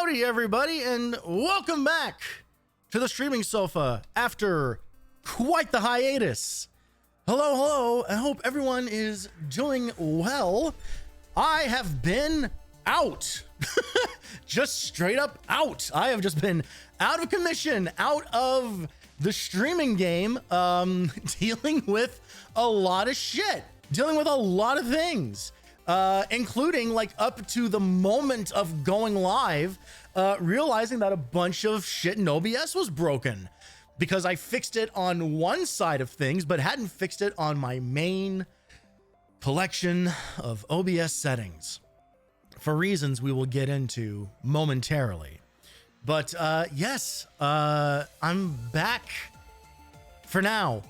Howdy, everybody, and welcome back to the streaming sofa after quite the hiatus. Hello, I hope everyone is doing well. I have been out, just straight up out. I have just been out of commission, out of the streaming game, dealing with a lot of shit, dealing with a lot of things. Including like up to the moment of going live, realizing that a bunch of shit in OBS was broken because I fixed it on one side of things, but hadn't fixed it on my main collection of OBS settings for reasons we will get into momentarily. But yes, I'm back for now.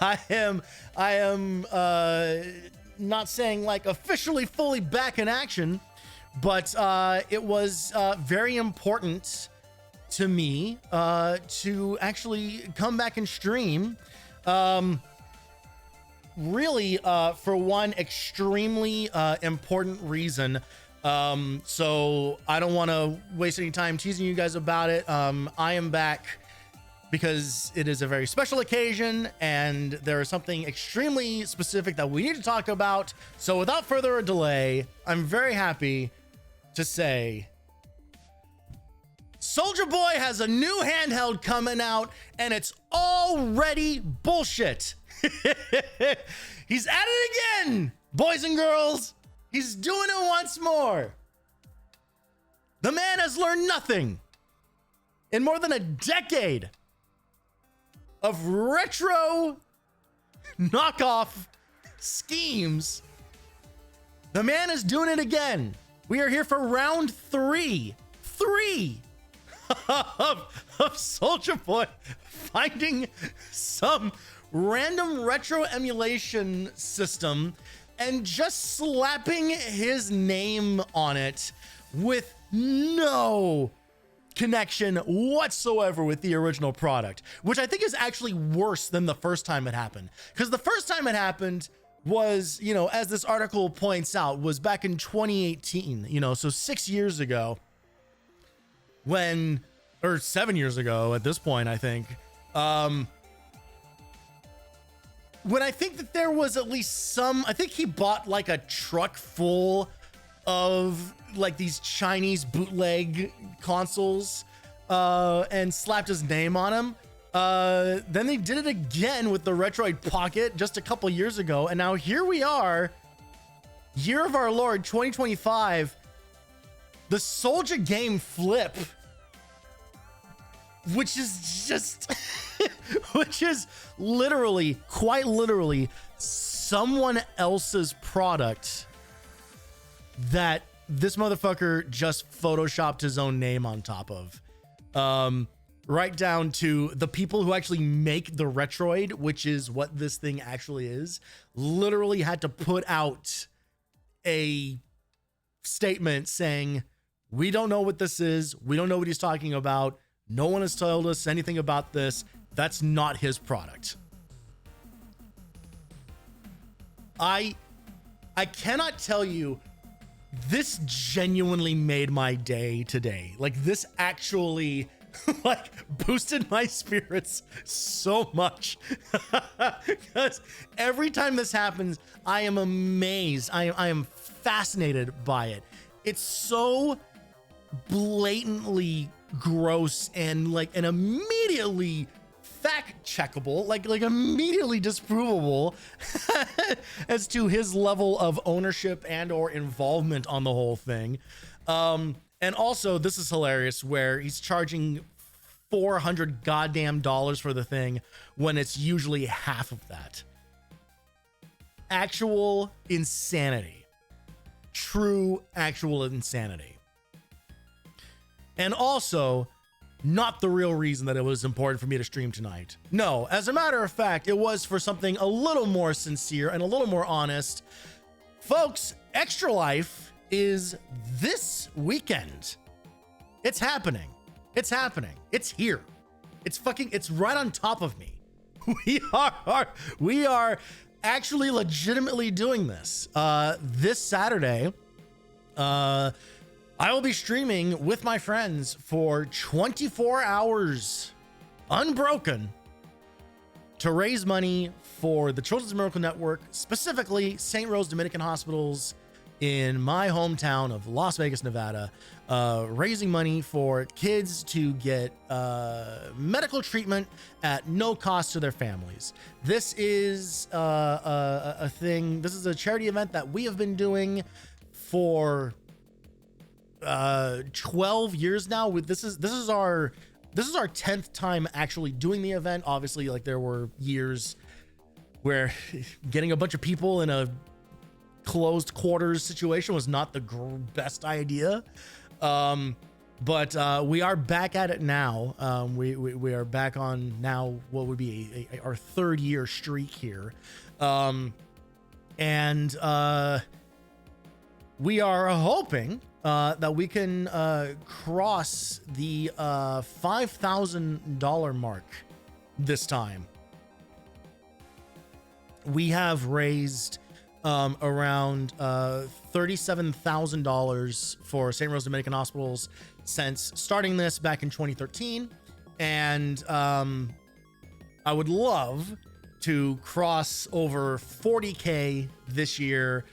I am not saying like officially fully back in action, but it was very important to me to actually come back and stream. Really, for one extremely important reason. So I don't want to waste any time teasing you guys about it. I am back because it is a very special occasion and there is something extremely specific that we need to talk about. So without further delay, I'm very happy to say Soulja Boy has a new handheld coming out and it's already bullshit. He's at it again, boys and girls. He's doing it once more. The man has learned nothing in more than a decade of retro knockoff schemes. The man is doing it again. We are here for round three of Soulja Boy finding some random retro emulation system and just slapping his name on it with no connection whatsoever with the original product, which I think is actually worse than the first time it happened. Because the first time it happened was, you know, as this article points out, was back in 2018, you know, so 6 years ago when, or 7 years ago at this point, I think, when I think that there was at least some, I think he bought like a truck full of like these Chinese bootleg consoles and slapped his name on them. Then they did it again with the Retroid Pocket just a couple years ago. And now here we are, year of our Lord 2025, the Soulja game flip, which is just, which is literally, quite literally someone else's product that this motherfucker just photoshopped his own name on top of. Right down to the people who actually make the Retroid, which is what this thing actually is, literally had to put out a statement saying, we don't know what this is. We don't know what he's talking about. No one has told us anything about this. That's not his product. I cannot tell you, this genuinely made my day today. Like, this actually like boosted my spirits so much because every time this happens, I am amazed. I am fascinated by it. It's so blatantly gross and like and immediately fact checkable, like immediately disprovable as to his level of ownership and or involvement on the whole thing. And also, this is hilarious where he's charging $400 goddamn dollars for the thing when it's usually half of that. Actual insanity. True actual insanity. And also, not the real reason that it was important for me to stream tonight. No, as a matter of fact, it was for something a little more sincere and a little more honest. Folks, Extra Life is this weekend. It's happening. It's happening. It's here. It's right on top of me. We are actually legitimately doing this. This Saturday, I will be streaming with my friends for 24 hours unbroken to raise money for the Children's Miracle Network, specifically St. Rose Dominican Hospitals in my hometown of Las Vegas, Nevada, raising money for kids to get medical treatment at no cost to their families. This is a thing. This is a charity event that we have been doing for 12 years now. This is our 10th time actually doing the event. Obviously, like, there were years where getting a bunch of people in a closed quarters situation was not the best idea. But we are back at it now. We are back on now what would be our 3rd year streak here. And we are hoping that we can cross the $5,000 mark this time. We have raised around $37,000 for St. Rose Dominican Hospitals since starting this back in 2013. And I would love to cross over 40K this year.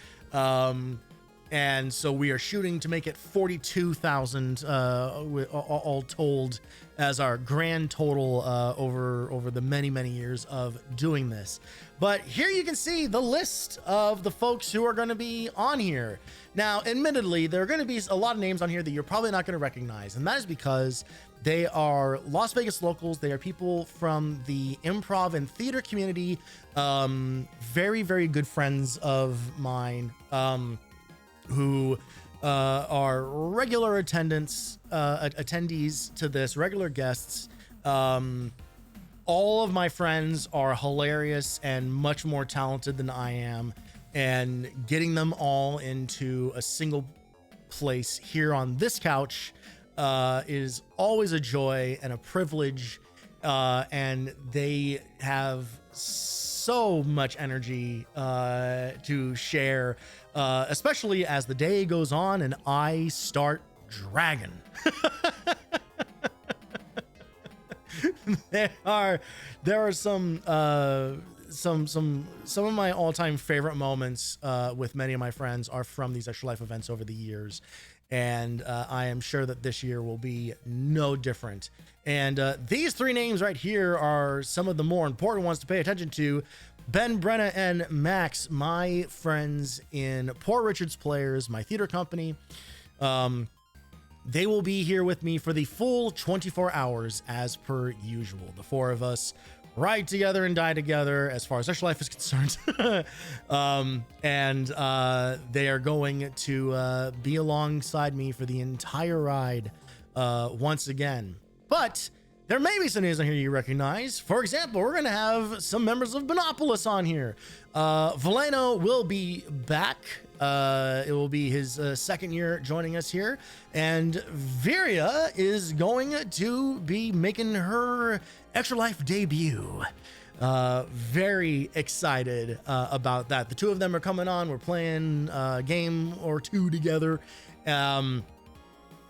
And so we are shooting to make it 42,000 all told as our grand total over the many years of doing this. But here you can see the list of the folks who are going to be on here. Now, admittedly, there are going to be a lot of names on here that you're probably not going to recognize, and that is because they are Las Vegas locals. They are people from the improv and theater community, very good friends of mine, who are regular attendees to this, regular guests. All of my friends are hilarious and much more talented than I am, and getting them all into a single place here on this couch is always a joy and a privilege, and they have so much energy to share, especially as the day goes on and I start dragging. There are some of my all-time favorite moments with many of my friends are from these Extra Life events over the years, and I am sure that this year will be no different. And these 3 names right here are some of the more important ones to pay attention to. Ben, Brenna, and Max, my friends in Poor Richard's Players, my theater company. They will be here with me for the full 24 hours as per usual. The 4 of us ride together and die together as far as Extra Life is concerned. And they are going to be alongside me for the entire ride once again. But there may be some names on here you recognize. For example, we're going to have some members of Binopolis on here. Valeno will be back. It will be his 2nd year joining us here. And Viria is going to be making her Extra Life debut. Very excited about that. The 2 of them are coming on. We're playing a game or 2 together.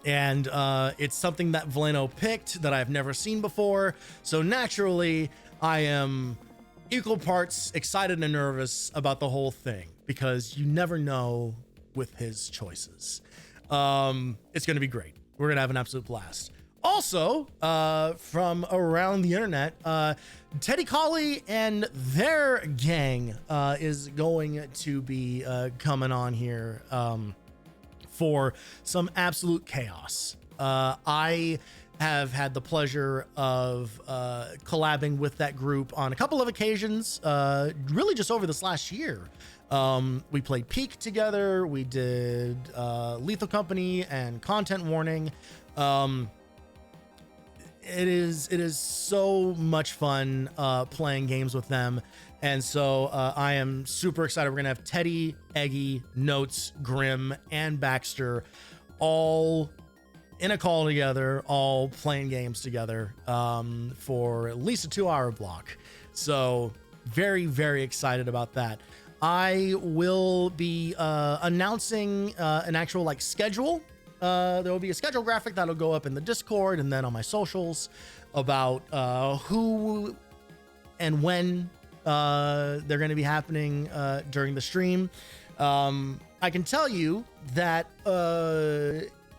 And it's something that Valeno picked that I've never seen before. So naturally, I am equal parts excited and nervous about the whole thing, because you never know with his choices. It's going to be great. We're going to have an absolute blast. Also, from around the internet, Teddy Colley and their gang is going to be coming on here for some absolute chaos. I have had the pleasure of collabing with that group on a couple of occasions, really just over this last year. We played Peak together. We did Lethal Company and Content Warning. It is so much fun playing games with them. And so I am super excited. We're going to have Teddy, Eggy, Notes, Grim, and Baxter all in a call together, all playing games together for at least a 2-hour block. So very, very excited about that. I will be announcing an actual schedule there will be a schedule graphic that'll go up in the Discord and then on my socials about who and when they're going to be happening during the stream. I can tell you that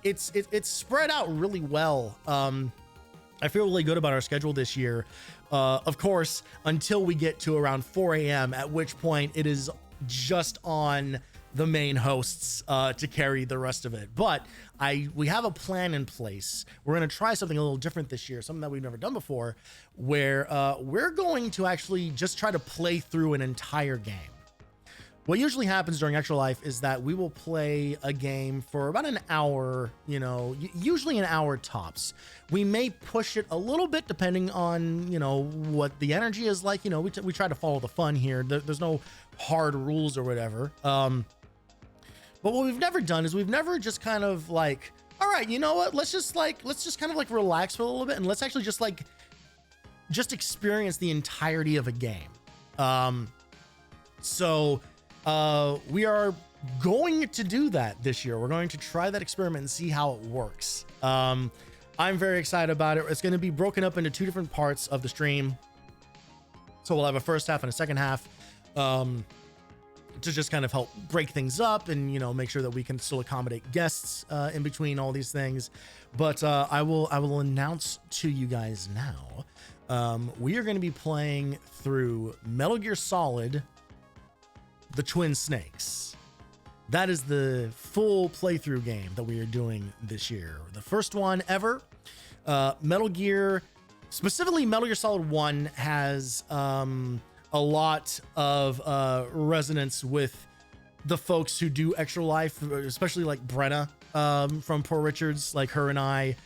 it's spread out really well. I feel really good about our schedule this year. Of course, until we get to around 4 a.m., at which point it is just on the main hosts to carry the rest of it. But we have a plan in place. We're going to try something a little different this year, something that we've never done before, where we're going to actually just try to play through an entire game. What usually happens during Extra Life is that we will play a game for about an hour, you know, usually an hour tops. We may push it a little bit depending on, you know, what the energy is like. You know, we try to follow the fun here. There's no hard rules or whatever. But what we've never done is we've never just kind of like, all right, you know what? Let's just kind of like relax for a little bit and let's actually just experience the entirety of a game. We are going to do that this year. We're going to try that experiment and see how it works. I'm very excited about it. It's going to be broken up into two different parts of the stream. So we'll have a first half and a second half to just kind of help break things up and, you know, make sure that we can still accommodate guests in between all these things. But I will announce to you guys now, we are going to be playing through Metal Gear Solid The Twin Snakes. That is the full playthrough game that we are doing this year. The first one ever. Metal Gear, specifically Metal Gear Solid 1, has a lot of resonance with the folks who do Extra Life, especially like Brenna from Poor Richards. Like her and I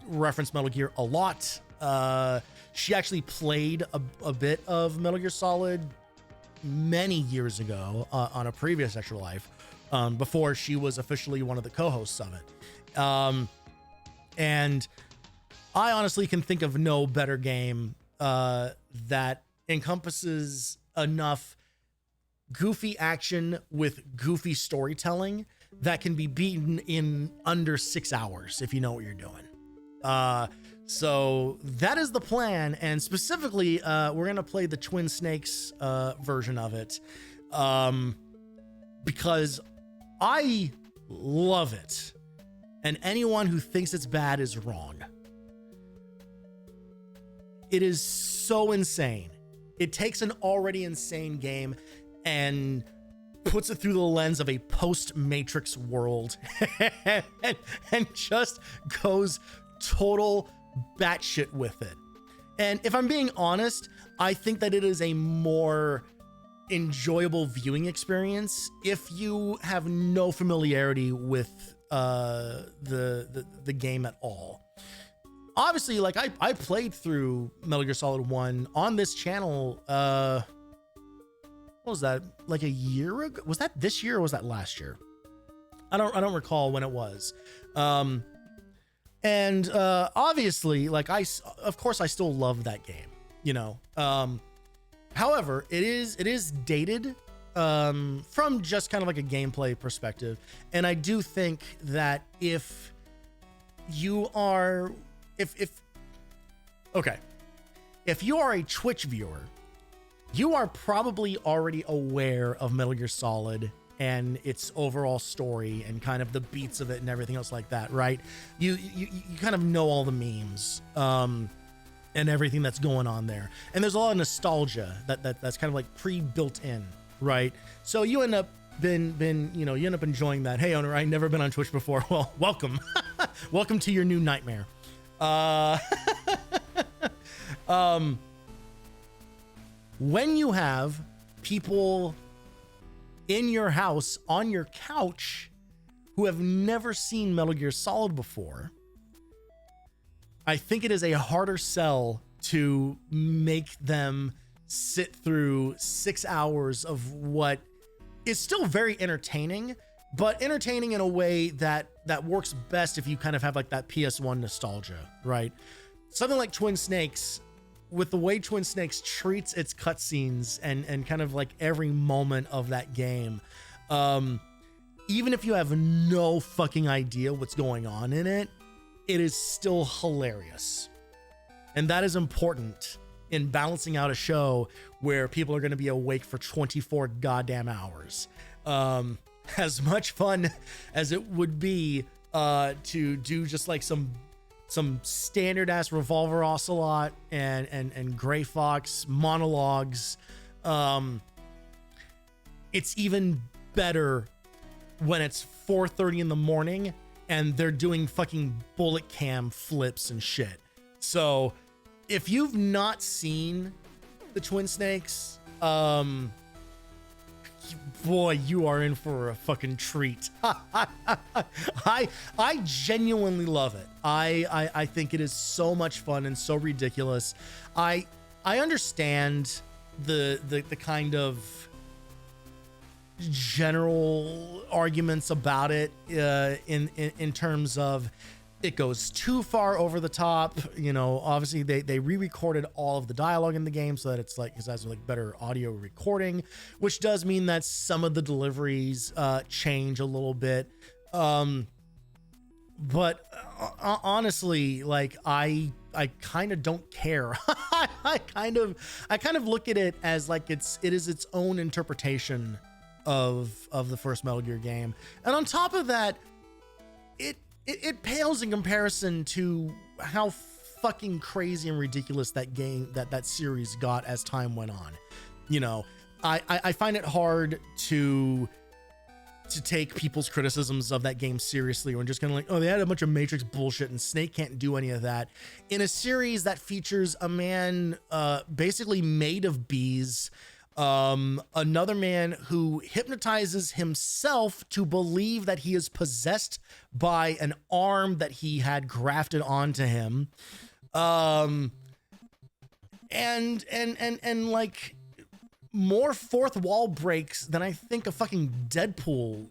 reference Metal Gear a lot. She actually played a bit of Metal Gear Solid many years ago on a previous Extra Life before she was officially one of the co-hosts of it. And I honestly can think of no better game that encompasses enough goofy action with goofy storytelling that can be beaten in under 6 hours if you know what you're doing. So that is the plan, and specifically we're gonna play the Twin Snakes version of it because I love it, and anyone who thinks it's bad is wrong. It is so insane. It takes an already insane game and puts it through the lens of a post-Matrix world and just goes total batshit with it. And if I'm being honest, I think that it is a more enjoyable viewing experience if you have no familiarity with the game at all. Obviously, like I played through Metal Gear Solid 1 on this channel, what was that, like a year ago? Was that this year or was that last year? I don't recall when it was. And obviously, like of course I still love that game, you know. However, it is dated from just kind of like a gameplay perspective. And I do think that if you are if you are a Twitch viewer, you are probably already aware of Metal Gear Solid and its overall story and kind of the beats of it and everything else like that, right? You kind of know all the memes and everything that's going on there. And there's a lot of nostalgia that's kind of like pre-built in, right? So you end up you end up enjoying that. Hey owner, I've never been on Twitch before. Well, welcome. Welcome to your new nightmare. When you have people in your house on your couch who have never seen Metal Gear Solid before, I think it is a harder sell to make them sit through 6 hours of what is still very entertaining, but entertaining in a way that works best if you kind of have like that PS1 nostalgia, right? Something like Twin Snakes, with the way Twin Snakes treats its cutscenes and kind of like every moment of that game, even if you have no fucking idea what's going on in it, it is still hilarious. And that is important in balancing out a show where people are going to be awake for 24 goddamn hours. As much fun as it would be to do just like some standard ass Revolver Ocelot and Gray Fox monologues. It's even better when it's 4:30 in the morning and they're doing fucking bullet cam flips and shit. So if you've not seen the Twin Snakes, boy, you are in for a fucking treat. I genuinely love it. I think it is so much fun and so ridiculous. I understand the kind of general arguments about it in terms of it goes too far over the top. You know, obviously they re-recorded all of the dialogue in the game so that it's like it has like better audio recording, which does mean that some of the deliveries change a little bit. But honestly, like I kind of don't care. I kind of look at it as like it is its own interpretation of the first Metal Gear game. And on top of that, it pales in comparison to how fucking crazy and ridiculous that series got as time went on. You know, I find it hard to take people's criticisms of that game seriously, or just kind of like, oh, they had a bunch of Matrix bullshit and Snake can't do any of that in a series that features a man basically made of bees, another man who hypnotizes himself to believe that he is possessed by an arm that he had grafted onto him, and like more fourth wall breaks than I think a fucking Deadpool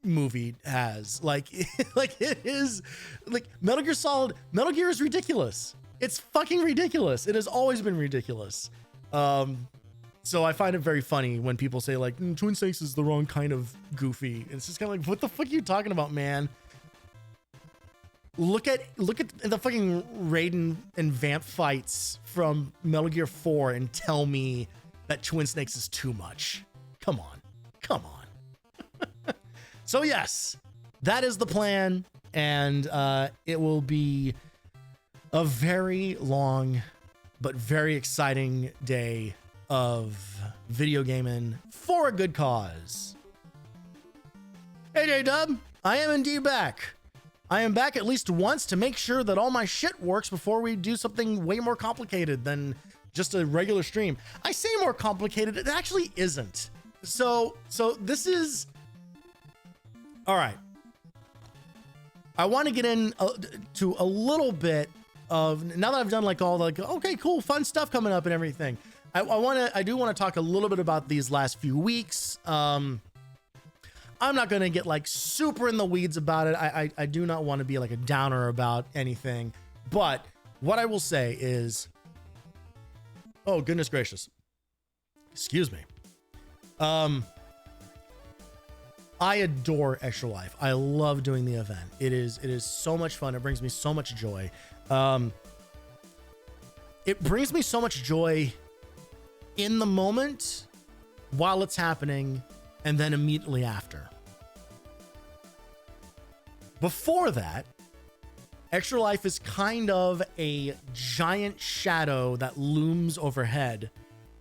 movie has. Like it is like Metal Gear is ridiculous. It's fucking ridiculous. It has always been ridiculous. So I find it very funny when people say like Twin Snakes is the wrong kind of goofy. It's just kind of like, what the fuck are you talking about, man? Look at the fucking Raiden and Vamp fights from Metal Gear 4 and tell me that Twin Snakes is too much. Come on. So yes, that is the plan, and it will be a very long but very exciting day of video gaming for a good cause. Hey J-Dub, I am indeed back. I am back at least once to make sure that all my shit works before we do something way more complicated than just a regular stream. I say more complicated, it actually isn't. So this is all right. I want to get in to a little bit of, now that I've done like all the like, okay, cool, fun stuff coming up and everything. I do want to talk a little bit about these last few weeks. I'm not going to get like super in the weeds about it. I do not want to be like a downer about anything, but what I will say is, oh goodness gracious, excuse me. I adore Extra Life. I love doing the event. It is so much fun. It brings me so much joy. It brings me so much joy in the moment, while it's happening, and then immediately after. Before that, Extra Life is kind of a giant shadow that looms overhead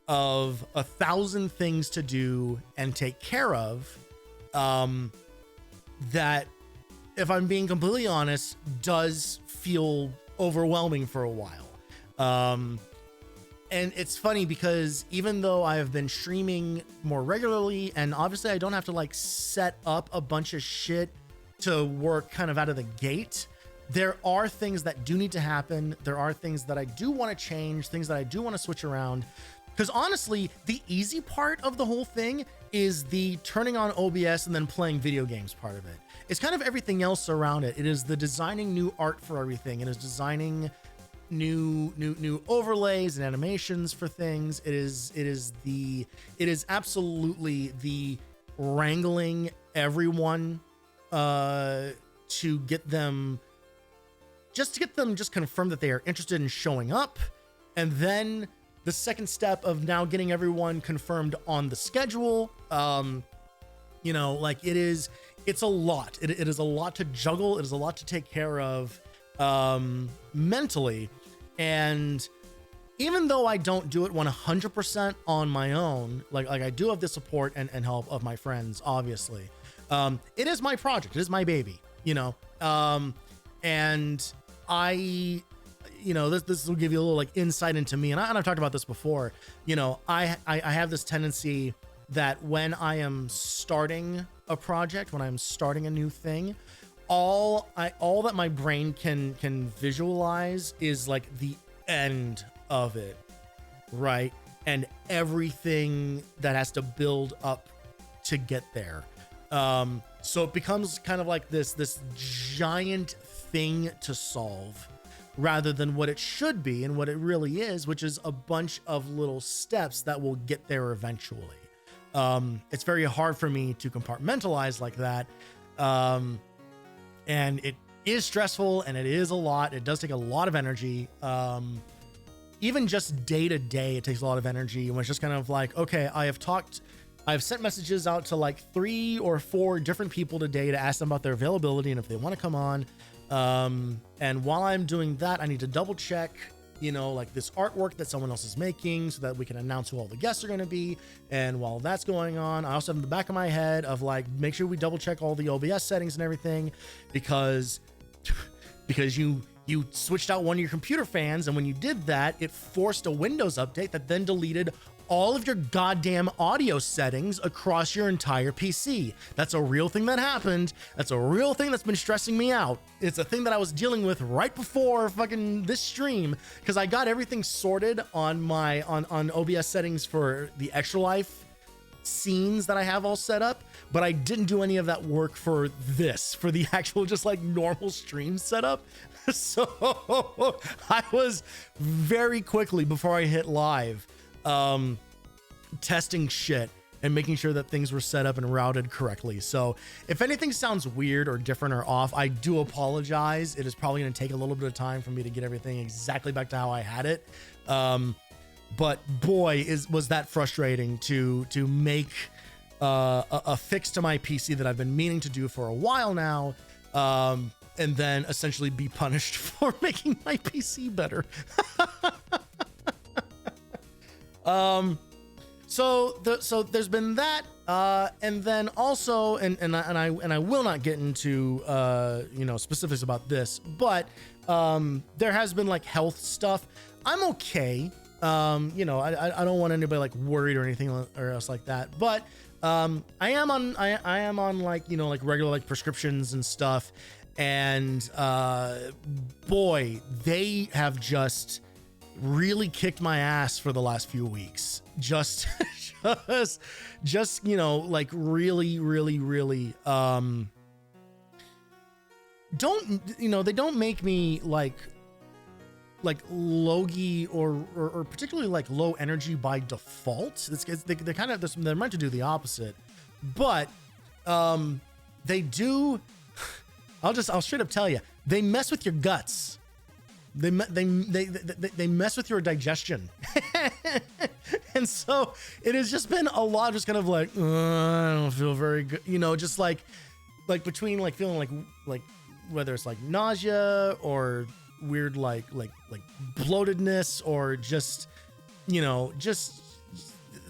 of 1,000 things to do and take care of, that, if I'm being completely honest, does feel overwhelming for a while. And it's funny because even though I have been streaming more regularly, and obviously I don't have to like set up a bunch of shit to work kind of out of the gate, there are things that do need to happen. There are things that I do want to change, things that I do want to switch around. Because honestly, the easy part of the whole thing is the turning on OBS and then playing video games part of it. It's kind of everything else around it. It is the designing new art for everything. It is designing new overlays and animations for things. It is absolutely the wrangling everyone to get them just confirmed that they are interested in showing up. And then the second step of now getting everyone confirmed on the schedule. You know, like it's a lot. It is a lot to juggle. It is a lot to take care of mentally. And even though I don't do it 100% on my own, like I do have the support and help of my friends, obviously. It is my project. It is my baby, you know? And I, you know, this will give you a little like insight into me. And I've talked about this before. You know, I have this tendency that when I am starting a project, when I'm starting a new thing, all that my brain can visualize is like the end of it, right? And everything that has to build up to get there. So it becomes kind of like this giant thing to solve rather than what it should be and what it really is, which is a bunch of little steps that will get there eventually. It's very hard for me to compartmentalize like that. And it is stressful and it is a lot. It does take a lot of energy. Even just day to day, it takes a lot of energy. And it's just kind of like, okay, I've sent messages out to like 3 or 4 different people today to ask them about their availability and if they want to come on. And while I'm doing that, I need to double check, you know, like this artwork that someone else is making so that we can announce who all the guests are going to be. And while that's going on, I also have in the back of my head of like, make sure we double check all the OBS settings and everything, because you switched out one of your computer fans. And when you did that, it forced a Windows update that then deleted all of your goddamn audio settings across your entire PC. That's a real thing that happened. That's a real thing that's been stressing me out. It's a thing that I was dealing with right before fucking this stream, because I got everything sorted on my on OBS settings for the Extra Life scenes that I have all set up, but I didn't do any of that work for the actual just like normal stream setup. So I was very quickly before I hit live testing shit and making sure that things were set up and routed correctly. So if anything sounds weird or different or off, I do apologize. It is probably going to take a little bit of time for me to get everything exactly back to how I had it. But boy, was that frustrating to make a fix to my PC that I've been meaning to do for a while now. And then essentially be punished for making my PC better. So there's been that, and then also, and I will not get into, you know, specifics about this, but, there has been like health stuff. I'm okay. You know, I don't want anybody like worried or anything or else like that, but, I am on like, you know, like regular like prescriptions and stuff. And, boy, they have just really kicked my ass for the last few weeks. Just, you know, like really, don't, you know, they don't make me like logy or particularly like low energy by default. They're kind of, they're meant to do the opposite, but, they do, I'll straight up tell you, they mess with your guts. They mess with your digestion. And so it has just been a lot of just kind of like, I don't feel very good. You know, just like between like feeling like whether it's like nausea or weird, like bloatedness, or just, you know, just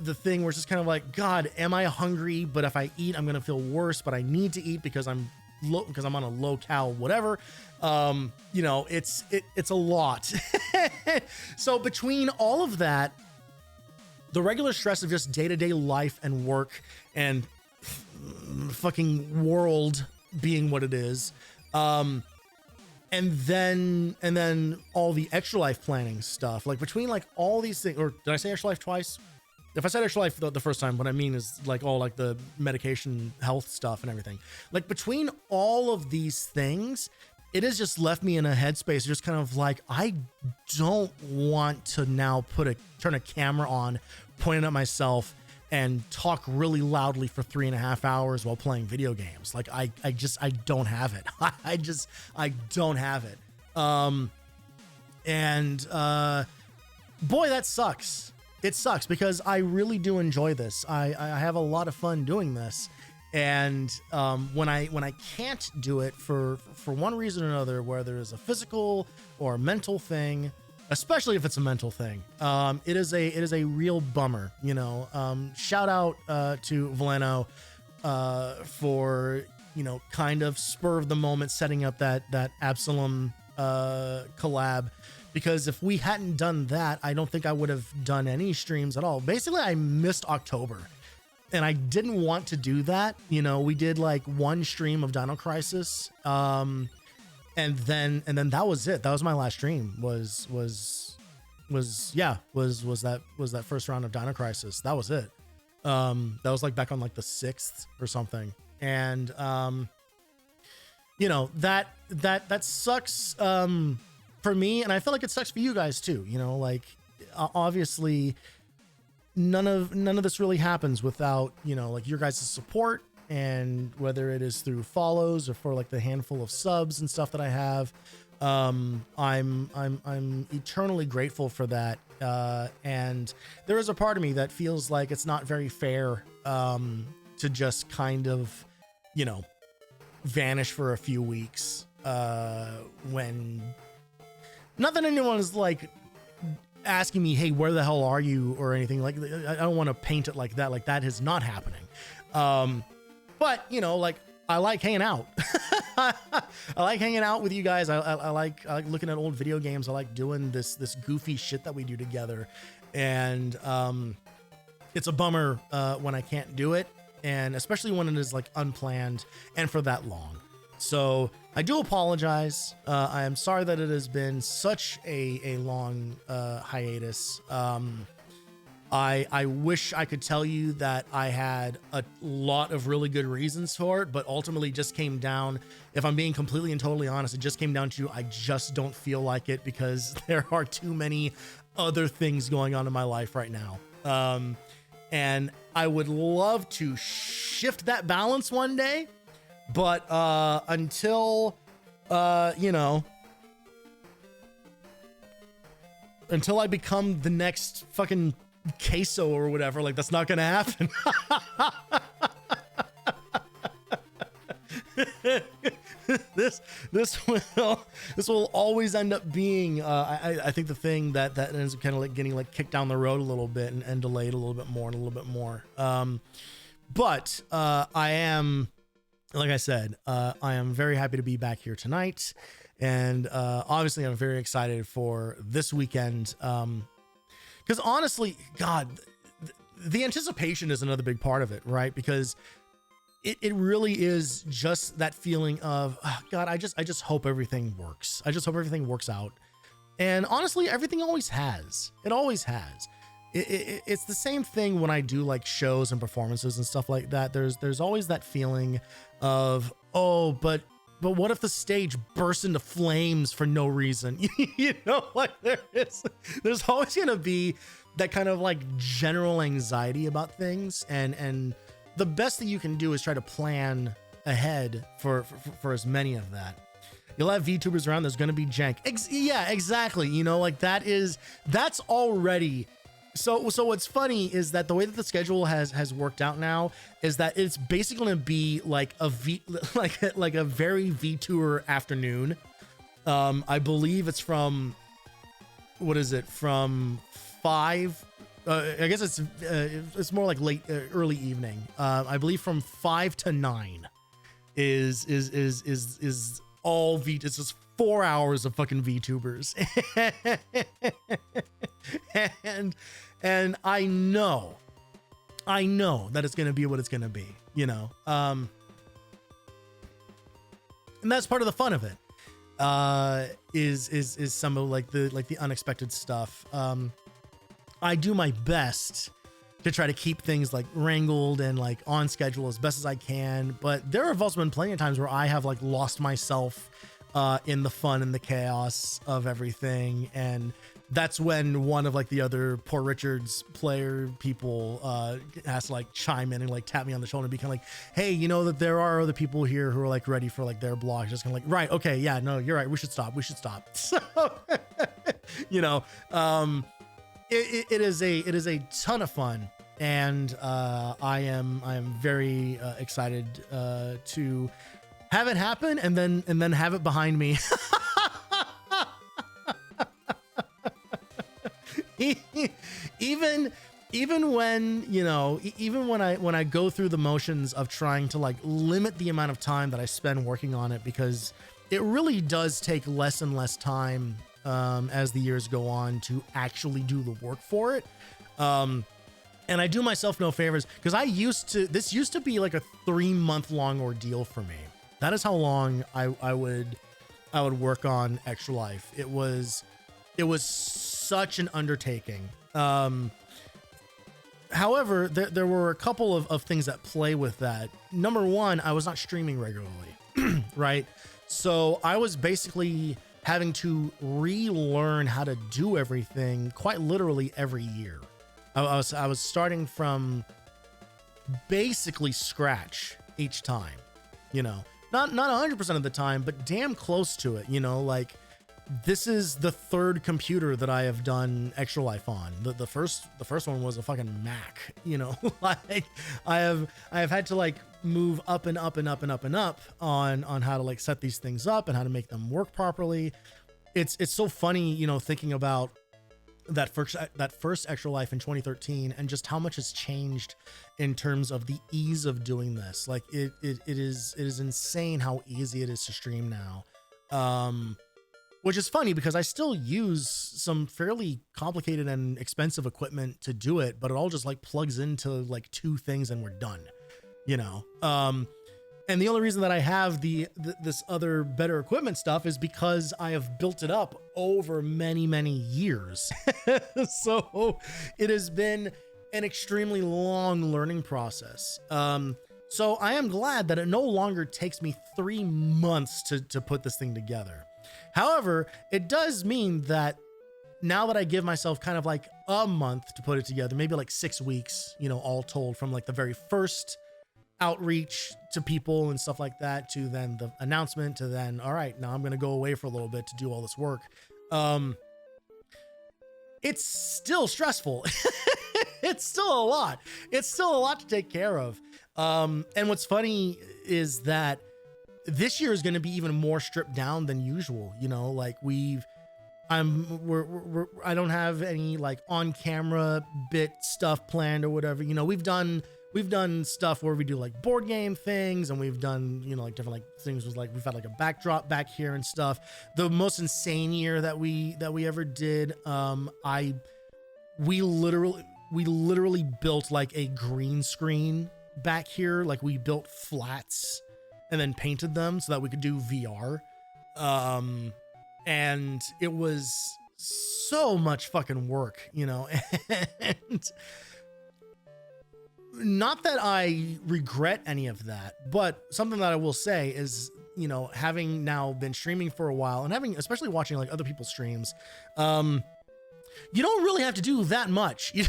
the thing where it's just kind of like, God, am I hungry? But if I eat, I'm going to feel worse, but I need to eat because I'm on a low cal, whatever. You know, it's a lot. So between all of that, the regular stress of just day-to-day life and work and fucking world being what it is, and then all the extra life planning stuff, like between like all these things, or did I say extra life twice? If I said extra life the first time, what I mean is like all like the medication health stuff and everything. Like between all of these things, it has just left me in a headspace just kind of like, I don't want to now turn a camera on, pointing at myself and talk really loudly for 3.5 hours while playing video games. Like I don't have it. I don't have it. Boy, that sucks. It sucks because I really do enjoy this. I have a lot of fun doing this. And when I can't do it for one reason or another, whether it's a physical or mental thing, especially if it's a mental thing, it is a real bummer. Shout out to Valeno for kind of spur of the moment setting up that Absalom collab, because if we hadn't done that, I don't think I would have done any streams at all. Basically, I missed October. And I didn't want to do that. We did like one stream of Dino Crisis. And then that was it. That was my last stream was that first round of Dino Crisis. That was it. That was like back on like the 6th or something. And, that sucks, for me. And I feel like it sucks for you guys too. Obviously, none of this really happens without like your guys' support, and whether it is through follows or for like the handful of subs and stuff that I have, I'm eternally grateful for that. And there is a part of me that feels like it's not very fair to just kind of vanish for a few weeks when not that anyone is like asking me, hey, where the hell are you, or anything. Like, I don't want to paint it like that. Like, that is not happening. But like, I like hanging out. I like hanging out with you guys. I like looking at old video games. I like doing this goofy shit that we do together. And it's a bummer when I can't do it, and especially when it is like unplanned and for that long. So I do apologize. I am sorry that it has been such a long hiatus. I wish I could tell you that I had a lot of really good reasons for it, but ultimately just came down, if I'm being completely and totally honest, it just came down to I just don't feel like it because there are too many other things going on in my life right now. And I would love to shift that balance one day. But until until I become the next fucking queso or whatever, like, that's not gonna happen. This will always end up being I think the thing that ends up kind of like getting like kicked down the road a little bit and delayed a little bit more and a little bit more. But I am, like I said, I am very happy to be back here tonight. And obviously, I'm very excited for this weekend. Because honestly, God, the anticipation is another big part of it, right? Because it really is just that feeling of, oh, God, I just hope everything works. I just hope everything works out. And honestly, everything always has. It always has. It's the same thing when I do like shows and performances and stuff like that. There's always that feeling of, oh, but what if the stage bursts into flames for no reason? Like there's always gonna be that kind of like general anxiety about things, and the best that you can do is try to plan ahead for as many of that. You'll have VTubers around. There's gonna be jank. Yeah, exactly. Like that's already. So what's funny is that the way that the schedule has worked out now is that it's basically going to be like a very VTuber afternoon. I believe it's from, what is it, from 5? I guess it's more like early evening. I believe from 5 to 9 is all It's just 4 hours of fucking VTubers. And I know that it's going to be what it's going to be, and that's part of the fun of it, is some of like the unexpected stuff. I do my best to try to keep things like wrangled and like on schedule as best as I can, but there have also been plenty of times where I have like lost myself in the fun and the chaos of everything, and that's when one of like the other Poor Richard's player people has to like chime in and like tap me on the shoulder and be kind of like, hey, you know that there are other people here who are like ready for like their blog. Just kind of like, right, okay, yeah, no, you're right, we should stop. So you know, it is a ton of fun, and I am very excited to have it happen and then have it behind me. even when, you know, even when I go through the motions of trying to like limit the amount of time that I spend working on it, because it really does take less and less time as the years go on to actually do the work for it. And I do myself no favors, because this used to be like a 3-month long ordeal for me. That is how long I would work on Extra Life. It was such an undertaking. However, there were a couple of things that play with that. Number one, I was not streaming regularly, right? So I was basically having to relearn how to do everything quite literally every year. I was starting from basically scratch each time, you know, not 100% of the time, but damn close to it, you know, like this is the third computer that I have done Extra Life on. The first one was a fucking Mac, you know, like I have had to like move up and up and up and up and up on how to like set these things up and how to make them work properly. It's so funny, you know, thinking about that first Extra Life in 2013 and just how much has changed in terms of the ease of doing this. Like it is insane how easy it is to stream now. Which is funny because I still use some fairly complicated and expensive equipment to do it, but it all just like plugs into like 2 things and we're done, you know? And the only reason that I have this other better equipment stuff is because I have built it up over many, many years. So it has been an extremely long learning process. So I am glad that it no longer takes me 3 months to put this thing together. However, it does mean that now that I give myself kind of like a month to put it together, maybe like 6 weeks, you know, all told, from like the very first outreach to people and stuff like that, to then the announcement, to then, all right, now I'm going to go away for a little bit to do all this work. It's still stressful. It's still a lot. It's still a lot to take care of. And what's funny is that this year is going to be even more stripped down than usual. You know, like I don't have any like on camera bit stuff planned or whatever. You know, we've done stuff where we do like board game things, and we've done, you know, like different like things was like, we've had like a backdrop back here and stuff. The most insane year that we ever did, we literally built like a green screen back here. Like we built flats and then painted them so that we could do VR. And it was so much fucking work, you know, and not that I regret any of that, but something that I will say is, you know, having now been streaming for a while and having, especially watching like other people's streams, you don't really have to do that much. You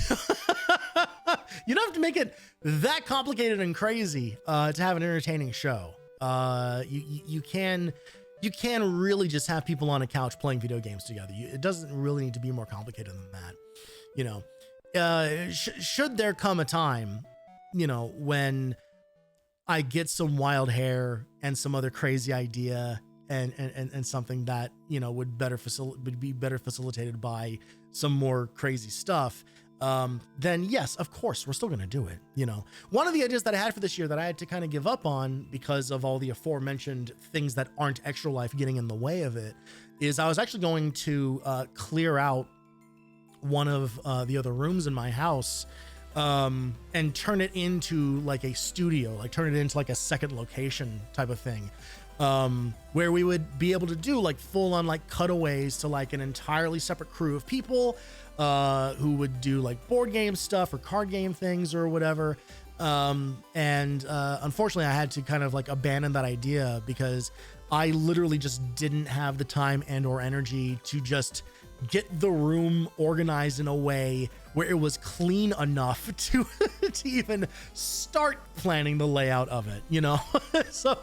don't have to make it that complicated and crazy to have an entertaining show. You can really just have people on a couch playing video games together. It doesn't really need to be more complicated than that. You know, should there come a time, you know, when I get some wild hair and some other crazy idea and something that, you know, would be better facilitated by some more crazy stuff, then yes, of course, we're still going to do it. You know, one of the ideas that I had for this year that I had to kind of give up on because of all the aforementioned things that aren't Extra Life getting in the way of it is I was actually going to clear out one of the other rooms in my house and turn it into like a studio, like turn it into like a second location type of thing, where we would be able to do like full on like cutaways to like an entirely separate crew of people who would do like board game stuff or card game things or whatever. Unfortunately I had to kind of like abandon that idea because I literally just didn't have the time and or energy to just get the room organized in a way where it was clean enough to to even start planning the layout of it, you know. So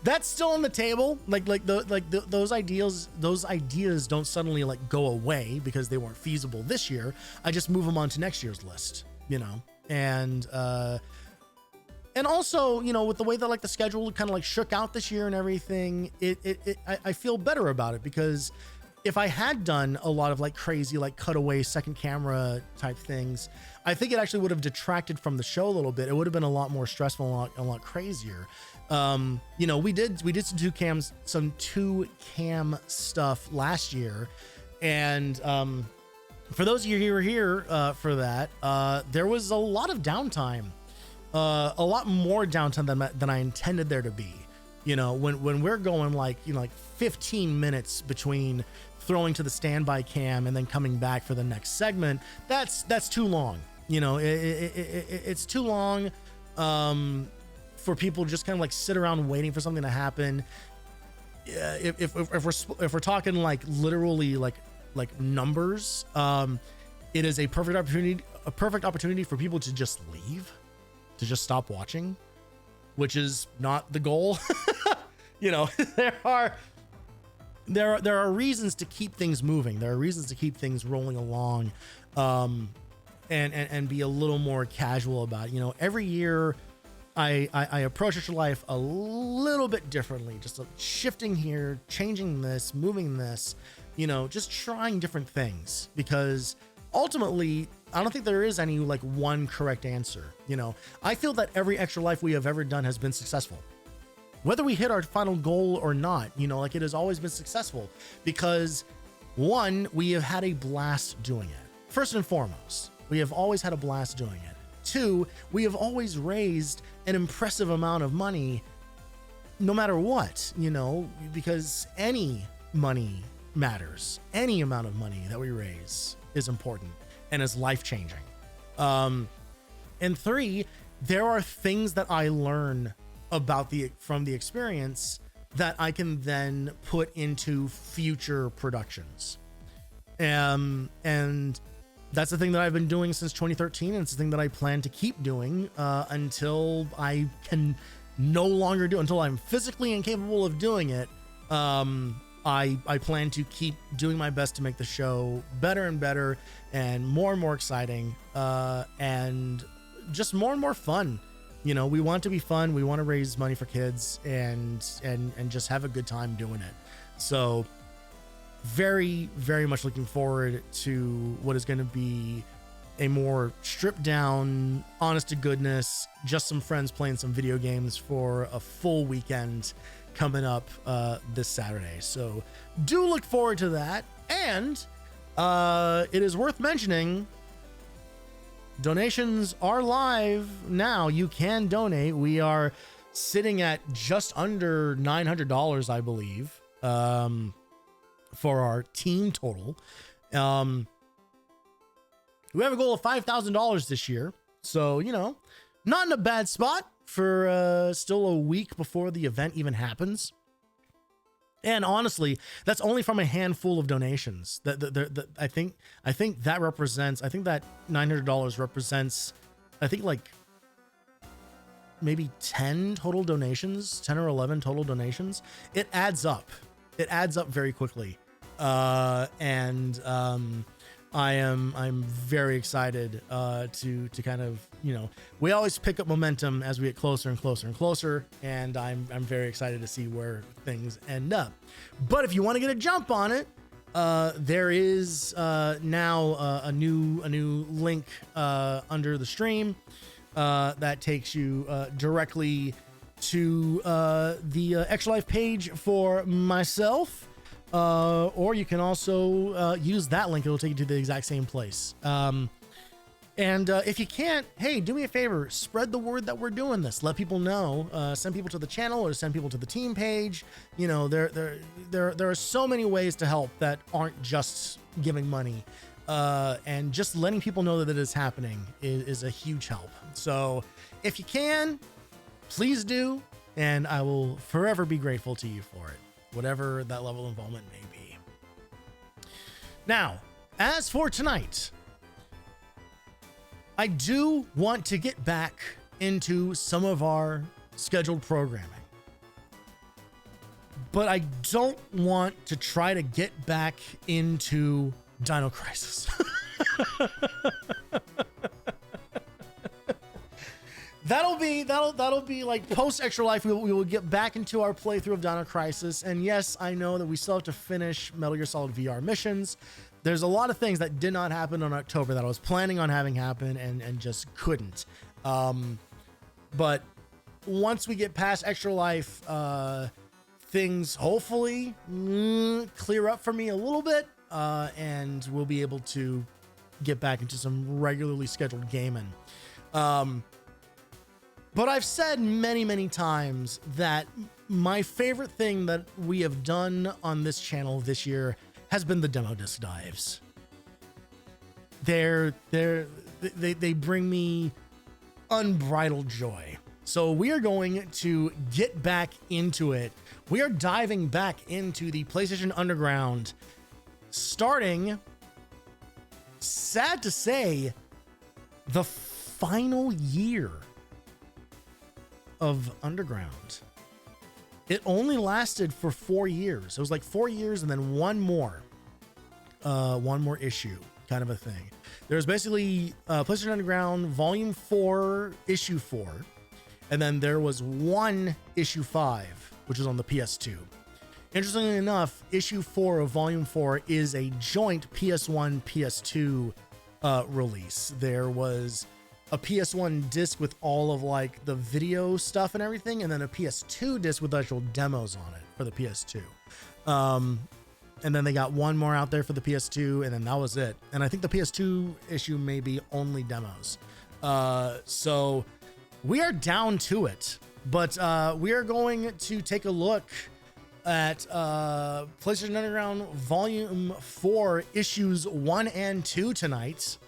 that's still on the table. Those ideas don't suddenly like go away because they weren't feasible this year. I just move them on to next year's list, you know. And also, you know, with the way that like the schedule kind of like shook out this year and everything, I feel better about it, because if I had done a lot of like crazy, like cutaway second camera type things, I think it actually would have detracted from the show a little bit. It would have been a lot more stressful, a lot crazier. You know, we did some two cam stuff last year. And, for those of you who were here, for that, there was a lot of downtime, a lot more downtime than I intended there to be. You know, when we're going like, you know, like 15 minutes between throwing to the standby cam and then coming back for the next segment, that's too long. You know, it's too long for people to just kind of like sit around waiting for something to happen. If we're talking like literally like numbers, it is a perfect opportunity for people to just leave, to just stop watching, which is not the goal. You know, there are reasons to keep things moving. There are reasons to keep things rolling along, and be a little more casual about it. You know, every year I approach extra life a little bit differently, just shifting here, changing this, moving this, you know, just trying different things, because ultimately I don't think there is any like one correct answer. You know, I feel that every extra life we have ever done has been successful. Whether we hit our final goal or not, you know, like it has always been successful, because one, we have had a blast doing it. First and foremost, we have always had a blast doing it. Two, we have always raised an impressive amount of money, no matter what, you know, because any money matters. Any amount of money that we raise is important and is life-changing. And three, there are things that I learn from the experience that I can then put into future productions. And that's the thing that I've been doing since 2013, and it's the thing that I plan to keep doing until I can no longer do it, until I'm physically incapable of doing it. I plan to keep doing my best to make the show better and better and more exciting, and just more and more fun. You know, we want to be fun. We want to raise money for kids and just have a good time doing it. So very, very much looking forward to what is going to be a more stripped down, honest to goodness, just some friends playing some video games for a full weekend coming up this Saturday. So do look forward to that. And it is worth mentioning, donations are live now. You can donate. We are sitting at just under $900, I believe, for our team total. We have a goal of $5,000 this year. So, you know, not in a bad spot for still a week before the event even happens. And honestly, that's only from a handful of donations. I think that represents, I think that $900 represents, I think like maybe 10 total donations, 10 or 11 total donations. It adds up. It adds up very quickly. I'm very excited to kind of, you know, we always pick up momentum as we get closer and closer and closer, and I'm very excited to see where things end up. But if you want to get a jump on it, there is now a new link under the stream that takes you directly to the Extra Life page for myself. Or you can also use that link. It'll take you to the exact same place. And if you can't, hey, do me a favor, spread the word that we're doing this. Let people know. Send people to the channel or send people to the team page. You know, there are so many ways to help that aren't just giving money. And just letting people know that it is happening is a huge help. So if you can, please do. And I will forever be grateful to you for it, whatever that level of involvement may be. Now, as for tonight, I do want to get back into some of our scheduled programming, but I don't want to try to get back into Dino Crisis. That'll be like post Extra Life. We will get back into our playthrough of Dino Crisis. And yes, I know that we still have to finish Metal Gear Solid VR missions. There's a lot of things that did not happen in October that I was planning on having happen and just couldn't. But once we get past Extra Life, things hopefully clear up for me a little bit, and we'll be able to get back into some regularly scheduled gaming. But I've said many, many times that my favorite thing that we have done on this channel this year has been the demo disc dives. They bring me unbridled joy. So we are going to get back into it. We are diving back into the PlayStation Underground, starting, sad to say, the final year of Underground. It only lasted for 4 years. It was like 4 years and then one more issue kind of a thing. There's basically PlayStation Underground Volume 4, Issue 4, and then there was one Issue 5, which was on the PS2. Interestingly enough, Issue 4 of Volume 4 is a joint PS1, PS2 release. There was a PS1 disc with all of like the video stuff and everything, and then a PS2 disc with actual demos on it for the PS2. And then they got one more out there for the PS2, and then that was it. And I think the PS2 issue may be only demos. So we are down to it, but we are going to take a look at PlayStation Underground Volume 4, Issues 1 and 2 tonight.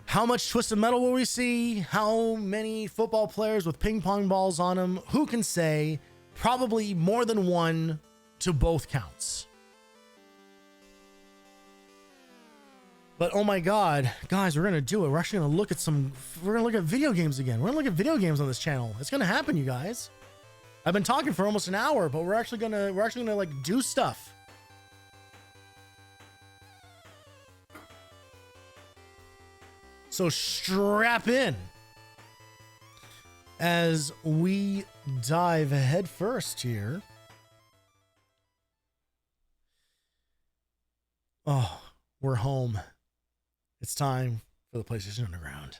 How much Twisted Metal will we see? How many football players with ping pong balls on them? Who can say? Probably more than one to both counts. But oh my God, guys, we're going to do it. We're actually going to look at we're going to look at video games again. We're going to look at video games on this channel. It's going to happen, you guys. I've been talking for almost an hour, but we're actually going to like do stuff. So strap in as we dive head first here. Oh, we're home. It's time for the PlayStation Underground.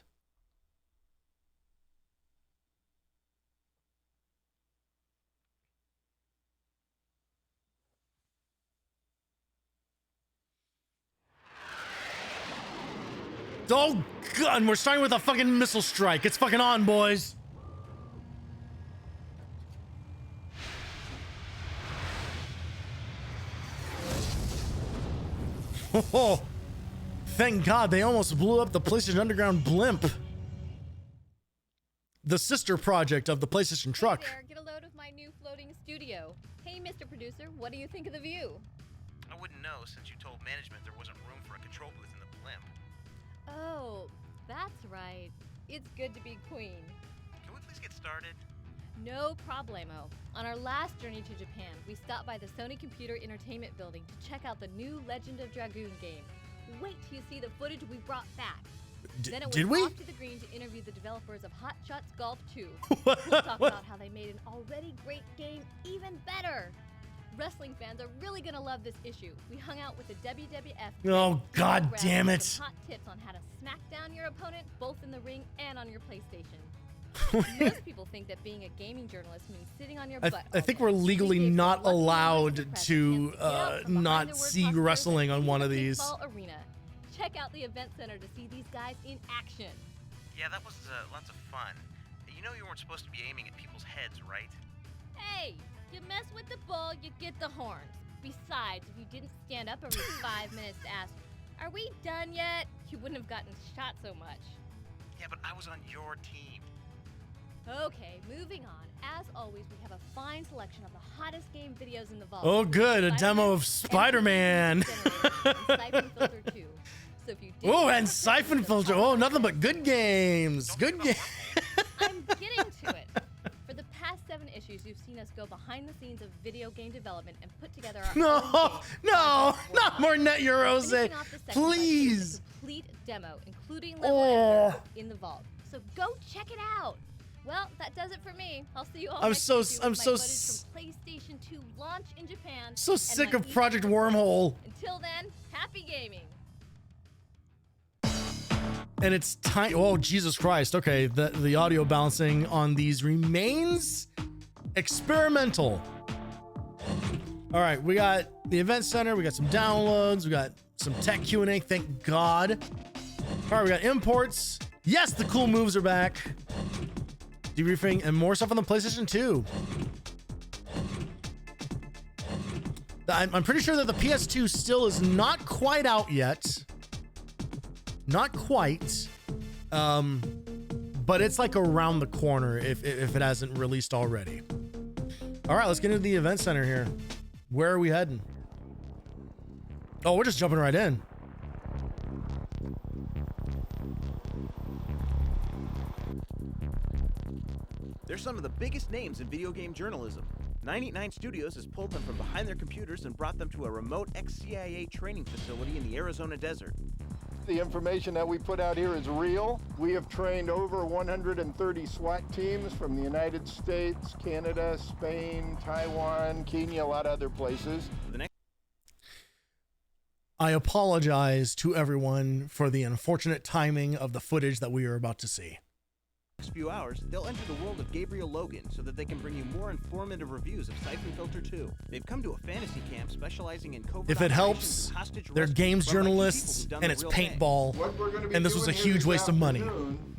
Oh, God, and we're starting with a fucking missile strike. It's fucking on, boys. Oh, thank God they almost blew up the PlayStation Underground blimp. The sister project of the PlayStation truck. Hey there, get a load of my new floating studio. Hey, Mr. Producer, what do you think of the view? I wouldn't know since you told management there wasn't room for a control booth in the blimp. Oh, that's right. It's good to be queen. Can we please get started? No problemo. On our last journey to Japan, we stopped by the Sony Computer Entertainment Building to check out the new Legend of Dragoon game. Wait till you see the footage we brought back. Then it did was we? off to the green to interview the developers of Hot Shots Golf 2. We'll talk about how they made an already great game even better. Wrestling fans are really gonna love this issue. We hung out with the WWF. Oh, God Grabbed damn it. some hot tips on how to smack down your opponent both in the ring and on your PlayStation. Most people think that being a gaming journalist means sitting on your butt. I think we're legally not allowed to not see wrestling on one of these. Arena. Check out the event center to see these guys in action. Yeah, that was lots of fun. You know you weren't supposed to be aiming at people's heads, right? Hey, you mess with the ball, you get the horns. Besides, if you didn't stand up every 5 minutes to ask, "Are we done yet?" you wouldn't have gotten shot so much. Yeah, but I was on your team. Okay, moving on. As always, we have a fine selection of the hottest game videos in the vault. Oh, good. A demo of Spider-Man. Syphon Filter 2. So if you did Oh, and Syphon Filter. Oh, nothing but good games. Good games. I'm getting to it. For the past 7 issues, you've seen us go behind the scenes of video game development and put together our No, own game. no, not more Net Euros. Finishing off the section by putting Please. a complete demo, including level editor, in the vault. So go check it out. Well, that does it for me. I'll see you all next issue with my footage from PlayStation 2 launch in Japan. So and sick my of Project Wormhole. Until then, happy gaming. And it's time. Oh, Jesus Christ. Okay, the audio balancing on these remains experimental. All right, we got the event center. We got some downloads. We got some tech Q&A. Thank God. All right, we got imports. Yes, the cool moves are back. Debriefing and more stuff on the PlayStation 2. I'm pretty sure that the PS2 still is not quite out yet. Not quite. But it's like around the corner if it hasn't released already. All right, let's get into the event center here. Where are we heading? Oh, we're just jumping right in. They're some of the biggest names in video game journalism. 989 Studios has pulled them from behind their computers and brought them to a remote ex-CIA training facility in the Arizona desert. The information that we put out here is real. We have trained over 130 SWAT teams from the United States, Canada, Spain, Taiwan, Kenya, a lot of other places. I apologize to everyone for the unfortunate timing of the footage that we are about to see. Next few hours, they'll enter the world of Gabriel Logan so that they can bring you more informative reviews of Syphon Filter 2. They've come to a fantasy camp specializing in covert If it helps, operations and hostage they're rescue, games run by two journalists people who've done and the it's real thing. paintball, and this was a huge waste of money.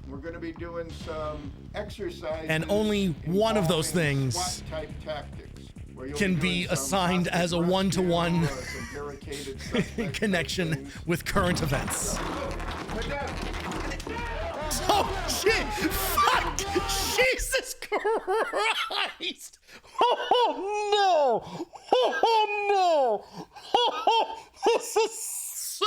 We're going to be doing some exercises. And only one of those involving things SWAT-type tactics, where you'll can doing be some assigned as a hostage one-to-one rescue, some barricaded suspect connection things. with current events. Oh shit! Fuck! Jesus Christ! Oh no! Oh no! Oh, this is so.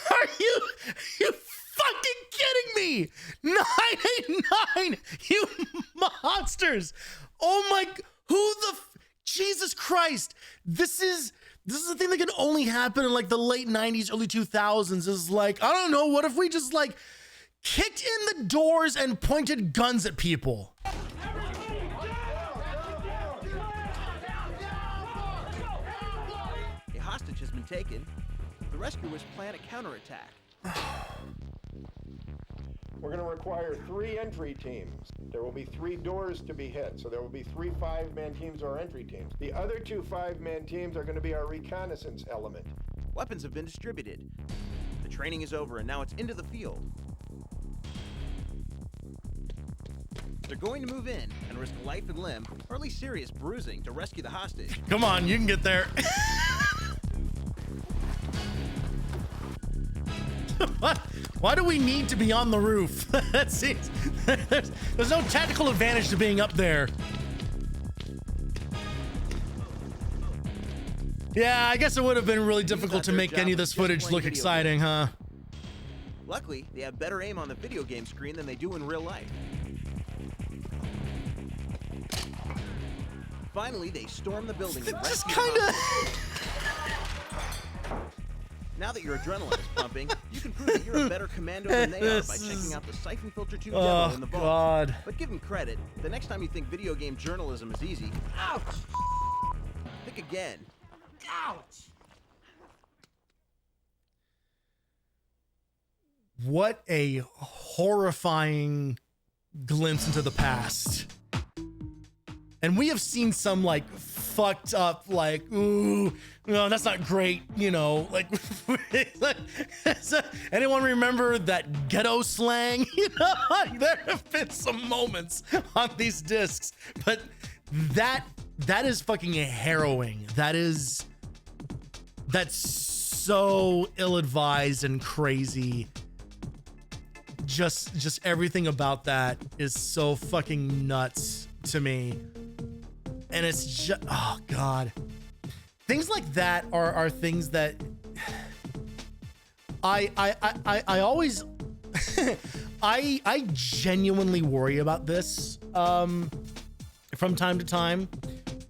Are you fucking kidding me? 989, you monsters! Oh my, Jesus Christ! This is the thing that can only happen in like the late 90s, early 2000s. Is like, I don't know, what if we just like kicked in the doors and pointed guns at people? A hostage has been taken. The rescuers plan a counterattack. We're going to require 3 entry teams. There will be 3 doors to be hit, so there will be 3 5-man teams or entry teams. The other 2 5-man teams are going to be our reconnaissance element. Weapons have been distributed. The training is over and now it's into the field. They're going to move in and risk life and limb, or at least serious bruising, to rescue the hostage. Come on, you can get there. What? Why do we need to be on the roof? That seems there's no tactical advantage to being up there. Yeah, I guess it would have been really difficult to make any of this footage look exciting, huh? Luckily, they have better aim on the video game screen than they do in real life. Finally, they storm the building and Just rescue kind the of. hostage. Now that your adrenaline is pumping, you can prove that you're a better commando than they are by checking out the Syphon Filter 2 demo in the vault. God. But give them credit, the next time you think video game journalism is easy, ouch! Think again. Ouch! What a horrifying glimpse into the past. And we have seen some like fucked up, like, ooh, no, that's not great, you know, like, anyone remember that ghetto slang? You know, there have been some moments on these discs, but that is fucking harrowing. That's so ill-advised and crazy. Just everything about that is so fucking nuts to me. And it's just, oh God. Things like that are things that I always, I genuinely worry about this from time to time,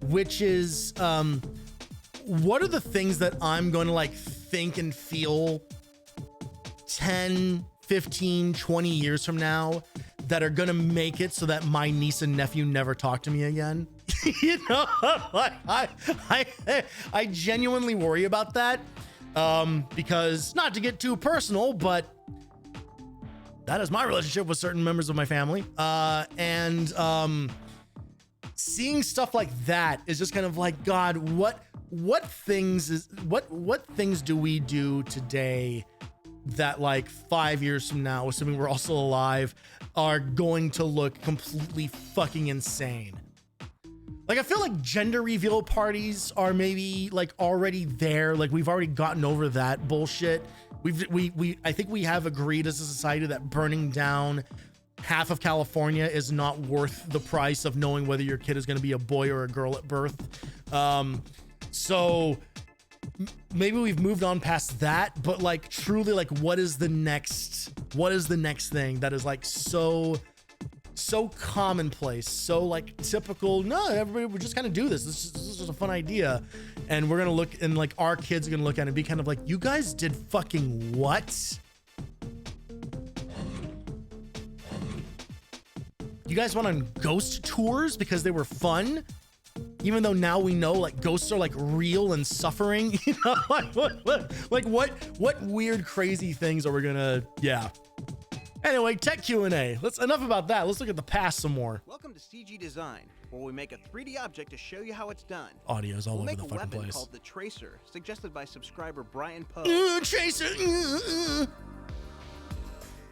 which is, what are the things that I'm going to like think and feel 10, 15, 20 years from now that are going to make it so that my niece and nephew never talk to me again? You know, like I genuinely worry about that, because not to get too personal, but that is my relationship with certain members of my family. And seeing stuff like that is just kind of like, God, what things do we do today that like 5 years from now, assuming we're all still alive, are going to look completely fucking insane? Like, I feel like gender reveal parties are maybe like already there. Like, we've already gotten over that bullshit. I think we have agreed as a society that burning down half of California is not worth the price of knowing whether your kid is going to be a boy or a girl at birth. So maybe we've moved on past that, but like truly, like, what is the next thing that is like so commonplace, so like typical? No, everybody would just kind of do this. This is just a fun idea. And we're going to look, and like our kids are going to look at it and be kind of like, you guys did fucking what? You guys went on ghost tours because they were fun? Even though now we know like ghosts are like real and suffering, you know, like what weird, crazy things are we gonna, yeah. Anyway, tech Q&A. Enough about that. Let's look at the past some more. Welcome to CG Design, where we make a 3D object to show you how it's done. Audio's all We'll over the make a fucking weapon place. called the Tracer, suggested by subscriber Brian Poe. Tracer.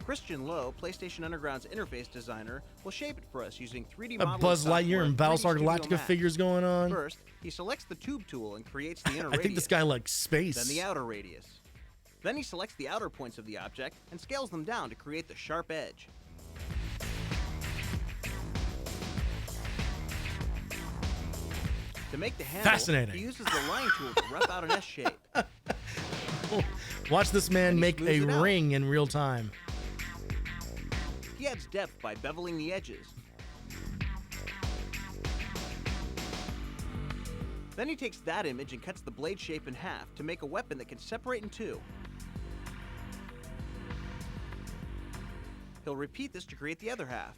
Christian Lowe, PlayStation Underground's interface designer, will shape it for us using 3D A modeling Buzz software Lightyear and 3D Battlestar Studio Galactica Max. figures going on. First, he selects the tube tool and creates the inner I radius. think this guy likes space. Then the outer radius. Then he selects the outer points of the object and scales them down to create the sharp edge. To make the handle, Fascinating. he uses the line tool to rough out an S shape. Watch this man And he make smooths a it out. ring in real time. He adds depth by beveling the edges. Then he takes that image and cuts the blade shape in half to make a weapon that can separate in two. He'll repeat this to create the other half.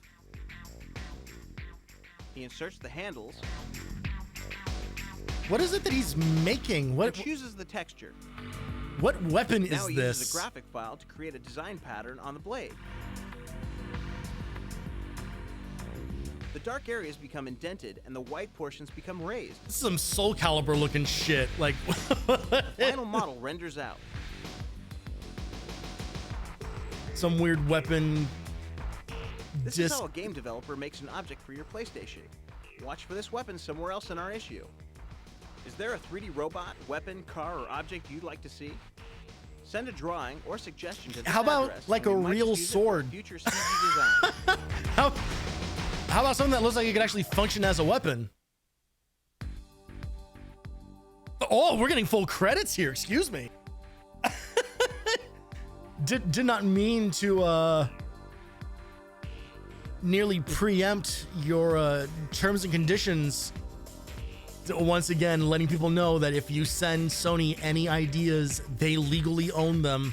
He inserts the handles What is it that he's making? and What chooses the texture. weapon Now is he this? uses a graphic file to create a design pattern on the blade. The dark areas become indented and the white portions become raised. This is some Soul Calibur looking shit. Like, Final model renders out. some weird weapon. This Just is how a game developer makes an object for your PlayStation. Watch for this weapon somewhere else in our issue. Is there a 3D robot, weapon, car, or object you'd like to see? Send a drawing or suggestion to this How about, address, like, and a we might real just use it for sword? future CG design. How about something that looks like it could actually function as a weapon? Oh, we're getting full credits here. Excuse me. Did not mean to nearly preempt your terms and conditions. Once again, letting people know that if you send Sony any ideas, they legally own them.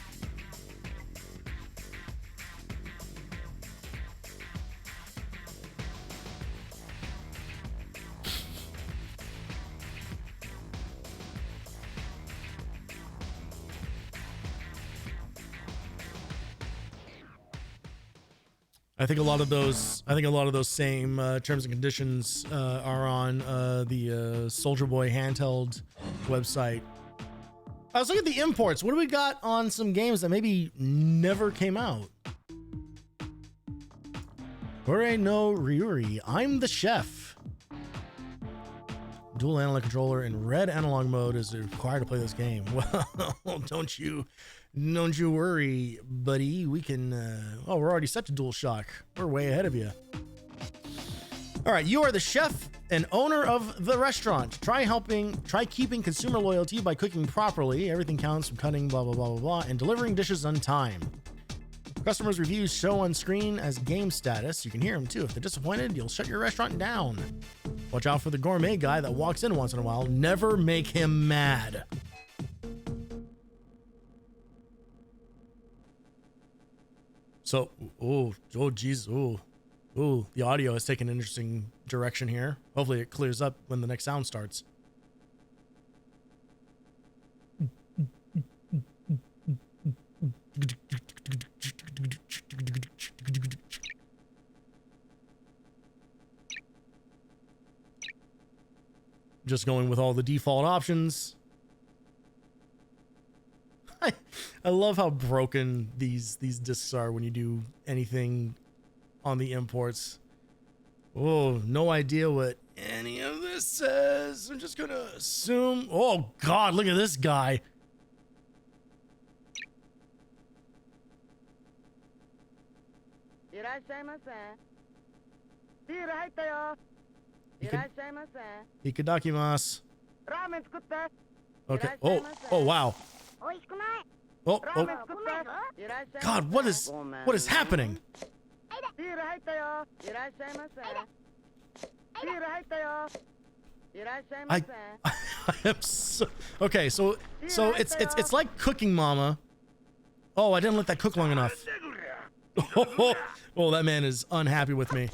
I think a lot of those same terms and conditions are on the Soldier Boy handheld website. I was looking at the imports. What do we got on some games that maybe never came out? Kore no Ryuri, I'm the chef. Dual analog controller in red analog mode is required to play this game. Well, don't you worry, buddy. We can. Oh, we're already set to dual shock. We're way ahead of you. All right, you are the chef and owner of the restaurant. Try keeping consumer loyalty by cooking properly. Everything counts from cutting, blah blah blah blah blah, and delivering dishes on time. Customers' reviews show on screen as game status. You can hear them too. If they're disappointed, you'll shut your restaurant down. Watch out for the gourmet guy that walks in once in a while. Never make him mad. So, geez, the audio has taken an interesting direction here. Hopefully it clears up when the next sound starts. Just going with all the default options. I love how broken these discs are when you do anything on the imports. Oh, no idea what any of this says. I'm just gonna assume. Oh God, look at this guy. Ikadakimasu. Okay. Oh wow. Oh. God, what is happening? I am so okay. So it's like Cooking Mama. Oh, I didn't let that cook long enough. Oh, that man is unhappy with me.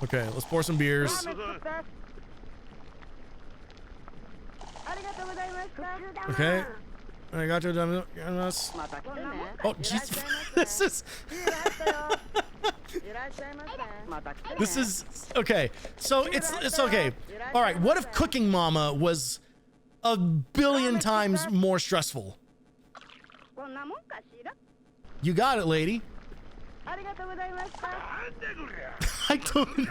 Okay, let's pour some beers. Okay. I got to. Oh, jeez. This is okay. So it's okay. All right. What if Cooking Mama was a billion times more stressful? You got it, lady. I don't.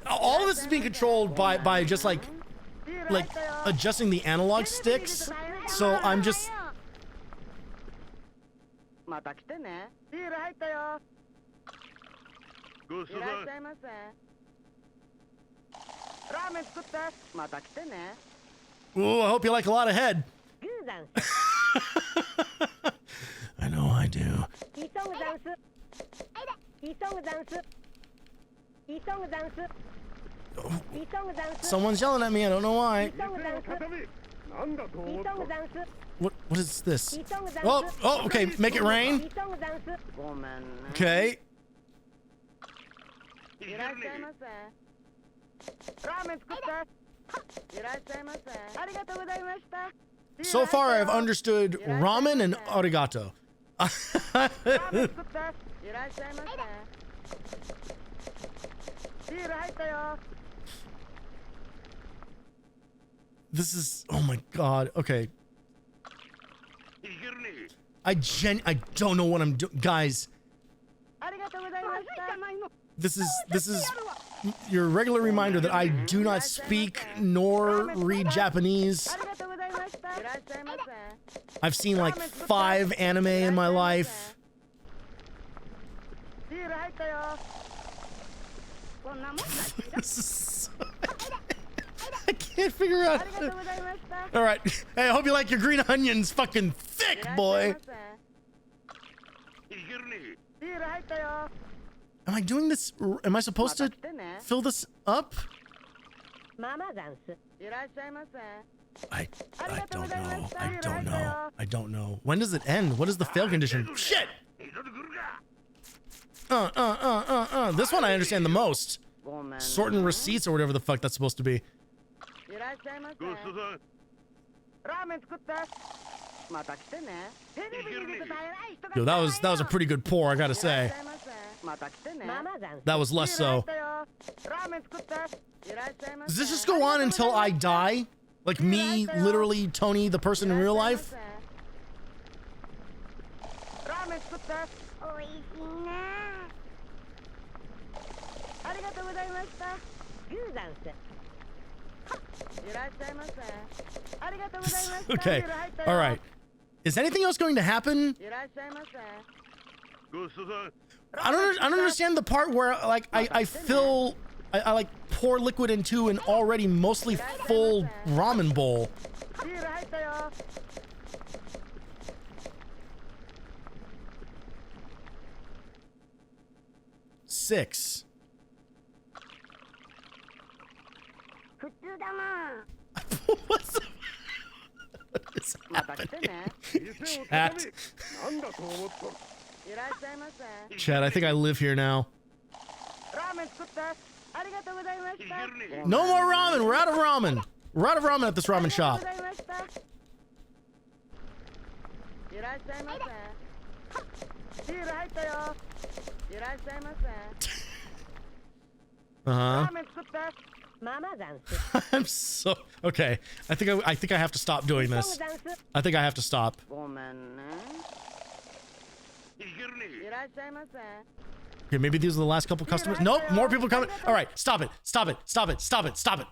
All of this is being controlled by just like adjusting the analog sticks. So I'm just. Ooh, I hope you like a lot of head. I know I do. Someone's yelling at me. I don't know why. What is this? Oh, okay. Make it rain. Okay. So far, I've understood ramen and arigato. This is, oh my God. Okay. I don't know what I'm doing, guys. This is your regular reminder that I do not speak nor read Japanese. I've seen like 5 anime in my life. This is I can't figure out. All right. Hey, I hope you like your green onions, fucking thick, boy. Am I doing this? Am I supposed to fill this up? I don't know. When does it end? What is the fail condition? Shit! This one I understand the most. Sorting receipts or whatever the fuck that's supposed to be. Yo, that was a pretty good pour, I gotta say. That was less so. Does this just go on until I die? Like me, literally, Tony, the person in real life? Okay, all right. Is anything else going to happen? I don't understand the part where like I fill I like pour liquid into an already mostly full ramen bowl. Six. What's the... What is happening? Chat, I think I live here now. No more ramen. We're out of ramen. We're out of ramen at this ramen shop. I'm so okay. I think I have to stop doing this. I think I have to stop. Okay, maybe these are the last couple customers. Nope, more people coming. All right, stop it. Stop it. Stop it. Stop it. Stop it.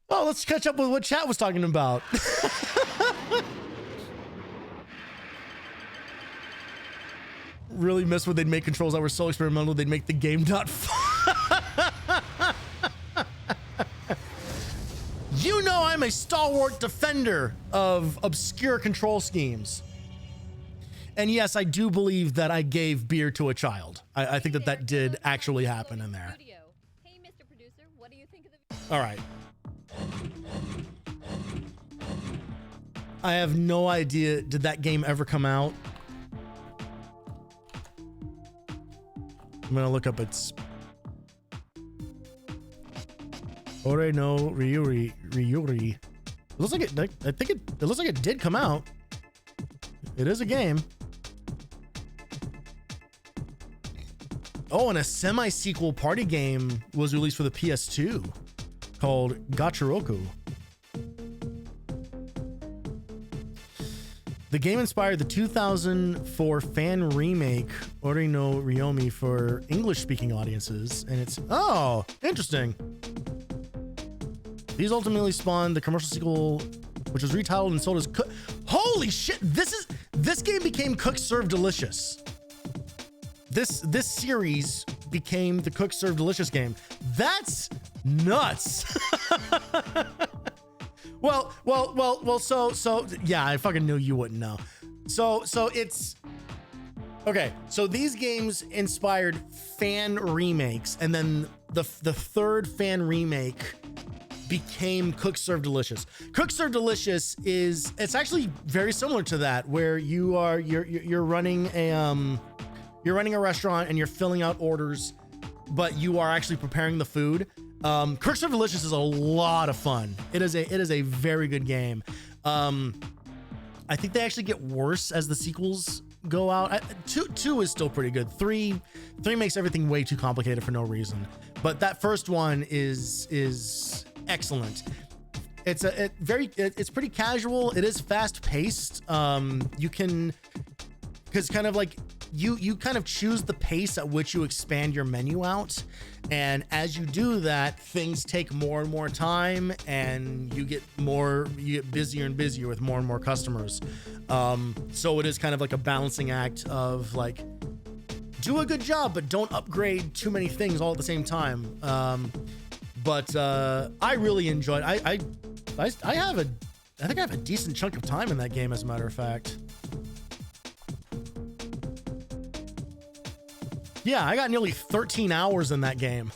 Oh, let's catch up with what chat was talking about. Really miss when they'd make controls that were so experimental they'd make the game not fun. You know I'm a stalwart defender of obscure control schemes. And yes, I do believe that I gave beer to a child. I think that did actually happen in there. Hey, Mr. Producer, what do you think of the... All right. I have no idea. Did that game ever come out? I'm gonna look up its Ore no Ryuri. It looks like it. I think it looks like it did come out. It is a game. Oh, and a semi-sequel party game was released for the PS2 called Gachiroku. The game inspired the 2004 fan remake Ori no Ryomi for English-speaking audiences, and it's oh, interesting. These ultimately spawned the commercial sequel, which was retitled and sold as Holy shit! This game became Cook Serve Delicious. This series became the Cook Serve Delicious game. That's nuts. Well, so yeah, I fucking knew you wouldn't know. So it's okay. So these games inspired fan remakes, and then the third fan remake became Cook Serve Delicious. Cook Serve Delicious it's actually very similar to that, where you're running a restaurant and you're filling out orders, but you are actually preparing the food. Cook Serve Delicious is a lot of fun. It is a very good game. I think they actually get worse as the sequels go out. Two is still pretty good. Three makes everything way too complicated for no reason. But that first one is excellent. It's pretty casual. It is fast paced. You can, because kind of like you kind of choose the pace at which you expand your menu out. And as you do that, things take more and more time, and you get busier and busier with more and more customers. So it is kind of like a balancing act of like, do a good job, but don't upgrade too many things all at the same time. But I really enjoyed. I think I have a decent chunk of time in that game, as a matter of fact. Yeah, I got nearly 13 hours in that game.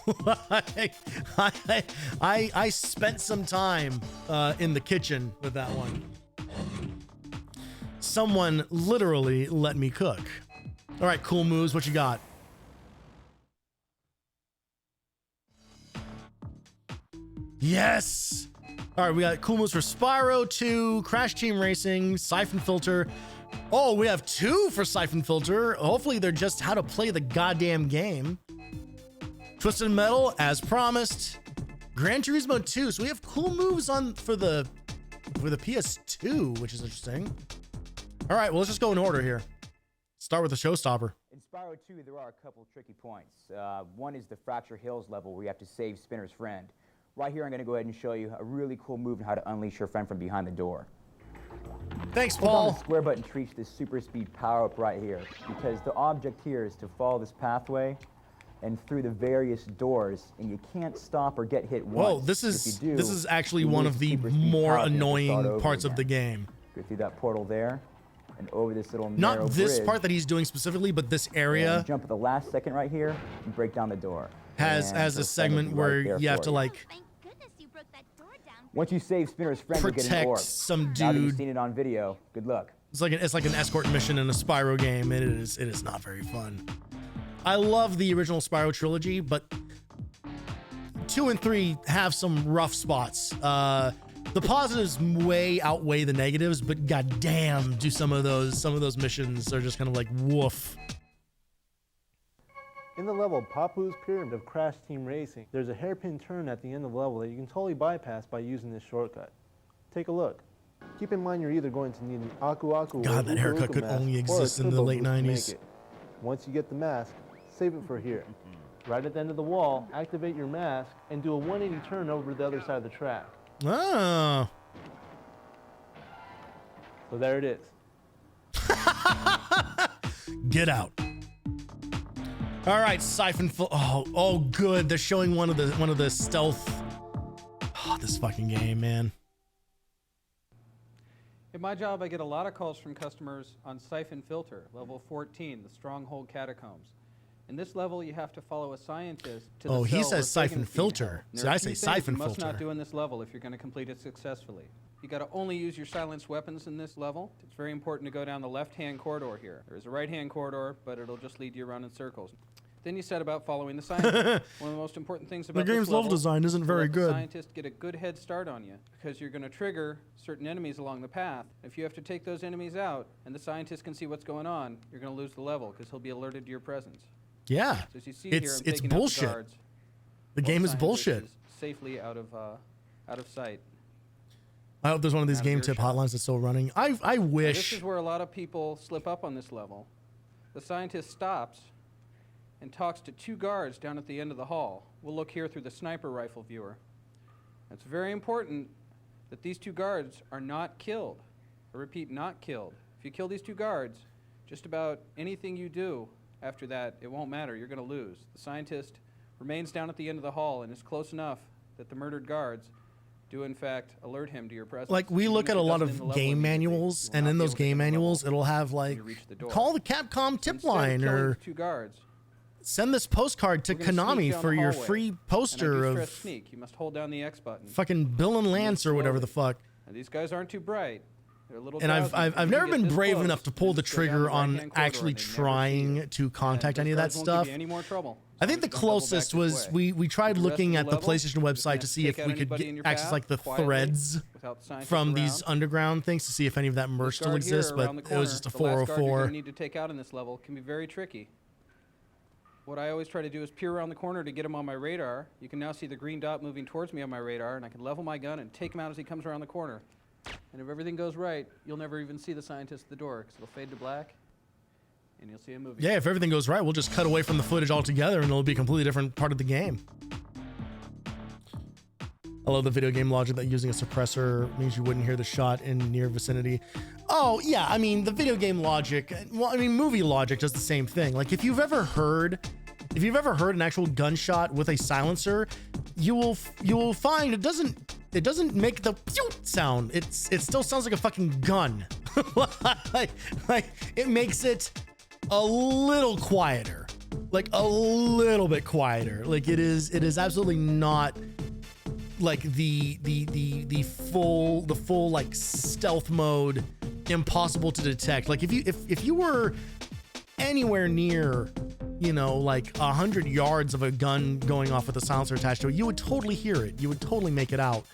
I spent some time in the kitchen with that one. Someone literally let me cook. All right, cool moves. What you got? Yes. All right, we got cool moves for Spyro 2, Crash Team Racing, Syphon Filter. Oh, we have 2 for Syphon Filter. Hopefully they're just how to play the goddamn game. Twisted Metal, as promised. Gran Turismo 2. So we have cool moves on for the PS2, which is interesting. All right, well, let's just go in order here. Start with the showstopper. In Spyro 2, there are a couple of tricky points. One is the Fracture Hills level where you have to save Spinner's friend. Right here, I'm going to go ahead and show you a really cool move on how to unleash your friend from behind the door. Thanks, Hold on Paul. the square button to reach this super speed power-up right here, because the object here is to follow this pathway and through the various doors, and you can't stop or get hit once. Whoa, this is actually you one lose of the super speed more power-up and have to start annoying over parts of again. the game. Go through that portal there and over this little Not narrow this bridge, part that he's doing specifically, but this area and jump at the last second right here and break down the door. has And a her friend will segment be where right there you have for to like Thank goodness you broke that door down. Once you save Spinner's friend, you get an protect orb. some Now that you've dude. seen it on video, good luck. It's like an escort mission in a Spyro game. It is not very fun. I love the original Spyro trilogy, but 2 and 3 have some rough spots. The positives way outweigh the negatives, but goddamn, do some of those missions are just kind of like woof. In the level Papu's Pyramid of Crash Team Racing, there's a hairpin turn at the end of the level that you can totally bypass by using this shortcut. Take a look. Keep in mind you're either going to need an Aku Aku God, or that haircut Uka could mask only or a exist in the turbo late boost to make 90s. it. Once you get the mask, save it for here. Right at the end of the wall, activate your mask and do a 180 turn over to the other side of the track. Oh. So there it is. Get out. All right, Syphon Filter. Oh, good. They're showing one of the stealth. Oh, this fucking game, man. In my job, I get a lot of calls from customers on Syphon Filter, level 14, the Stronghold Catacombs. In this level, you have to follow a scientist to the Oh, he cell where says Syphon Sagan's being Filter. held. And See, there are I a say few things Syphon you must not Filter. do in this level if you're going to complete it successfully. You got to only use your silenced weapons in this level. It's very important to go down the left-hand corridor here. There's a right-hand corridor, but it'll just lead you around in circles. Then you set about following the scientist. One of the most important things about The game's this level level design isn't is to very let the good. scientist get a good head start on you, because you're going to trigger certain enemies along the path. If you have to take those enemies out and the scientist can see what's going on, you're going to lose the level because he'll be alerted to your presence. Yeah. So as you see here, It's I'm taking out bullshit. the guards. The while game is scientist bullshit. is safely out of sight. I hope there's one of these Out of game tip earshot. hotlines that's still running. I Now, wish. this is where a lot of people slip up on this level. The scientist stops and talks to 2 guards down at the end of the hall. We'll look here through the sniper rifle viewer. It's very important that these 2 guards are not killed. I repeat, not killed. If you kill these 2 guards, just about anything you do after that, it won't matter. You're going to lose. The scientist remains down at the end of the hall and is close enough that the murdered guards do in fact alert him to your presence. Like, we Even look if at a it lot doesn't end of the level game immediately, manuals, you will and not in be those able to game get the level manuals, it'll have when like, you reach the door. call the Capcom tip Instead of line killing or the 2 guards, send this postcard to we're gonna sneak Konami down for the your hallway. free And I poster do of stress sneak. You must hold down the X button. fucking Bill and Lance or whatever the fuck. Now, these guys aren't too bright. They're a little And I've drowsy. If I've you never get been this brave close, enough to they pull the just go down trigger the on right-hand corridor actually and they never see trying you. to contact And any of those that guards won't give stuff. you any more trouble. I As think long the as you don't double back closest this was way. we tried The rest looking of at the level, PlayStation you're just website gonna to see if take out we could anybody in your access path like the quietly, threads without the scientist from these around. underground things to see if any of that merch This still guard here exists, but around the it was just a corner, the last guard you're 404. gonna need to take out in this level can be very tricky. What I always try to do is peer around the corner to get him on my radar. You can now see the green dot moving towards me on my radar, and I can level my gun and take him out as he comes around the corner. And if everything goes right, you'll never even see the scientist at the door, because it'll fade to black, and you'll see him moving. Yeah, if everything goes right, we'll just cut away from the footage altogether and it'll be a completely different part of the game. I love the video game logic that using a suppressor means you wouldn't hear the shot in near vicinity. Oh, yeah, I mean, the video game logic, well, I mean, movie logic does the same thing. Like, if you've ever heard an actual gunshot with a silencer, you will find it doesn't make the pew sound. It still sounds like a fucking gun. like it makes it a little quieter, like a little bit quieter. Like it is absolutely not like the full like stealth mode, impossible to detect. Like if you were anywhere near you know, like 100 yards of a gun going off with a silencer attached to it, you would totally hear it. You would totally make it out.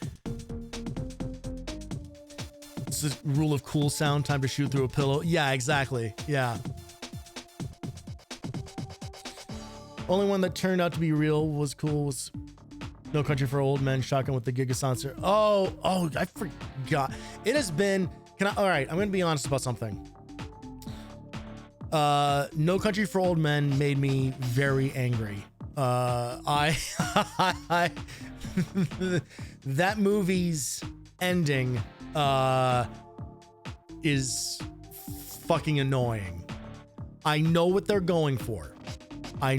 It's the rule of cool sound, time to shoot through a pillow. Yeah, exactly. Yeah. Only one that turned out to be real was cool was No Country for Old Men, shotgun with the Giga silencer. Oh, I forgot. It has been, all right, I'm going to be honest about something. No Country for Old Men made me very angry. That movie's ending is fucking annoying. I know what they're going for. I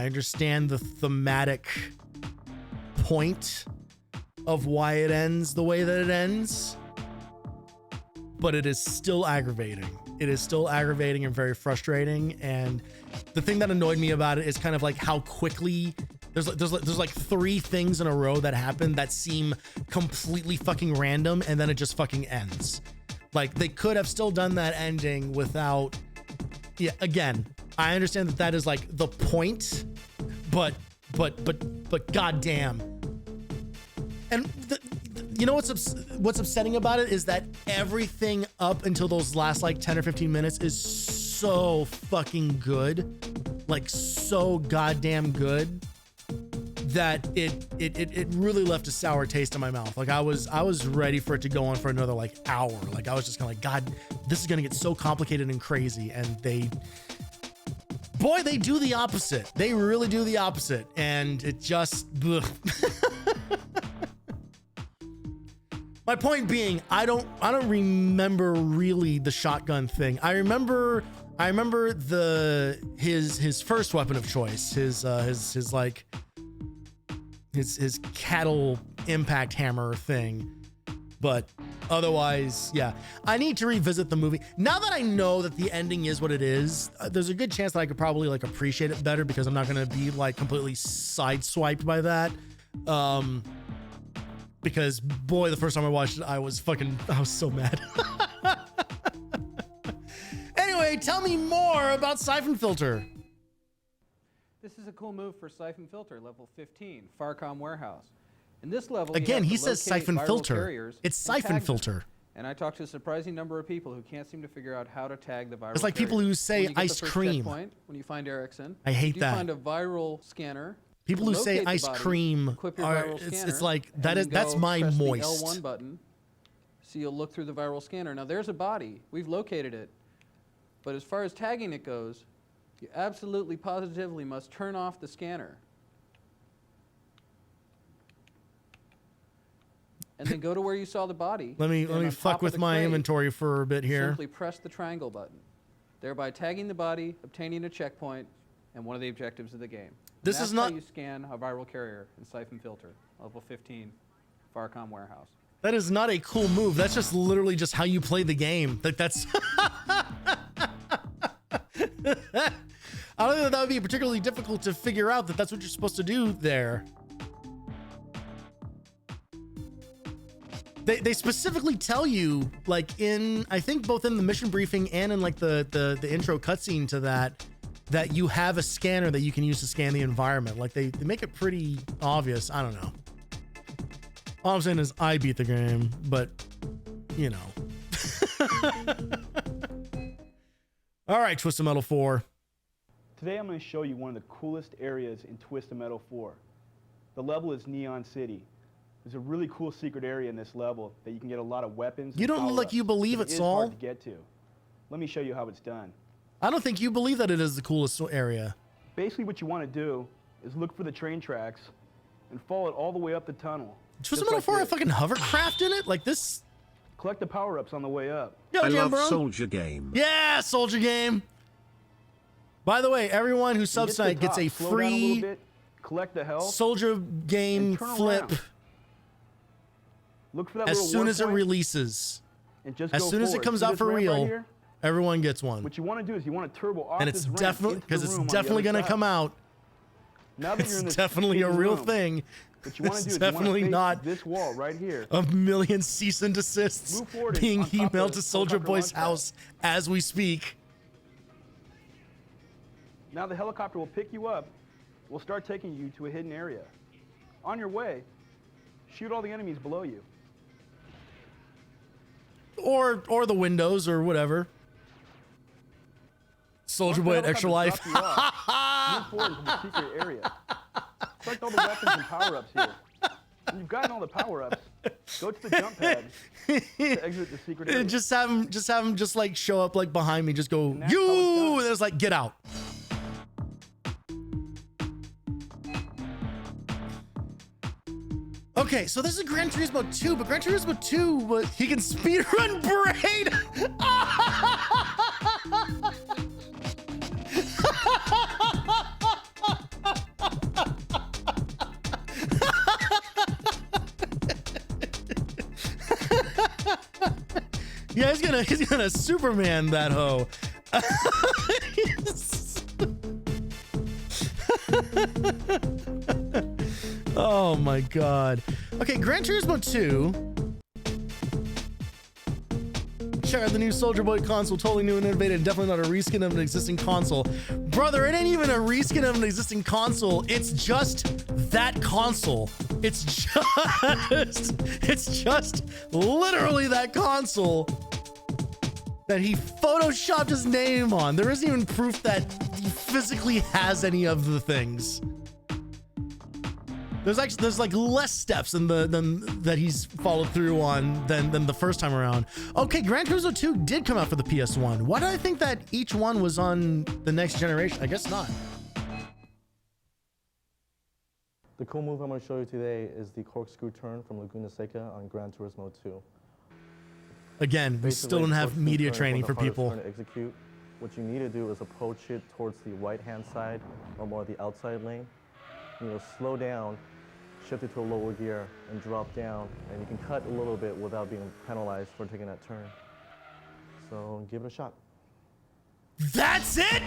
understand the thematic point of why it ends the way that it ends, but it is still aggravating. It is still aggravating and very frustrating. And the thing that annoyed me about it is kind of like how quickly there's like 3 things in a row that happen that seem completely fucking random, and then it just fucking ends. Like, they could have still done that ending without, yeah, again, I understand that is like the point, but goddamn. And you know what's upsetting about it is that everything up until those last like 10 or 15 minutes is so fucking good, like so goddamn good, that it really left a sour taste in my mouth. Like I was ready for it to go on for another like hour. Like I was just kind of like, God, this is gonna get so complicated and crazy, and they do the opposite. They really do the opposite, and it just My point being, I don't remember really the shotgun thing. I remember his first weapon of choice, his cattle impact hammer thing. But otherwise, yeah, I need to revisit the movie. Now that I know that the ending is what it is, there's a good chance that I could probably like appreciate it better, because I'm not going to be like completely sideswiped by that. Because boy, the first time I watched it, I was so mad. Anyway, tell me more about Syphon Filter. This is a cool move for Syphon Filter, level 15, Farcom Warehouse. In this level, again, he says locate Syphon viral Filter. carriers It's and Syphon tag them. Filter. And I talked to a surprising number of people who can't seem to figure out how to tag the viral It's like people carriers. who say When you get ice the first cream. checkpoint, when you find Erickson, I hate you that. find a viral scanner. People who say locate the ice body, cream equip your are, viral it's scanner, like, and that's then my press moist. The L1 button, so you'll look through the viral scanner. Now there's a body. We've located it. But as far as tagging it goes, you absolutely positively must turn off the scanner. And then go to where you saw the body. Let me fuck with my inventory for a bit here. Simply press the triangle button, thereby tagging the body, obtaining a checkpoint, and one of the objectives of the game. This is not how you scan a viral carrier in Syphon Filter, level 15, Farcom Warehouse. That is not a cool move. That's just literally just how you play the game. Like that's I don't think that would be particularly difficult to figure out that that's what you're supposed to do there. They specifically tell you, like in, I think both in the mission briefing and in like the intro cutscene to that you have a scanner that you can use to scan the environment. Like they make it pretty obvious. I don't know. All I'm saying is I beat the game, but you know. All right, Twisted Metal 4. Today I'm going to show you one of the coolest areas in Twisted Metal 4. The level is Neon City. There's a really cool secret area in this level that you can get a lot of weapons. You don't look like you believe it, Saul. It's hard to get to. Let me show you how it's done. I don't think you believe that it is the coolest area. Basically what you want to do is look for the train tracks and follow it all the way up the tunnel. Twisted Metal 4 have fucking hovercraft in it? Like this? Collect the power-ups on the way up. Yo, I love bro. Soldier Game. Yeah, Soldier Game. By the way, everyone who subs tonight gets a Slow down a little free bit, collect the health, Soldier Game and turn flip around. Look for that as little soon as it point releases. and just As go soon as it forward. comes See out this for ramp right real, here? everyone gets one. What you want to do is you want to turbo off And it's this ramp definitely, into because the it's room on the definitely other going to side. come out. Now that you're in It's this definitely a big real room, thing. what you want to It's do is definitely you want not to face this wall right here. a million cease and desists Move forward being on top of emailed the to Soldier Skullcracker Boy's launch pad. house as we speak. Now the helicopter will pick you up. We'll start taking you to a hidden area. On your way, shoot all the enemies below you. Or the windows or whatever. Soldier Boy at Extra Life. Move forward to the secret area. Collect all the weapons and power-ups here. When you've gotten all the power-ups, go to the jump pad to exit the secret area. Just have him like show up like behind me. Just go, you! And it's like, get out. Okay, so this is Gran Turismo 2, but Gran Turismo 2, he can speedrun Braid. Yeah, he's gonna Superman that hoe. Oh my god. Okay, Gran Turismo 2. Check out the new Soldier Boy console, totally new and innovative, definitely not a reskin of an existing console. Brother, it ain't even a reskin of an existing console, it's just that console. It's just literally that console that he photoshopped his name on. There isn't even proof that he physically has any of the things. There's like less steps than that he's followed through on than the first time around. Okay, Gran Turismo 2 did come out for the PS1. Why did I think that each one was on the next generation? I guess not. The cool move I'm going to show you today is the corkscrew turn from Laguna Seca on Gran Turismo 2. Again, we still don't have media training for people. To execute. What you need to do is approach it towards the right-hand side or more the outside lane. You slow down, shift it to a lower gear, and drop down, and you can cut a little bit without being penalized for taking that turn. So give it a shot. That's it?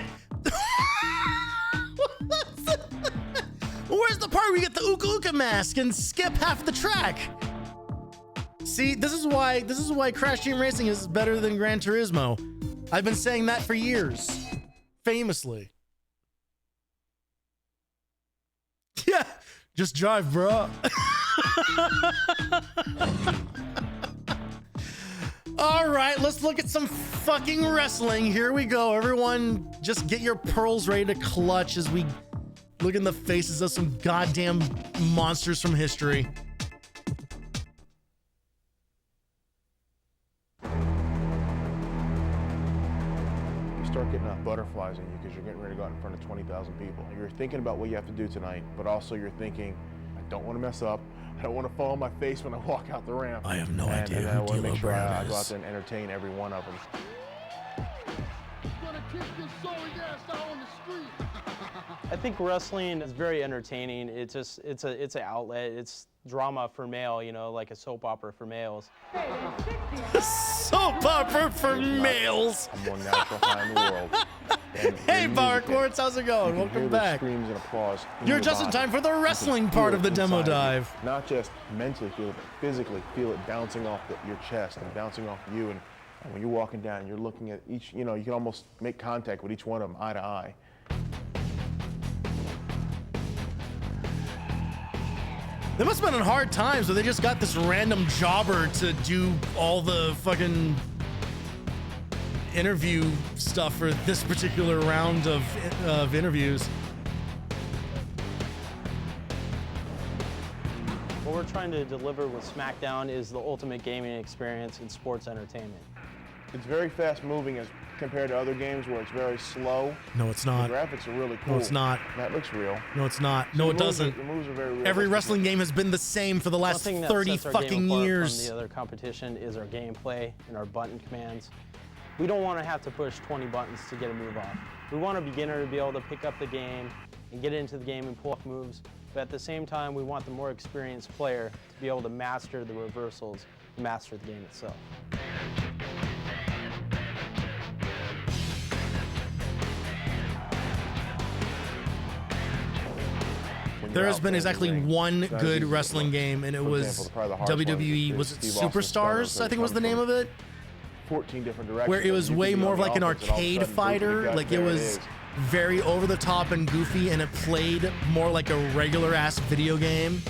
Where's the part where we get the Uka Uka mask and skip half the track? See, this is why Crash Team Racing is better than Gran Turismo. I've been saying that for years, famously. Yeah, just drive, bro. All right, let's look at some fucking wrestling. Here we go. Everyone, just get your pearls ready to clutch as we look in the faces of some goddamn monsters from history. Start getting butterflies in you because you're getting ready to go out in front of 20,000 people. You're thinking about what you have to do tonight, but also you're thinking, I don't want to mess up. I don't want to fall on my face when I walk out the ramp. I have no idea and I who want to D'Lo make sure Brown I go out is. there and entertain every one of them. I think wrestling is very entertaining. It's an outlet. It's drama for male, like a soap opera for males. Soap opera for males. I'm more natural high in the world. Hey, Barkwarts, how's it going? Welcome back. Screams and applause. You're just in time for the wrestling part of the demo dive. Not just mentally feel it, but physically feel it bouncing off your chest and bouncing off you. And when you're walking down, you're looking at each, you can almost make contact with each one of them eye to eye. They must have been in hard times where they just got this random jobber to do all the fucking interview stuff for this particular round of interviews. What we're trying to deliver with SmackDown is the ultimate gaming experience in sports entertainment. It's very fast moving as compared to other games where it's very slow. No, it's not. The graphics are really cool. No, it's not. That looks real. No, it's not. No, it doesn't. The moves are very real. Every wrestling game has been the same for the last 30 fucking years. From the other competition is our gameplay and our button commands. We don't want to have to push 20 buttons to get a move off. We want a beginner to be able to pick up the game and get into the game and pull off moves, but at the same time, we want the more experienced player to be able to master the reversals and master the game itself. There has been exactly one good wrestling game, and it was WWE, was it Superstars, I think was the name of it? 14 different directions. Where it was way more of like an arcade fighter. Like it was very over the top and goofy, and it played more like a regular ass video game.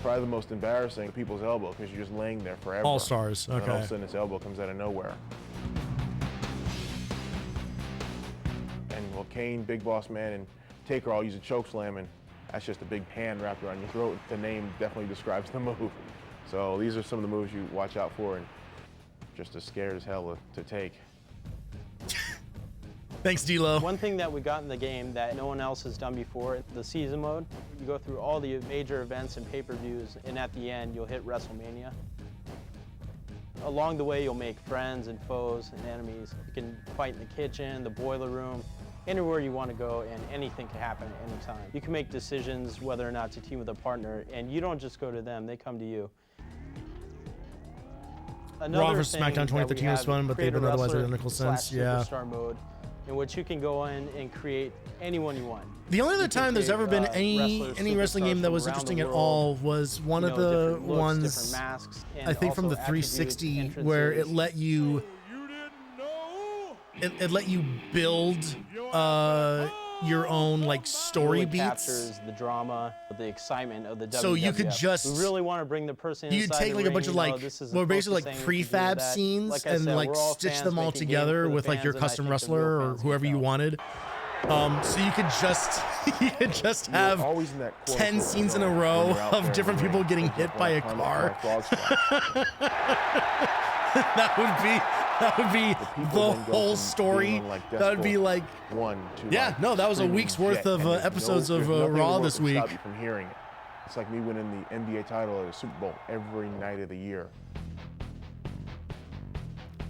Probably the most embarrassing, people's elbow, because you're just laying there forever. All Stars, And then all of okay. a sudden, its elbow comes out of nowhere. And well, Kane, Big Boss Man, and Taker all use a choke slam, and that's just a big hand wrapped around your throat. The name definitely describes the move. So these are some of the moves you watch out for, and just as scared as hell to take. Thanks, D-Lo. One thing that we got in the game that no one else has done before, the season mode. You go through all the major events and pay-per-views, and at the end, you'll hit WrestleMania. Along the way, you'll make friends and foes and enemies. You can fight in the kitchen, the boiler room, anywhere you want to go, and anything can happen at any time. You can make decisions whether or not to team with a partner, and you don't just go to them, they come to you. Raw vs. SmackDown 2013 was fun, but they've been otherwise identical since. Yeah. Superstar mode, in which you can go in and create anyone you want. The only other time there's ever been any wrestling game that was interesting at all was one of the ones, I think from the 360, where it let you it let you build your own like story beats. Captures the drama, the excitement of the WWF. So you could just we really want to bring the person. You take like a bunch of like, well, basically like prefab scenes and like stitch them all together with like your custom wrestler or whoever you wanted. So you could just have 10 scenes in a row of different people getting hit by a car. That would be the whole story. That would be like yeah, no, that was a week's worth of episodes of Raw this week. Stop you from hearing it. It's like me winning the NBA title at a Super Bowl every night of the year.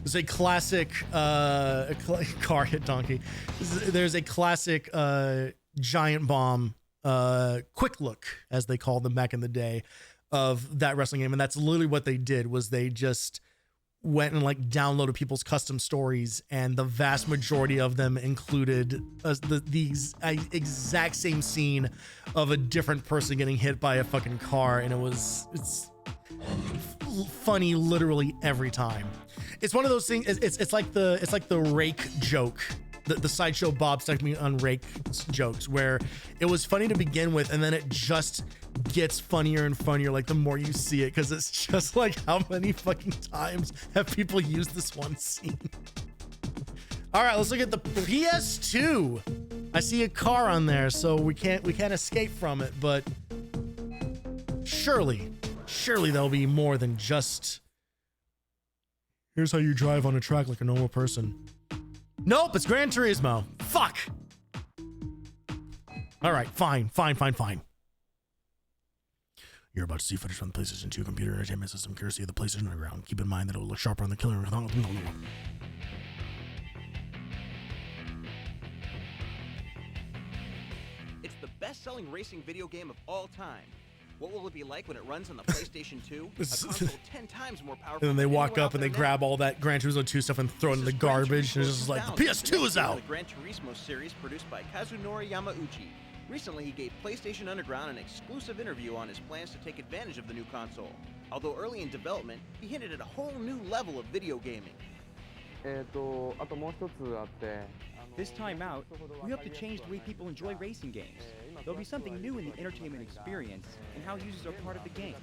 There's a classic car hit donkey. There's a classic giant bomb quick look, as they called them back in the day, of that wrestling game, and that's literally what they did. Was they just went and like downloaded people's custom stories, and the vast majority of them included the exact same scene of a different person getting hit by a fucking car, and it's funny literally every time. It's one of those things. It's like the rake joke, the Sideshow Bob stuck me on rake jokes, where it was funny to begin with, and then it just gets funnier and funnier like the more you see it, because it's just like, how many fucking times have people used this one scene? All right, let's look at the PS2. I see a car on there, so we can't escape from it, but surely there'll be more than just here's how you drive on a track like a normal person. Nope, it's Gran Turismo. Fuck. All right, fine. You're about to see footage from the PlayStation 2 computer entertainment system courtesy of the PlayStation Underground. Keep in mind that it will look sharper on the killer. It's the best-selling racing video game of all time. What will it be like when it runs on the PlayStation 2? A console 10 times more powerful. And then they than walk anyone up and out they there grab now. all that Gran Turismo 2 stuff and throw it in the garbage. And it's just like, the PS2 is out. The Gran Turismo series produced by Kazunori Yamauchi. Recently, he gave PlayStation Underground an exclusive interview on his plans to take advantage of the new console. Although early in development, he hinted at a whole new level of video gaming. This time out, we hope to change the way people enjoy racing games. There'll be something new in the entertainment experience and how users are part of the game.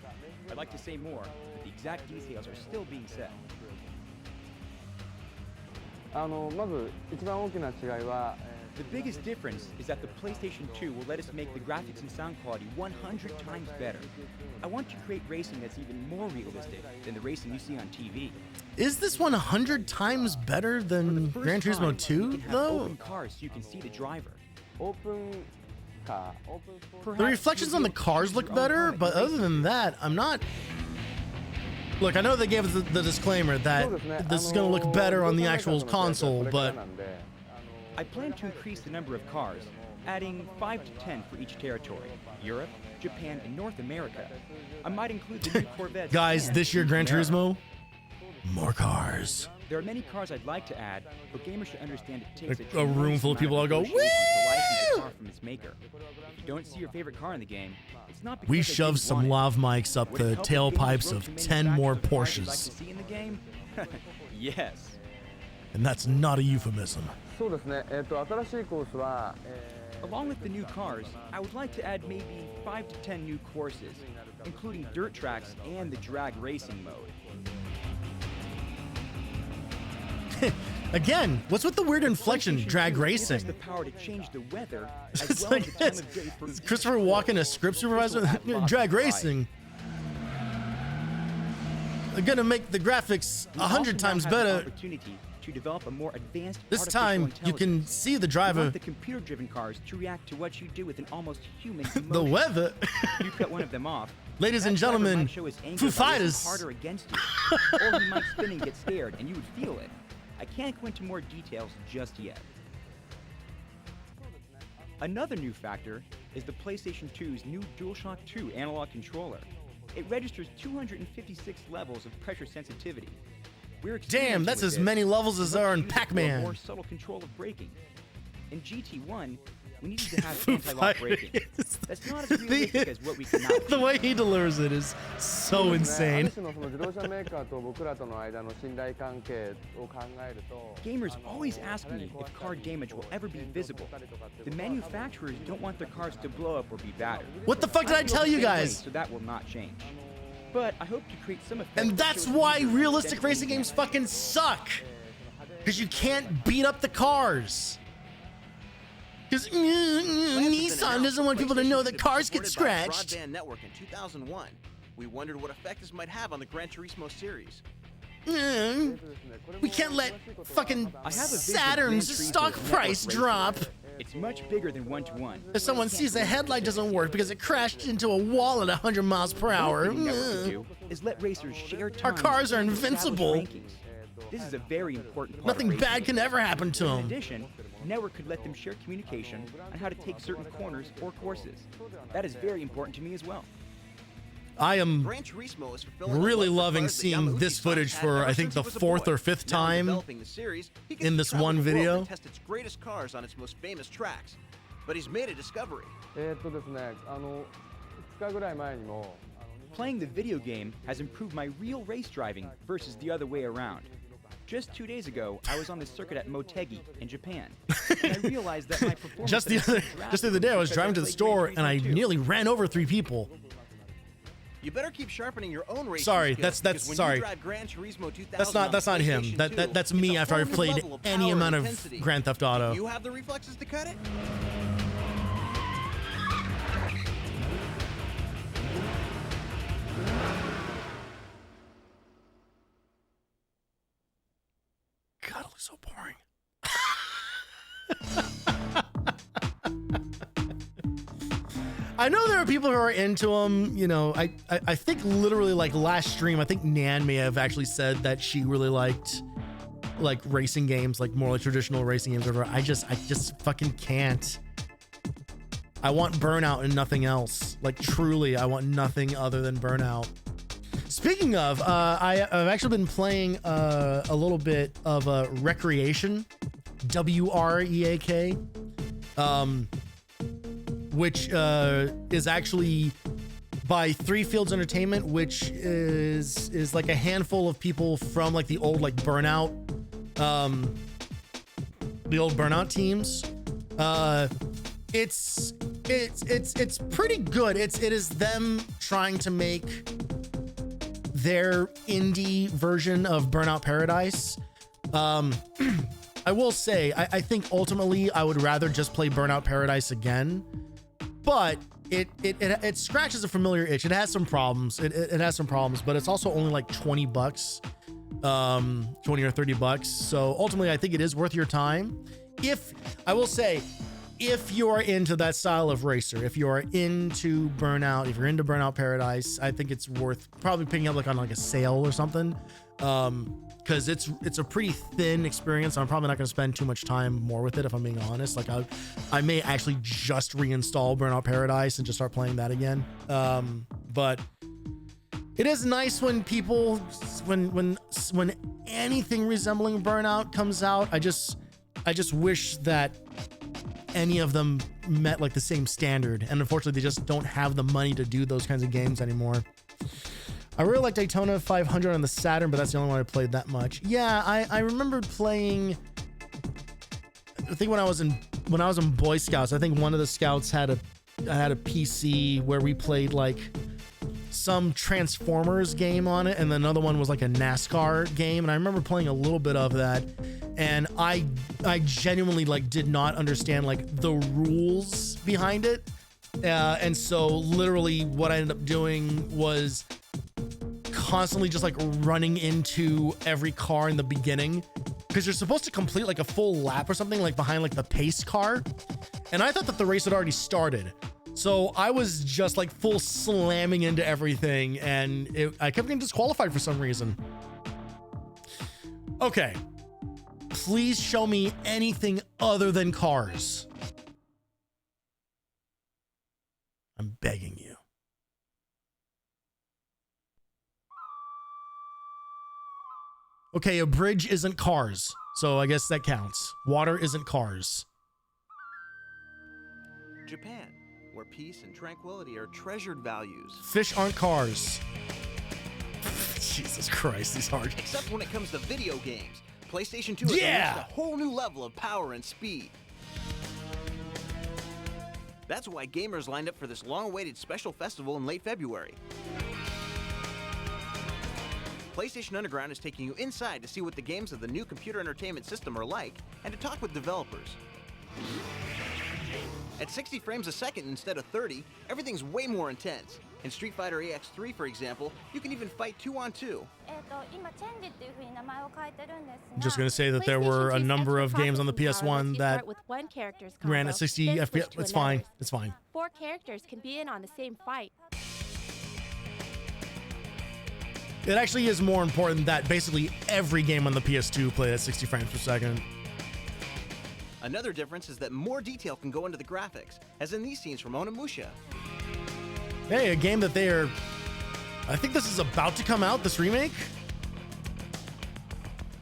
I'd like to say more, but the exact details are still being set. The biggest difference is that the PlayStation 2 will let us make the graphics and sound quality 100 times better. I want to create racing that's even more realistic than the racing you see on TV. Is this 100 times better than Gran Turismo 2, though? Open cars so you can see the driver. The reflections on the cars look better, but other than that, I'm not... Look, I know they gave us the disclaimer that this is going to look better on the actual console, but... I plan to increase the number of cars, adding 5 to 10 for each territory: Europe, Japan, and North America. I might include the new Corvettes. Guys, this year Gran Turismo, more cars. There are many cars I'd like to add, but gamers should understand it takes A room full of people all go, whee! the car from its maker. If you don't see your favorite car in the game, it's not because We they shoved didn't some want it. lav mics up Would it the help if gamers tailpipes wrote of to 10 more manufacturers of the cars Porsches. they'd like to see in the game? Yes. And that's not a euphemism. Along with the new cars, I would like to add maybe 5 to 10 new courses, including dirt tracks and the drag racing mode. Again, what's with the weird inflection? Drag Gives us racing. the power to change the weather as It's well like as the time of day for it's Christopher Walken, a script supervisor. Drag racing. They're gonna make the graphics We 100 also now times have the better. opportunity to develop a more advanced This artificial time you can intelligence. see the We driver. want the computer-driven cars to react to what you do with an almost human emotion. The weather. You cut one of them off. Ladies that and driver gentlemen, might show his anger Foo by racing Fighters. harder against you, or he might spin and get scared, and you would feel it. I can't go into more details just yet. Another new factor is the PlayStation 2's new DualShock 2 analog controller. It registers 256 levels of pressure sensitivity. We're Damn, that's experimenting as with many this levels as and there are hope in to use it for a Pac-Man. more subtle control of braking. In GT1, we needed to have anti-lock braking. That's not as realistic as what we can now The achieve. way he delivers it is so insane. Gamers always ask me if car damage will ever be visible. The manufacturers don't want their cars to blow up or be battered. What the fuck did I feel tell the you same way, guys? So that will not change. But I hope to create some effect. And that that's shows why users realistic that racing games fucking suck. Because you can't beat up the cars. Because Nissan doesn't want people to know that cars get scratched. Broadband network in 2001. We wondered what effect this might have on the Gran Turismo series. We can't let fucking I have a vision of Gran Saturn's Turismo's stock network price racing. drop. It's much bigger than one-to-one. If someone sees a headlight doesn't work because it crashed into a wall at 100 miles per hour. One thing the network would do is let racers share Our times cars are and establish invincible. rankings. This is a very important part Nothing of bad racing. can ever happen to In them. addition, the network could let them share communication on how to take certain corners or courses. That is very important to me as well. I am Gran Turismo is fulfilling really a love for loving cars that seeing Yamauchi this footage had for, ever I think, since the he was a fourth boy. or fifth Now time developing the series, he gets in to this travel one the world video. and test its greatest cars on its most famous tracks. But he's made a discovery. Playing the video game has improved my real race driving versus the other way around. Just 2 days ago, I was on the circuit at Motegi in Japan, and I realized that my performance Just the had other improved just the other day, I was drastically driving to the because store played and I Gran Turismo 2. nearly ran over 3 people. You better keep sharpening your own racing Sorry, skills, that's because when sorry. you drive Gran Turismo 2000 That's not on him. PlayStation That's 2, me it's a after whole I've new played level of any power amount and of intensity. Grand Theft Auto. You have the reflexes to cut it? God, it looks so boring. I know there are people who are into them. You know, I think literally like last stream, I think Nan may have actually said that she really liked like racing games, like more like traditional racing games or whatever. I just fucking can't. I want Burnout and nothing else. Like truly, I want nothing other than Burnout. Speaking of, I've actually been playing a little bit of Recreation, WREAK, which is actually by Three Fields Entertainment, which is like a handful of people from like the old like Burnout, the old Burnout teams. It's pretty good. It is them trying to make their indie version of Burnout Paradise. I will say, I think ultimately I would rather just play Burnout Paradise again, but it scratches a familiar itch. It has some problems. It has some problems, but it's also only like $20, 20 or $30. So ultimately, I think it is worth your time. I will say, if you're into that style of racer, if you're into Burnout, if you're into Burnout Paradise, I think it's worth probably picking up like on like a sale or something. Because it's a pretty thin experience. I'm probably not going to spend too much time more with it, if I'm being honest. Like I may actually just reinstall Burnout Paradise and just start playing that again. But it is nice when people, when anything resembling Burnout comes out. I just wish that any of them met like the same standard. And unfortunately, they just don't have the money to do those kinds of games anymore. I really like Daytona 500 on the Saturn, but that's the only one I played that much. Yeah, I remembered playing. I think when I was in Boy Scouts, I think one of the scouts had a PC where we played like some Transformers game on it, and another one was like a NASCAR game. And I remember playing a little bit of that, and I genuinely like did not understand like the rules behind it. And so literally what I ended up doing was constantly just like running into every car in the beginning, because you're supposed to complete like a full lap or something like behind like the pace car. And I thought that the race had already started. So I was just like full slamming into everything, and I kept getting disqualified for some reason. Okay. Please show me anything other than cars. I'm begging you. Okay, a bridge isn't cars, so I guess that counts. Water isn't cars. Japan, where peace and tranquility are treasured values. Fish aren't cars. Jesus Christ, these hard. Except when it comes to video games. PlayStation 2 has reached a whole new level of power and speed. That's why gamers lined up for this long-awaited special festival in late February. PlayStation Underground is taking you inside to see what the games of the new computer entertainment system are like, and to talk with developers. At 60 frames a second instead of 30, everything's way more intense. In Street Fighter EX3, for example, you can even fight 2-on-2. I'm just going to say that there were a number of games on the PS1 that ran at 60 FPS. It's fine. It's fine. 4 characters can be in on the same fight. It actually is more important that basically every game on the PS2 played at 60 frames per second. Another difference is that more detail can go into the graphics, as in these scenes from Onimusha. Hey, a game that they are... I think this is about to come out, this remake?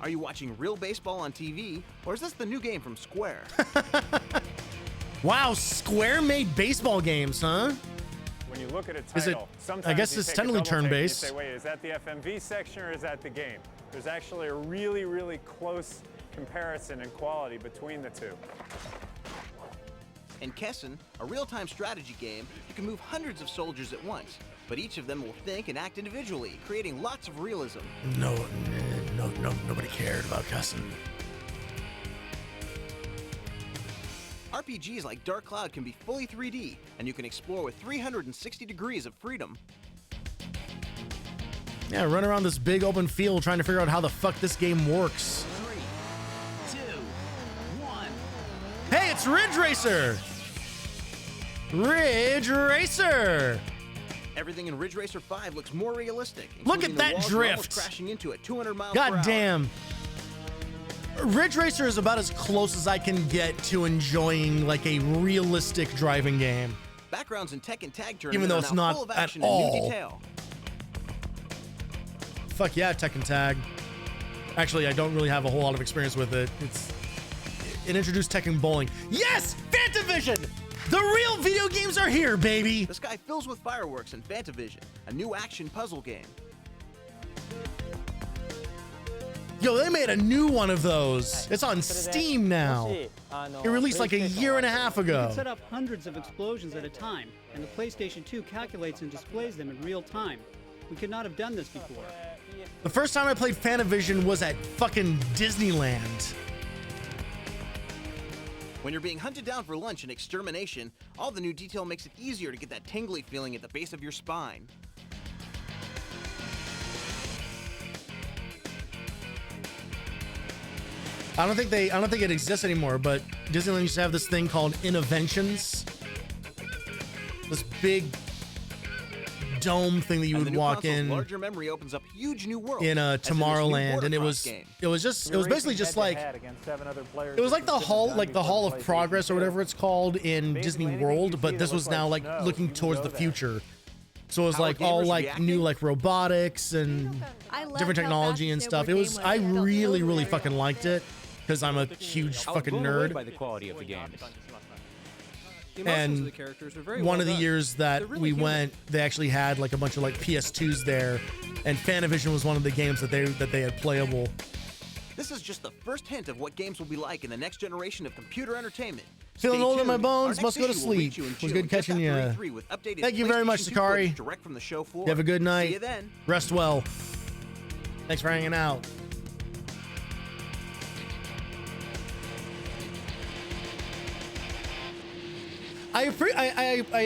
Are you watching real baseball on TV, or is this the new game from Square? Wow, Square made baseball games, huh? When you look at a title, sometimes I guess you it's take a technically double take and you turn-based. say, wait, is that the FMV section or is that the game? There's actually a really, really close comparison in quality between the two. In Kessen, a real-time strategy game, you can move hundreds of soldiers at once, but each of them will think and act individually, creating lots of realism. Nobody cared about Kessen. RPGs like Dark Cloud can be fully 3D, and you can explore with 360 degrees of freedom. Yeah, run around this big open field trying to figure out how the fuck this game works. 3, 2, 1. Hey, it's Ridge Racer! Ridge Racer! Everything in Ridge Racer 5 looks more realistic. Look at including that the walls you're almost drift. crashing into at 200 miles per hour. God damn. Ridge Racer is about as close as I can get to enjoying like a realistic driving game. Backgrounds in Tekken Tag Tournament Even though are it's now not full of at action and new all. detail. Fuck yeah, Tekken Tag. Actually, I don't really have a whole lot of experience with it. It introduced Tekken Bowling. Yes! Fantavision! The real video games are here, baby! The sky fills with fireworks in Fantavision, a new action puzzle game. Yo, they made a new one of those. It's on Steam now. It released like a year and a half You ago. can set up hundreds of explosions at a time, and the PlayStation 2 calculates and displays them in real time. We could not have done this before. The first time I played Fantavision was at fucking Disneyland. When you're being hunted down for lunch in Extermination, all the new detail makes it easier to get that tingly feeling at the base of your spine. I don't think it exists anymore, but Disneyland used to have this thing called Innoventions. This big dome thing that you would walk in Larger memory opens up huge new worlds. in as in this new Tomorrowland, and it Bordercross was game. basically just like it was like the Hall of Progress or whatever it's called in Disney World, but this was now like looking towards the future. So it was like all like new like robotics and different technology and stuff. It was I really fucking liked it because I'm a huge fucking blown away nerd. by the quality of the games. The emotions And of the characters are very one well of the done. years that They're really we human. went, they actually had like a bunch of like PS2s there, and Fanavision was one of the games that they had playable. This is just the first hint of what games will be like in the next generation of computer entertainment. Feeling Stay old in my tuned. bones, Our must next go to issue will reach sleep. you in Was June, good just catching after ya. E3 with updated Thank you very much, PlayStation 2 Sakari. footage direct from the show floor. You have a good night. See you then. Rest well. Thanks for hanging out. I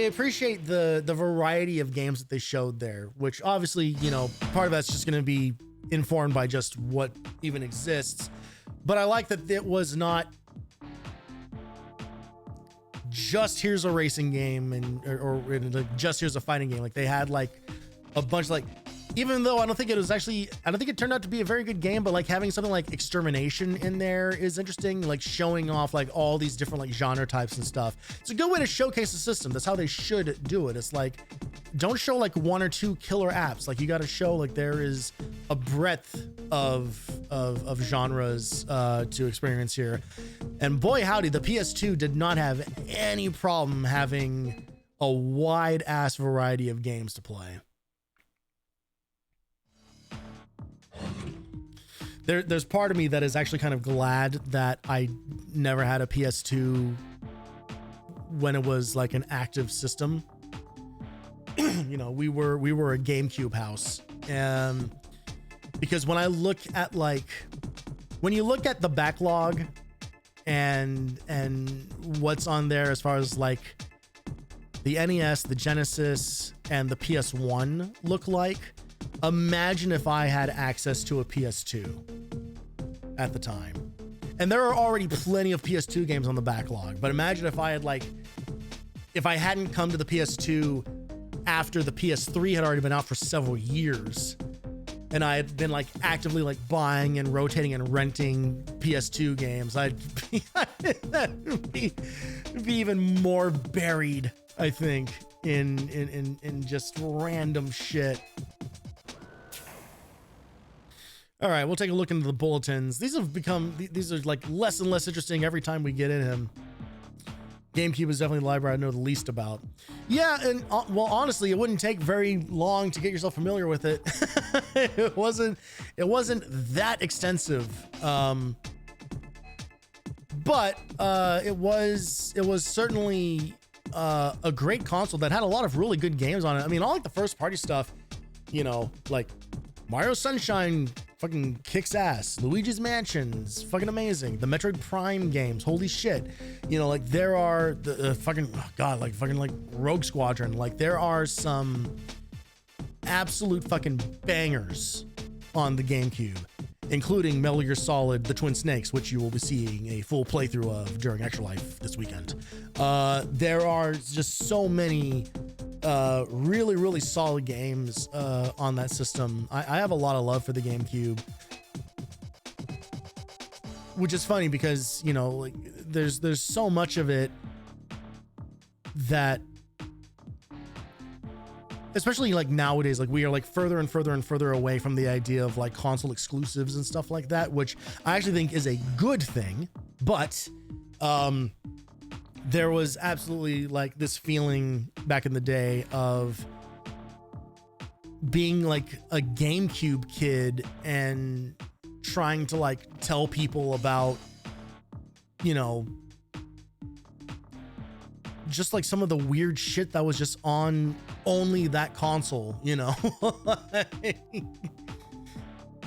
appreciate the variety of games that they showed there, which obviously, you know, part of that's just going to be informed by just what even exists. But I like that it was not just here's a racing game or just here's a fighting game. Like they had like a bunch of like, even though I don't think it turned out to be a very good game, but like having something like Extermination in there is interesting, like showing off like all these different like genre types and stuff. It's a good way to showcase the system. That's how they should do it. It's like, don't show like one or two killer apps. Like you got to show like there is a breadth of genres to experience here. And boy, howdy, the PS2 did not have any problem having a wide ass variety of games to play. There's part of me that is actually kind of glad that I never had a PS2 when it was like an active system. You know, we were a GameCube house, and because when you look at the backlog and what's on there as far as like the NES, the Genesis, and the PS1 look like, imagine if I had access to a PS2 at the time. And there are already plenty of PS2 games on the backlog, but imagine if I hadn't come to the PS2 after the PS3 had already been out for several years, and I had been like actively like buying and rotating and renting PS2 games. I'd be even more buried, I think, in just random shit. All right, we'll take a look into the bulletins. These are like less and less interesting every time we get in him. GameCube is definitely the library I know the least about. Yeah, and well, honestly, it wouldn't take very long to get yourself familiar with it. It wasn't that extensive, but it was certainly a great console that had a lot of really good games on it. I mean, all like the first party stuff, you know, like Mario Sunshine fucking kicks ass. Luigi's Mansion's fucking amazing. The Metroid Prime games, holy shit. You know, like there are the fucking, oh God, like fucking like Rogue Squadron. Like there are some absolute fucking bangers on the GameCube, including Metal Gear Solid, The Twin Snakes, which you will be seeing a full playthrough of during Extra Life this weekend. There are just so many really, really solid games on that system. I have a lot of love for the GameCube, which is funny because, you know, like there's so much of it that, especially like nowadays, like we are like further and further and further away from the idea of like console exclusives and stuff like that, which I actually think is a good thing. But there was absolutely like this feeling back in the day of being like a GameCube kid and trying to like tell people about, you know, just like some of the weird shit that was just on only that console, you know.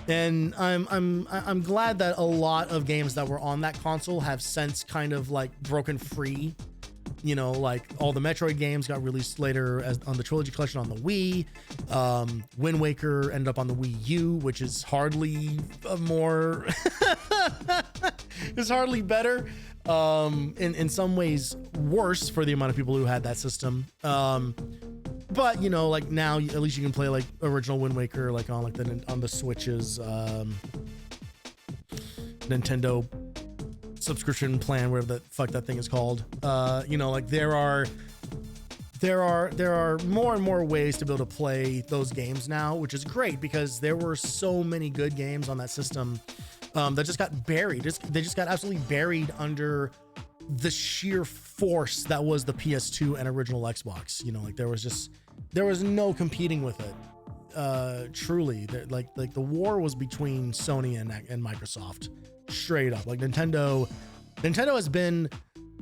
And I'm glad that a lot of games that were on that console have since kind of like broken free. You know, like all the Metroid games got released later on the Trilogy Collection on the Wii. Wind Waker ended up on the Wii U, which is hardly more is hardly better. In some ways worse for the amount of people who had that system. But you know, like now at least you can play like original Wind Waker like on like on the Switch's Nintendo subscription plan, whatever the fuck that thing is called. You know, like there are more and more ways to be able to play those games now, which is great because there were so many good games on that system that just got buried. They just got absolutely buried under the sheer force that was the PS2 and original Xbox. You know, like there was no competing with it. Truly, like the war was between Sony and Microsoft, straight up. Like Nintendo has been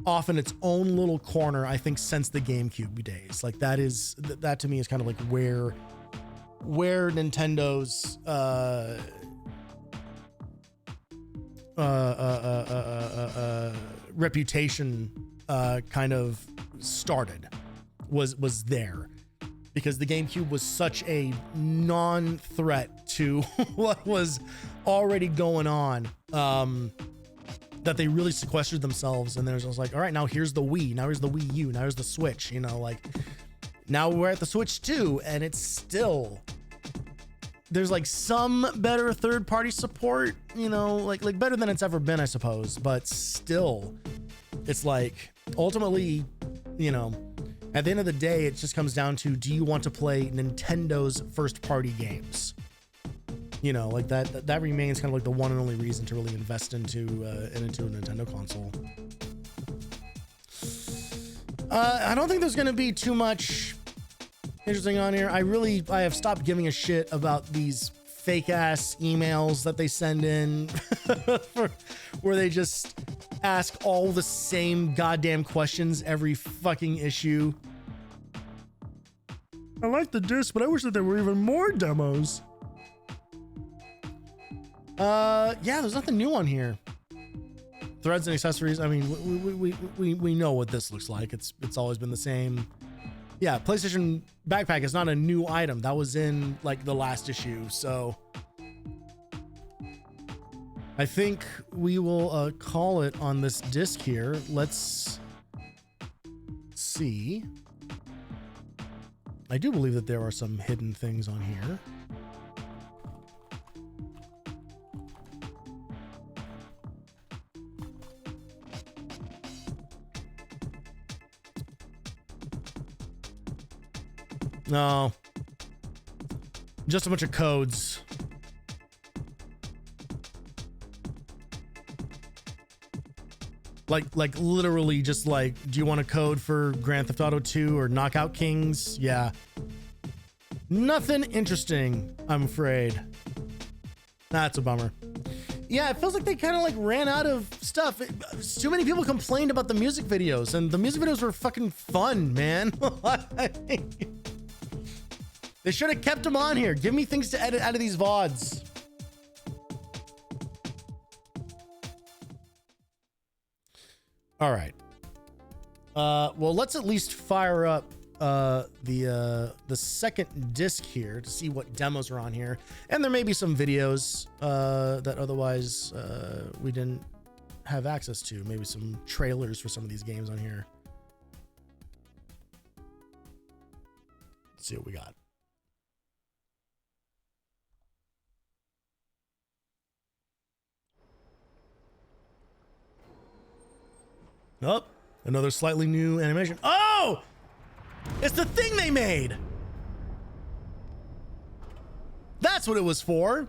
off in its own little corner, I think, since the GameCube days. Like that to me is kind of like where Nintendo's reputation kind of started was there, because the GameCube was such a non-threat to what was already going on, that they really sequestered themselves. And there's just like, all right, now here's the Wii, now here's the Wii U, now here's the Switch, you know, like now we're at the Switch 2, and it's still, there's like some better third-party support, you know, like better than it's ever been, I suppose, but still, it's like ultimately, you know, at the end of the day, it just comes down to, do you want to play Nintendo's first-party games? You know, like that remains kind of like the one and only reason to really invest into a Nintendo console. I don't think there's going to be too much interesting on here. I have stopped giving a shit about these fake ass emails that they send in where they just ask all the same goddamn questions every fucking issue. I like the disc, but I wish that there were even more demos. Yeah, there's nothing new on here. Threads and accessories. I mean, we know what this looks like. It's always been the same. Yeah, PlayStation backpack is not a new item. That was in like the last issue. So I think we will call it on this disc here. Let's see. I do believe that there are some hidden things on here. No, just a bunch of codes. Like literally just like, do you want a code for Grand Theft Auto 2 or Knockout Kings? Yeah. Nothing interesting, I'm afraid. That's a bummer. Yeah, it feels like they kind of like ran out of stuff. Too many people complained about the music videos, and the music videos were fucking fun, man. They should have kept them on here. Give me things to edit out of these VODs. All right. Well, let's at least fire up the second disc here to see what demos are on here. And there may be some videos that otherwise we didn't have access to. Maybe some trailers for some of these games on here. Let's see what we got. Oh, another slightly new animation. Oh, it's the thing they made. That's what it was for.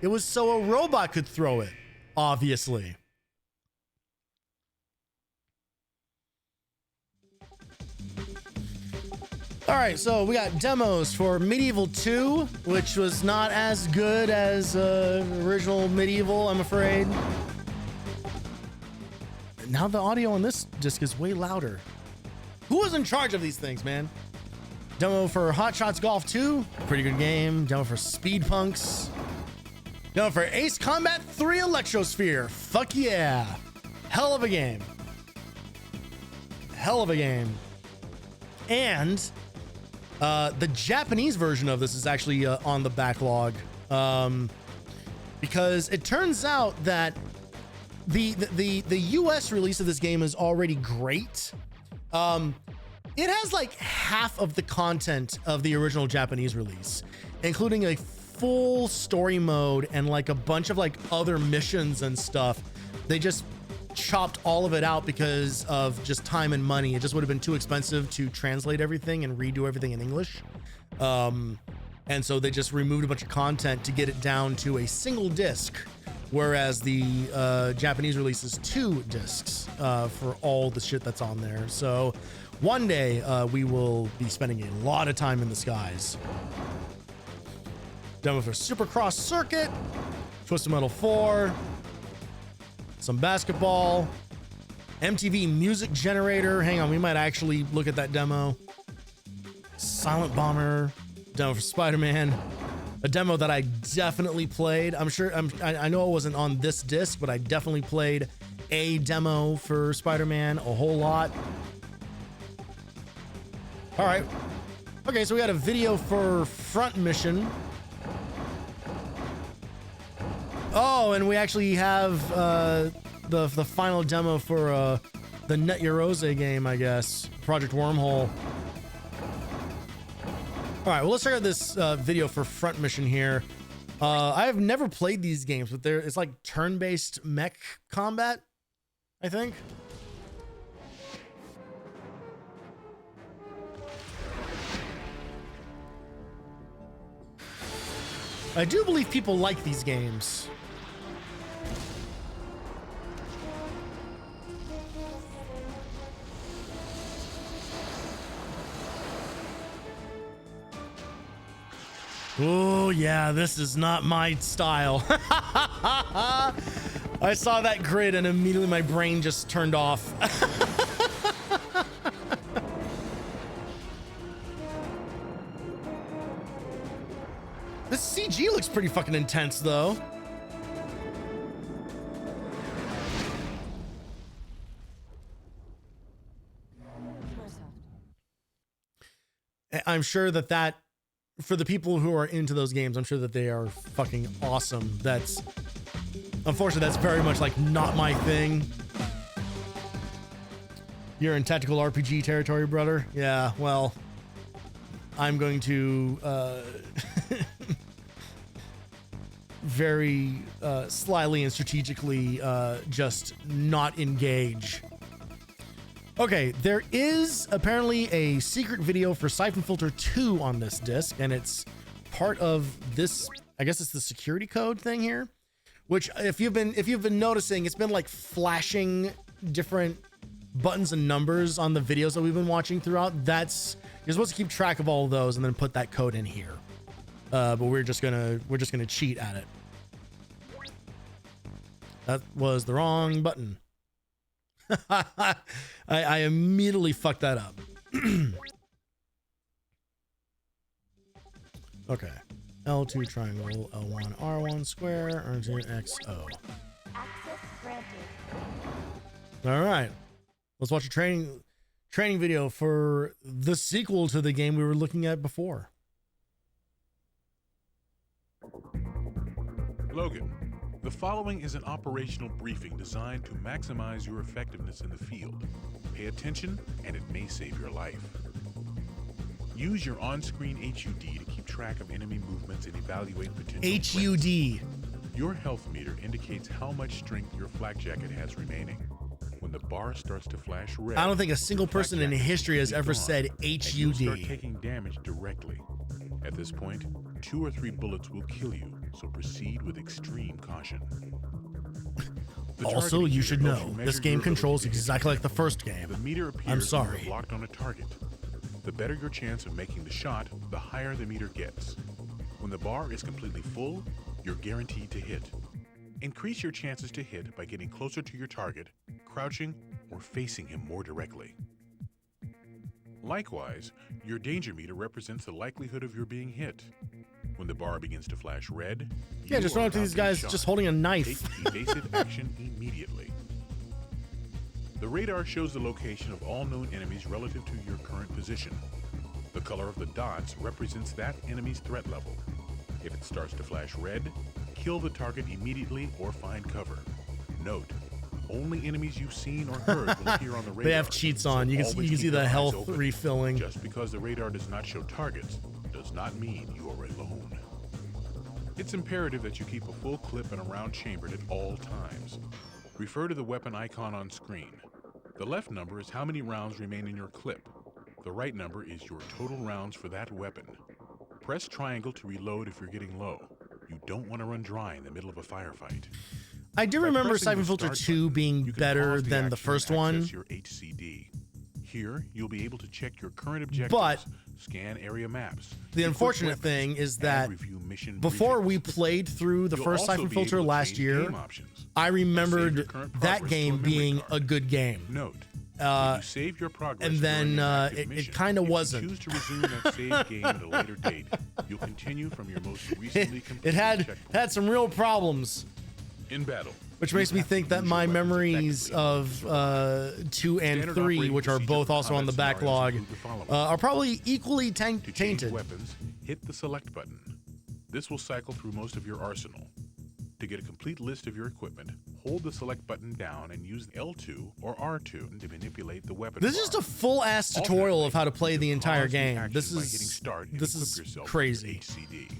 It was so a robot could throw it, obviously. All right, so we got demos for Medieval 2, which was not as good as original Medieval, I'm afraid. Now the audio on this disc is way louder. Who was in charge of these things, man? Demo for Hot Shots Golf 2, pretty good game. Demo for Speed Punks. Demo for Ace Combat 3 Electrosphere. Fuck yeah. Hell of a game. Hell of a game. And the Japanese version of this is actually on the backlog, because it turns out that the US release of this game is already great. It has like half of the content of the original Japanese release, including a full story mode and like a bunch of like other missions and stuff. They just chopped all of it out because of just time and money. It just would have been too expensive to translate everything and redo everything in English. And so they just removed a bunch of content to get it down to a single disc whereas the Japanese release is 2 discs for all the shit that's on there. So one day we will be spending a lot of time in the skies. Demo for Supercross Circuit, Twisted Metal 4, some basketball, MTV Music Generator. Hang on, we might actually look at that demo. Silent Bomber, demo for Spider-Man. A demo that I definitely played. I know it wasn't on this disc, but I definitely played a demo for Spider-Man a whole lot. All right. Okay, so we got a video for Front Mission. Oh, and we actually have the final demo for the Net Your Rose game, I guess. Project Wormhole. All right, well, let's check out this video for Front Mission here. I have never played these games, but it's like turn-based mech combat, I think. I do believe people like these games. Oh, yeah, this is not my style. I saw that grid and immediately my brain just turned off. This CG looks pretty fucking intense, though. I'm sure that for the people who are into those games, I'm sure that they are fucking awesome. Unfortunately, that's very much like not my thing. You're in tactical RPG territory, brother. Yeah, well, I'm going to very slyly and strategically just not engage. Okay, there is apparently a secret video for Syphon Filter 2 on this disc, and it's part of this, I guess it's the security code thing here, which if you've been noticing, it's been like flashing different buttons and numbers on the videos that we've been watching throughout. You're supposed to keep track of all of those and then put that code in here. But we're just gonna cheat at it. That was the wrong button. I immediately fucked that up. Okay. L2 triangle, L1 R1 square, R2 XO. Access granted. All right. Let's watch a training video for the sequel to the game we were looking at before. Logan, the following is an operational briefing designed to maximize your effectiveness in the field. Pay attention, and it may save your life. Use your on-screen HUD to keep track of enemy movements and evaluate potential HUD. threats. Your health meter indicates how much strength your flak jacket has remaining. When the bar starts to flash red, I don't think a single person in history has ever said and you'll start HUD. taking damage directly. At this point, 2 or 3 bullets will kill you, so proceed with extreme caution. Also, you should know, this game controls exactly like the first game. The meter appears I'm when sorry. you're locked on a target. The better your chance of making the shot, the higher the meter gets. When the bar is completely full, you're guaranteed to hit. Increase your chances to hit by getting closer to your target, crouching, or facing him more directly. Likewise, your danger meter represents the likelihood of your being hit. When the bar begins to flash red, Yeah, just run up to these guys just holding a knife. Take evasive action immediately. The radar shows the location of all known enemies relative to your current position. The color of the dots represents that enemy's threat level. If it starts to flash red, kill the target immediately or find cover. Note, only enemies you've seen or heard will appear on the radar. They have cheats on. You can Always see keep the your eyes health open. refilling. Just because the radar does not show targets does not mean you are alone. It's imperative that you keep a full clip and a round chambered at all times. Refer to the weapon icon on screen. The left number is how many rounds remain in your clip. The right number is your total rounds for that weapon. Press triangle to reload if you're getting low. You don't want to run dry in the middle of a firefight. I do By remember pressing Syphon the Filter start 2 being you can better pause the than the action first and one. access your HCD. Here, you'll be able to check your current objectives, But scan area maps. the equip unfortunate weapons, thing is and that review mission before briefings. we played through the You'll first also Syphon be Filter able to last change year, game options I and save your remembered current that progress to a game memory being card. a good game. Note, when you save your progress And then during an active it mission, kind of if you wasn't. choose to resume that save game at a later date, you'll continue from your most recently It completed had checkpoint. some real problems. In battle, Which makes me think that my memories of 2 and 3, which are both also on the backlog, are probably equally to change tainted. weapons, hit the select button. This will cycle through most of your arsenal. To get a complete list of your equipment, hold the select button down and use L2 or R2 to manipulate the weapon. This is just a full-ass tutorial of how to play the entire game. This This is crazy. HCD.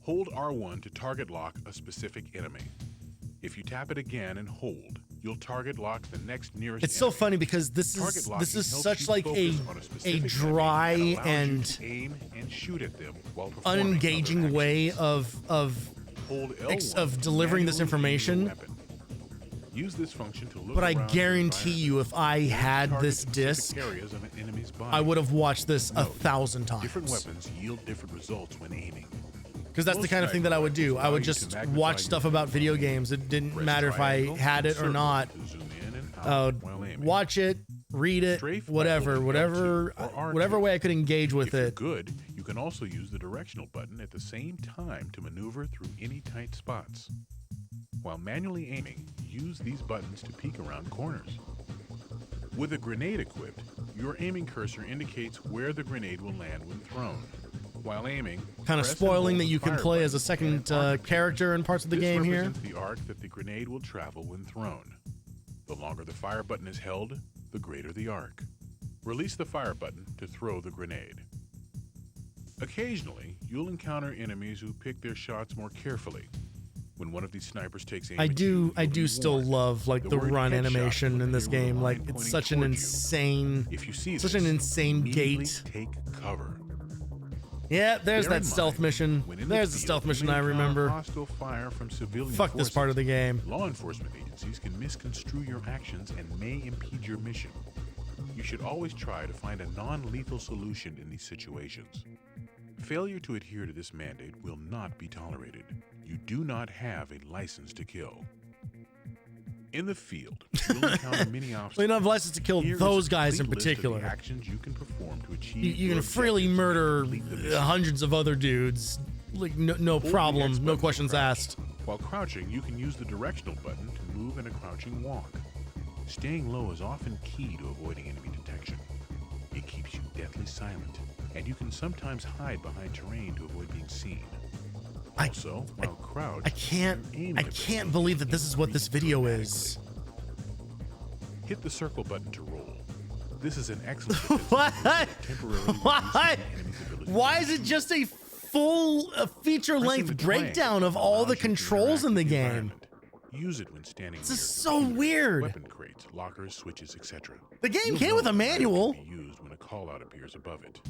Hold R1 to target lock a specific enemy. If you tap it again and hold, you'll target lock the next nearest It's so enemy. funny because this Target is locking helps such you like a focus on specific dry enemy that allows you and to aim and shoot at them while performing unengaging other way actions. Hold L1 of delivering this to manually aim information. your weapon. Use this function to look But I around the guarantee you, if I environment. had Target this specific disc, areas of an enemy's body. I would have watched this Note, 1,000 times. Different weapons yield different results when aiming. Because that's the kind of thing that I would do. I would just watch stuff about video games. It didn't matter if I had it or not. I would watch it, read it, whatever way I could engage with If you're it. good, you can also use the directional button at the same time to maneuver through any tight spots. While manually aiming, use these buttons to peek around corners. With a grenade equipped, your aiming cursor indicates where the grenade will land when thrown. While aiming, Kind of press and spoiling hold that the you can fire play as a button second and arc character in parts of the This game here. represents the arc that the grenade will travel when thrown. The longer the fire button is held, the greater the arc. Release the fire button to throw the grenade. Occasionally, you'll encounter enemies who pick their shots more carefully. When one of these snipers takes aim I at you, do you'll be still warned. love like the word run headshot animation will in this appear with a game. Like line it's pointing such an toward you. insane, If you see such this, an insane immediately gait. take cover. Yeah, there's Bear that in stealth mind, mission. when in There's the field, stealth you mission may I encounter remember. Hostile fire from civilian Fuck this part of the game. Law enforcement agencies can misconstrue your actions and may impede your mission. You should always try to find a non-lethal solution in these situations. Failure to adhere to this mandate will not be tolerated. You do not have a license to kill. In the field, you'll encounter many obstacles. We don't have license to kill Here is those a guys in complete list of the particular. actions you can perform to achieve You your can freely objectives and murder complete the mission. hundreds of other dudes. Like no Hold the X problem, button no to questions crouch. asked. While crouching, you can use the directional button to move in a crouching walk. Staying low is often key to avoiding enemy detection. It keeps you deathly silent, and you can sometimes hide behind terrain to avoid being seen. Also, while crouched, I can't believe that this is what this video is. hit the circle button to roll. This is an excellent What? temporarily Why? enemy's ability. Why is it just a full feature-length breakdown of all the controls in the game? Use it when standing. This is so weird. Weapon crates, lockers, switches, etc. The game came with a manual. Be used when a call-out appears above it.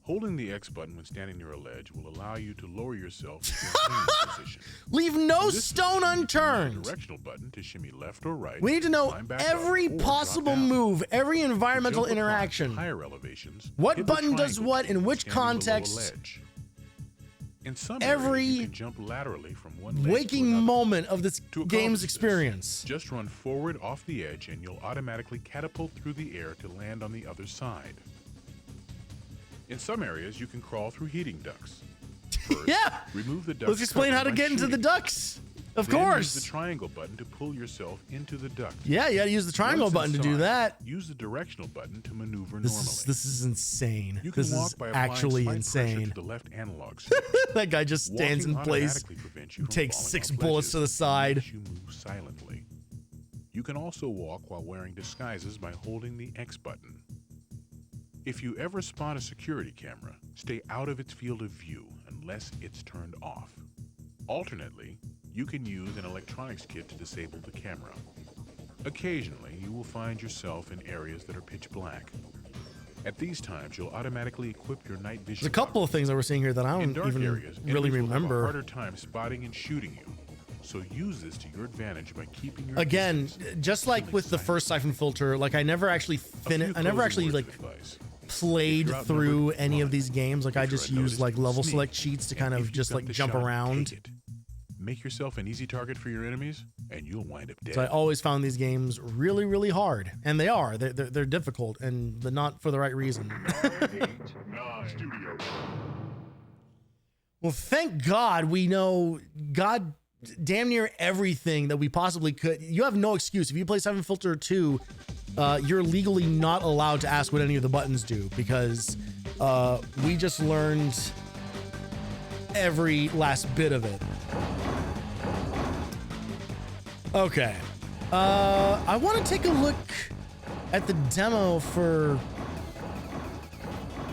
Holding the X button when standing near a ledge will allow you to lower yourself to a hanging position. Leave no In this stone position, use unturned. the directional button to shimmy left or right. We need to know climb back every up, or drop possible down. move, every To environmental jump across interaction. higher elevations, What hit the button does triangle what in key which standing below a context? ledge. In some Every areas, you can jump laterally from one ledge to waking another. moment of this To game's accomplish this, experience. just run forward off the edge and you'll automatically catapult through the air to land on the other side. In some areas, you can crawl through heating ducts. First, Yeah. remove the duct Let's explain how cover to by get into the shooting. ducts. Of Then course. Use the triangle button to pull yourself into the duct. Yeah, you gotta use the triangle Once button to do inside, that. Use the directional button to maneuver This normally. is insane. You can This walk is by applying actually slight pressure insane. to the left analog stick. That guy just stands Walking in place, automatically prevents you from takes falling 6 off bullets to the ledges and side. makes you move silently. You can also walk while wearing disguises by holding the X button. If you ever spot a security camera, stay out of its field of view unless it's turned off. Alternately, you can use an electronics kit to disable the camera. Occasionally, you will find yourself in areas that are pitch black. At these times, you'll automatically equip your night vision. There's a couple of things that we're seeing here that I In don't dark even areas, really enemies will have a remember. harder time spotting and shooting you. So use this to your advantage by keeping your Again, distance. just like with the first Syphon Filter, like I never actually like played through any of these games. Like I just used like level select cheats to kind of just like jump around. Make yourself an easy target for your enemies, and you'll wind up dead. So I always found these games really, really hard, and they are. They're difficult, and but not for the right reason. Well, thank God we know damn near everything that we possibly could. You have no excuse if you play Syphon Filter 2. You're legally not allowed to ask what any of the buttons do because we just learned every last bit of it. Okay. I want to take a look at the demo for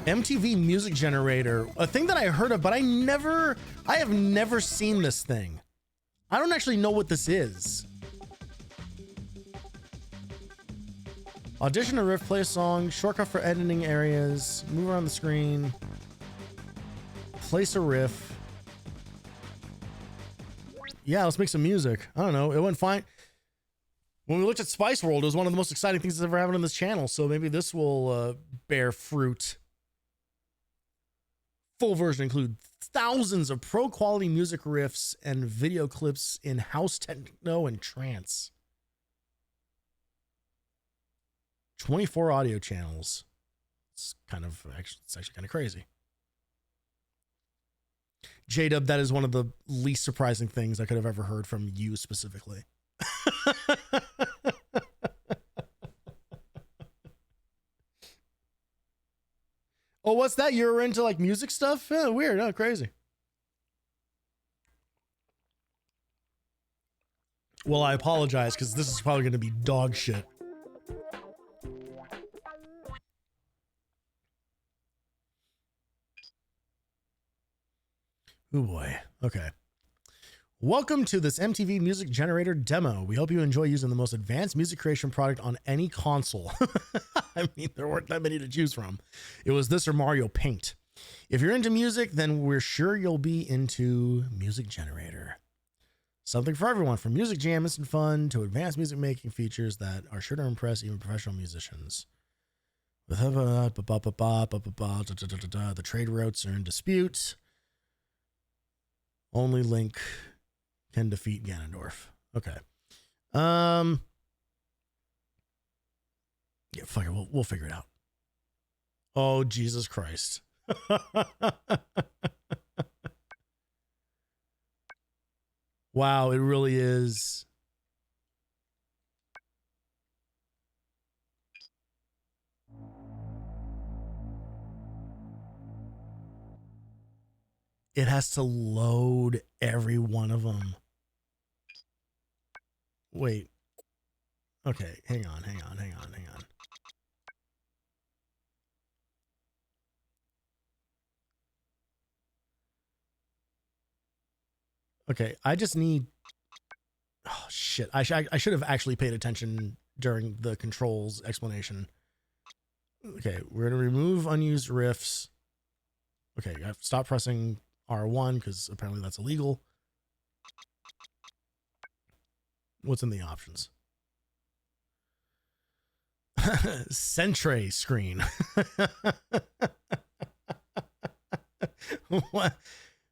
MTV Music Generator, a thing that I heard of, but I have never seen this thing. I don't actually know what this is. Audition a riff, play a song, shortcut for editing areas, move around the screen, place a riff. Yeah, let's make some music. I don't know. It went fine. When we looked at Spice World, it was one of the most exciting things that's ever happened on this channel. So maybe this will bear fruit. Full version include thousands of pro quality music riffs and video clips in house, techno, and trance. 24 audio channels. It's actually kind of crazy. J-Dub, that is one of the least surprising things I could have ever heard from you specifically. Oh, what's that? You're into like music stuff? Yeah, weird. Oh, crazy. Well, I apologize because this is probably going to be dog shit. Oh boy. Okay. Welcome to this MTV Music Generator demo. We hope you enjoy using the most advanced music creation product on any console. I mean, there weren't that many to choose from. It was this or Mario Paint. If you're into music, then we're sure you'll be into Music Generator. Something for everyone, from music jam and fun to advanced music making features that are sure to impress even professional musicians. The trade routes are in dispute. Only Link can defeat Ganondorf. Okay. Yeah, fuck it. We'll figure it out. Oh, Jesus Christ. Wow, it really is. It has to load every one of them. Wait. Okay, hang on. Okay, I just need... Oh, shit. I should have actually paid attention during the controls explanation. Okay, we're going to remove unused riffs. Okay, I have to stop pressing R1 because apparently that's illegal. What's in the options? Centre screen.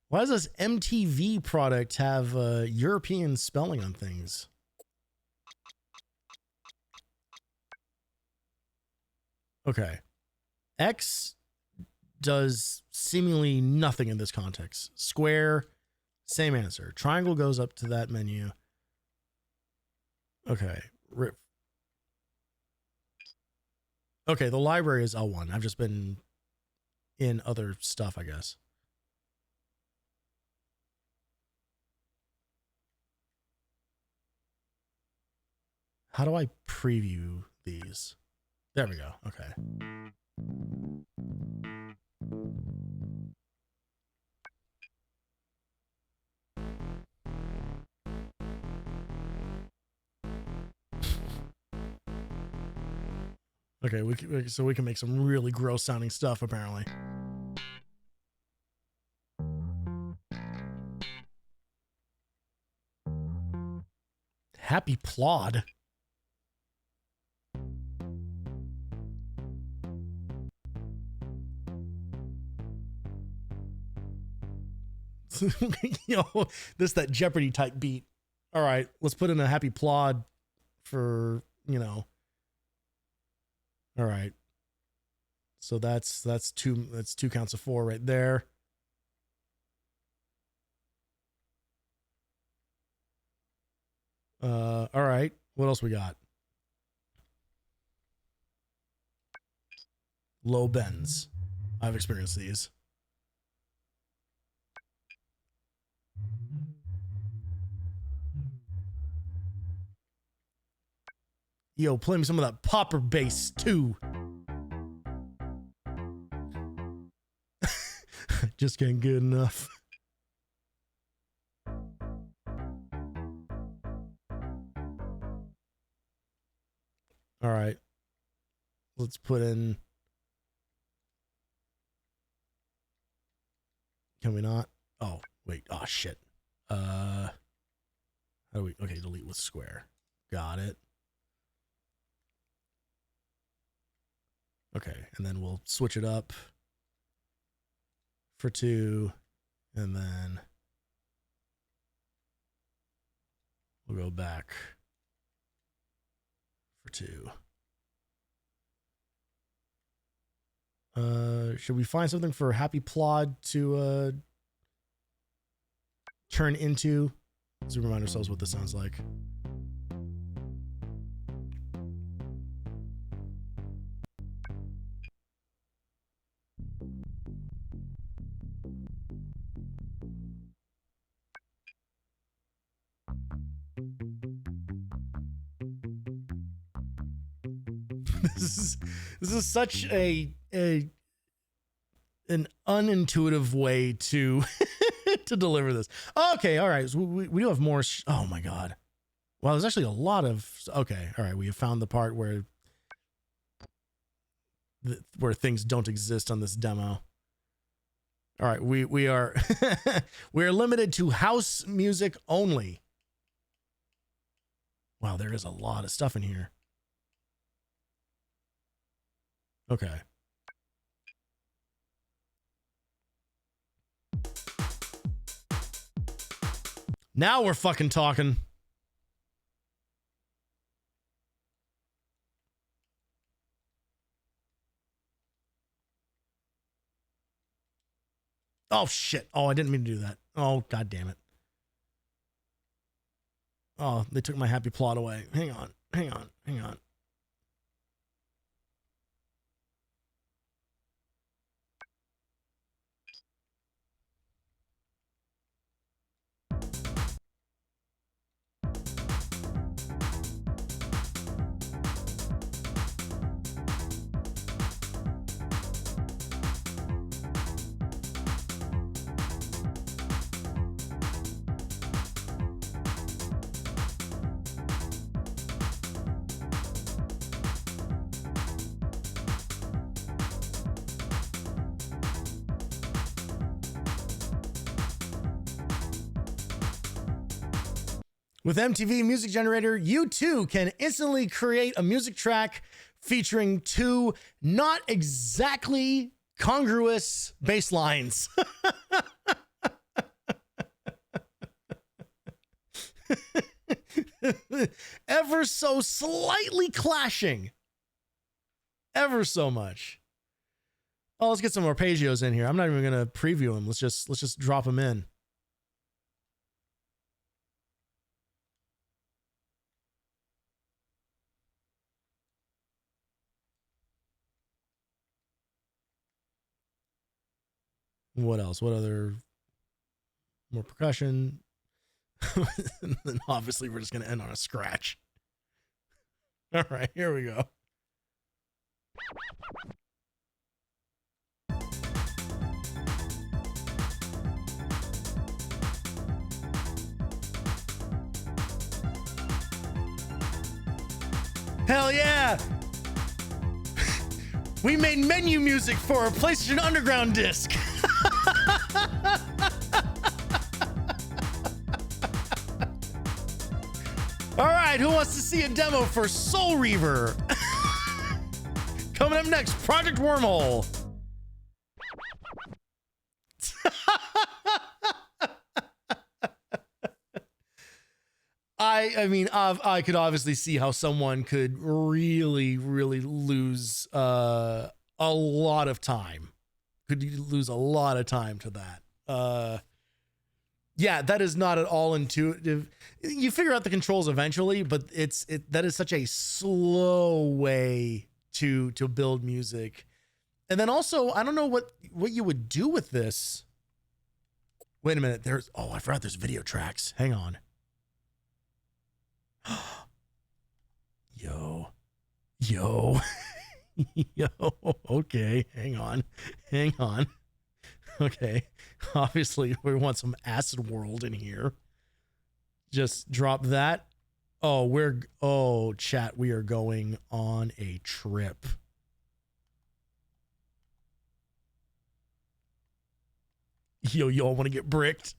Why does this MTV product have European spelling on things? Okay. X does seemingly nothing in this context. Square, same answer. Triangle goes up to that menu. Okay. Okay, the library is L1. I've just been in other stuff, I guess. How do I preview these? There we go. Okay. Okay, so we can make some really gross sounding stuff apparently. Happy plod. Yo, this that Jeopardy type beat. All right, let's put in a happy plod for, you know. All right. So that's two counts of 4 right there. All right. What else we got? Low bends. I've experienced these. Yo, play me some of that popper bass too. Just getting good enough. All right. Let's put in. Can we not? Oh, wait. Oh, shit. How do we? Okay, delete with square. Got it. Okay, and then we'll switch it up for 2, and then we'll go back for 2. Should we find something for Happy Plod to turn into? Let's remind ourselves what this sounds like. This is such an unintuitive way to to deliver this. Okay, all right. So we do have more. Oh my god. Well, there's actually a lot of. Okay, all right. We have found the part where things don't exist on this demo. All right, we are we're limited to house music only. Wow, there is a lot of stuff in here. Okay. Now we're fucking talking. Oh, shit. Oh, I didn't mean to do that. Oh, god damn it. Oh, they took my happy plot away. Hang on. Hang on. Hang on. With MTV Music Generator, you too can instantly create a music track featuring 2 not exactly congruous bass lines. Ever so slightly clashing. Ever so much. Oh, let's get some arpeggios in here. I'm not even going to preview them. Let's just drop them in. What else? What other? More percussion. And then obviously we're just going to end on a scratch. All right, here we go. Hell yeah! We made menu music for a PlayStation Underground disc. All right, who wants to see a demo for Soul Reaver? Coming up next, Project Wormhole. I mean, I could obviously see how someone could really lose a lot of time. Could lose a lot of time to that. Yeah, that is not at all intuitive. You figure out the controls eventually, but that is such a slow way to build music. And then also, I don't know what you would do with this. Wait a minute. I forgot there's video tracks. Hang on. Yo. Yo. Okay. Hang on. Okay. Obviously, we want some Acid World in here. Just drop that. Chat, we are going on a trip. Y'all want to get bricked?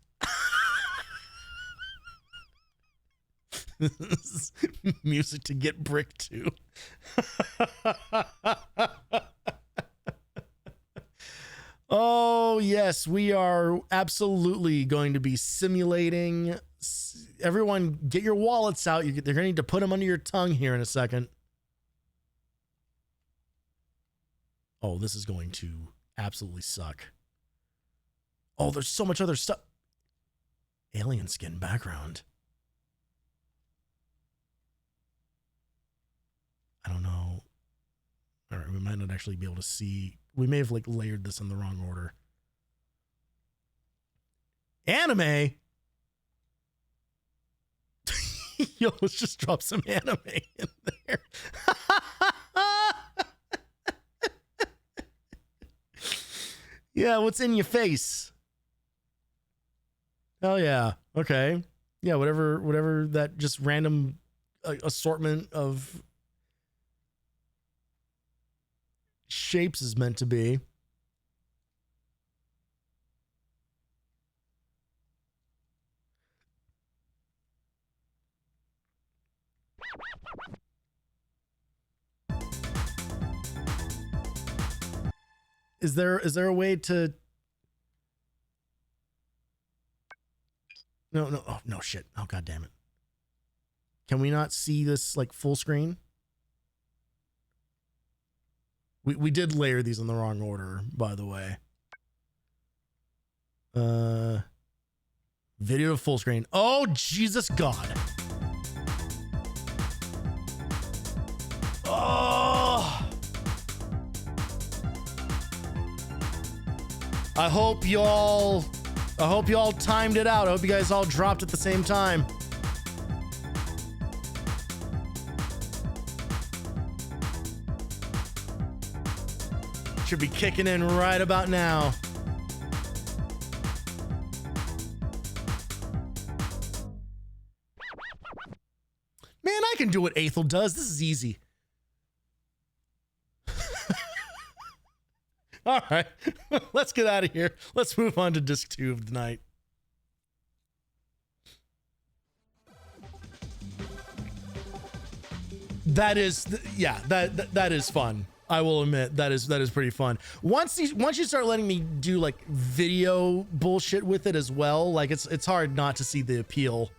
This is music to get bricked to. Oh, yes, we are absolutely going to be simulating. Everyone, get your wallets out. They're going to need to put them under your tongue here in a second. Oh, this is going to absolutely suck. Oh, there's so much other stuff. Alien skin background. I don't know. All right, we might not actually be able to see. We may have layered this in the wrong order. Anime? Yo, let's just drop some anime in there. Yeah, what's in your face? Oh yeah. Okay. Yeah, whatever that just random assortment of shapes is meant to be. Is there a way to No. Oh, no shit. Oh, god damn it. Can we not see this full screen? We did layer these in the wrong order, by the way. Video to full screen. Oh, Jesus God. Oh. I hope y'all timed it out. I hope you guys all dropped at the same time. Should be kicking in right about now. Man, I can do what Aethel does. This is easy. All right, let's get out of here. Let's move on to disc 2 of the night. That is, yeah, that is fun. I will admit that is pretty fun. Once you start letting me do video bullshit with it as well, it's hard not to see the appeal.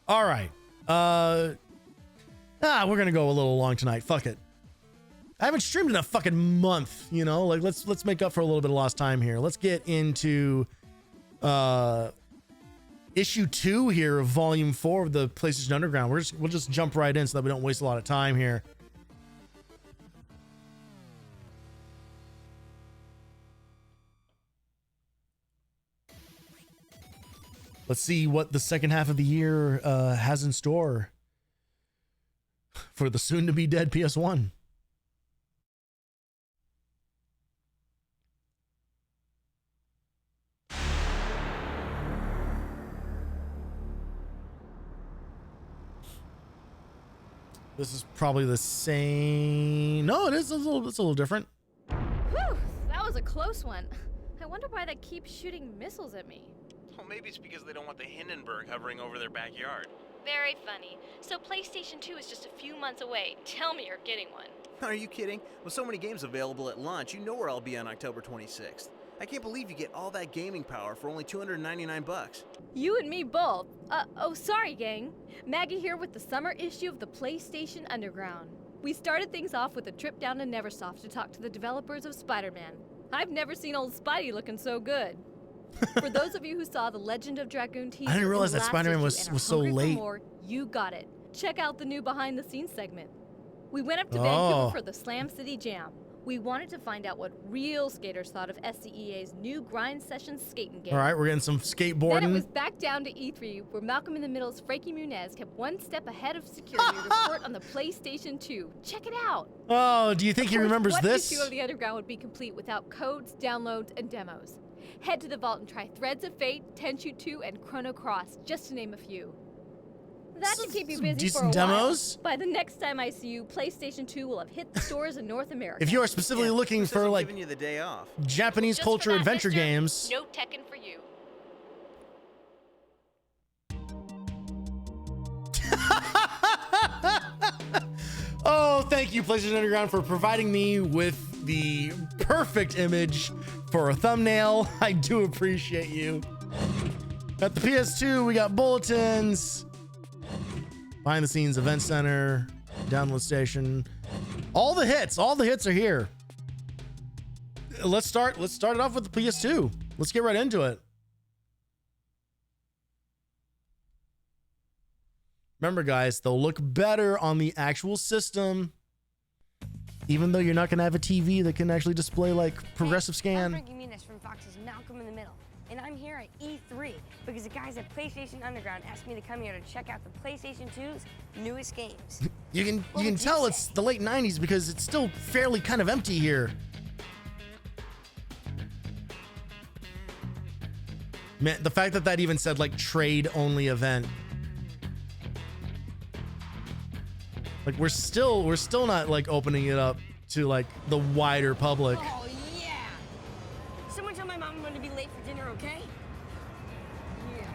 All right. We're gonna go a little long tonight. Fuck it. I haven't streamed in a fucking month, you know? Let's make up for a little bit of lost time here. Let's get into issue 2 here of volume 4 of the PlayStation Underground. We'll just jump right in so that we don't waste a lot of time here. Let's see what the second half of the year has in store for the soon-to-be dead PS1. This is probably the same. No, it is it's a little different. Whew, that was a close one. I wonder why they keep shooting missiles at me. Well, maybe it's because they don't want the Hindenburg hovering over their backyard. Very funny. So PlayStation 2 is just a few months away. Tell me you're getting one. Are you kidding? With so many games available at launch, you know where I'll be on October 26th. I can't believe you get all that gaming power for only $299. You and me both. Oh, sorry, gang. Maggie here with the summer issue of the PlayStation Underground. We started things off with a trip down to Neversoft to talk to the developers of Spider-Man. I've never seen old Spidey looking so good. For those of you who saw the Legend of Dragoon teaser, I didn't realize that Spider-Man was so late. More, you got it. Check out the new behind-the-scenes segment. We went up to Vancouver for the Slam City Jam. We wanted to find out what real skaters thought of SCEA's new Grind Sessions skating game. All right, we're getting some skateboarding. Then it was back down to E3, where Malcolm in the Middle's Frankie Muniz kept one step ahead of security to report on the PlayStation 2. Check it out. Oh, do you think he remembers this? What issue of the Underground would be complete without codes, downloads, and demos? Head to the vault and try Threads of Fate, Tenchu 2, and Chrono Cross, just to name a few. That should keep you busy for a demos. while. By the next time I see you, PlayStation 2 will have hit the stores in North America. If you are specifically looking for like giving you the day off. Japanese culture adventure games, no Tekken for you. Oh, thank you, PlayStation Underground, for providing me with the perfect image for a thumbnail. I do appreciate you. At the PS2, we got bulletins, behind the scenes event center, download station, all the hits are here. Let's start it off with the PS2. Let's get right into it. Remember, guys, they'll look better on the actual system, even though you're not going to have a TV that can actually display like progressive scan. I'm Frankie Muniz from Fox's Malcolm in the Middle, and I'm here at E3 because the guys at PlayStation Underground asked me to come here to check out the PlayStation 2's newest games. You can tell it's the late 90s because it's still fairly kind of empty here. Man, the fact that even said like trade only event. Like we're still not like opening it up to like the wider public. Oh yeah! Someone tell my mom I'm going to be late for dinner, okay? Yeah.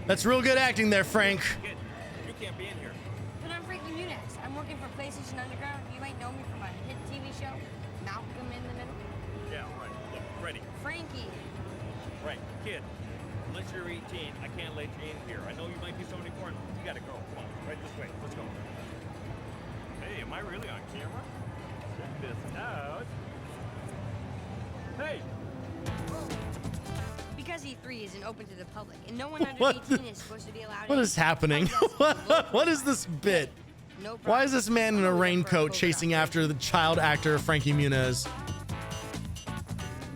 That's real good acting there, Frank. You can't be in here. But I'm Frankie Muniz. I'm working for PlayStation Underground. You might know me from a hit TV show, Malcolm in the Middle. Yeah, right. Look, ready. Frankie. Right, kid. Unless you're 18, I can't let you in here. I know you might be someone important. You gotta go. Come on, right this way. Let's go. Hey, am I really on camera? Check this out. Hey! Because E3 isn't open to the public, and no one under 18 is supposed to be allowed What in. is happening? What is this bit? Why is this man in a raincoat chasing after the child actor Frankie Muniz?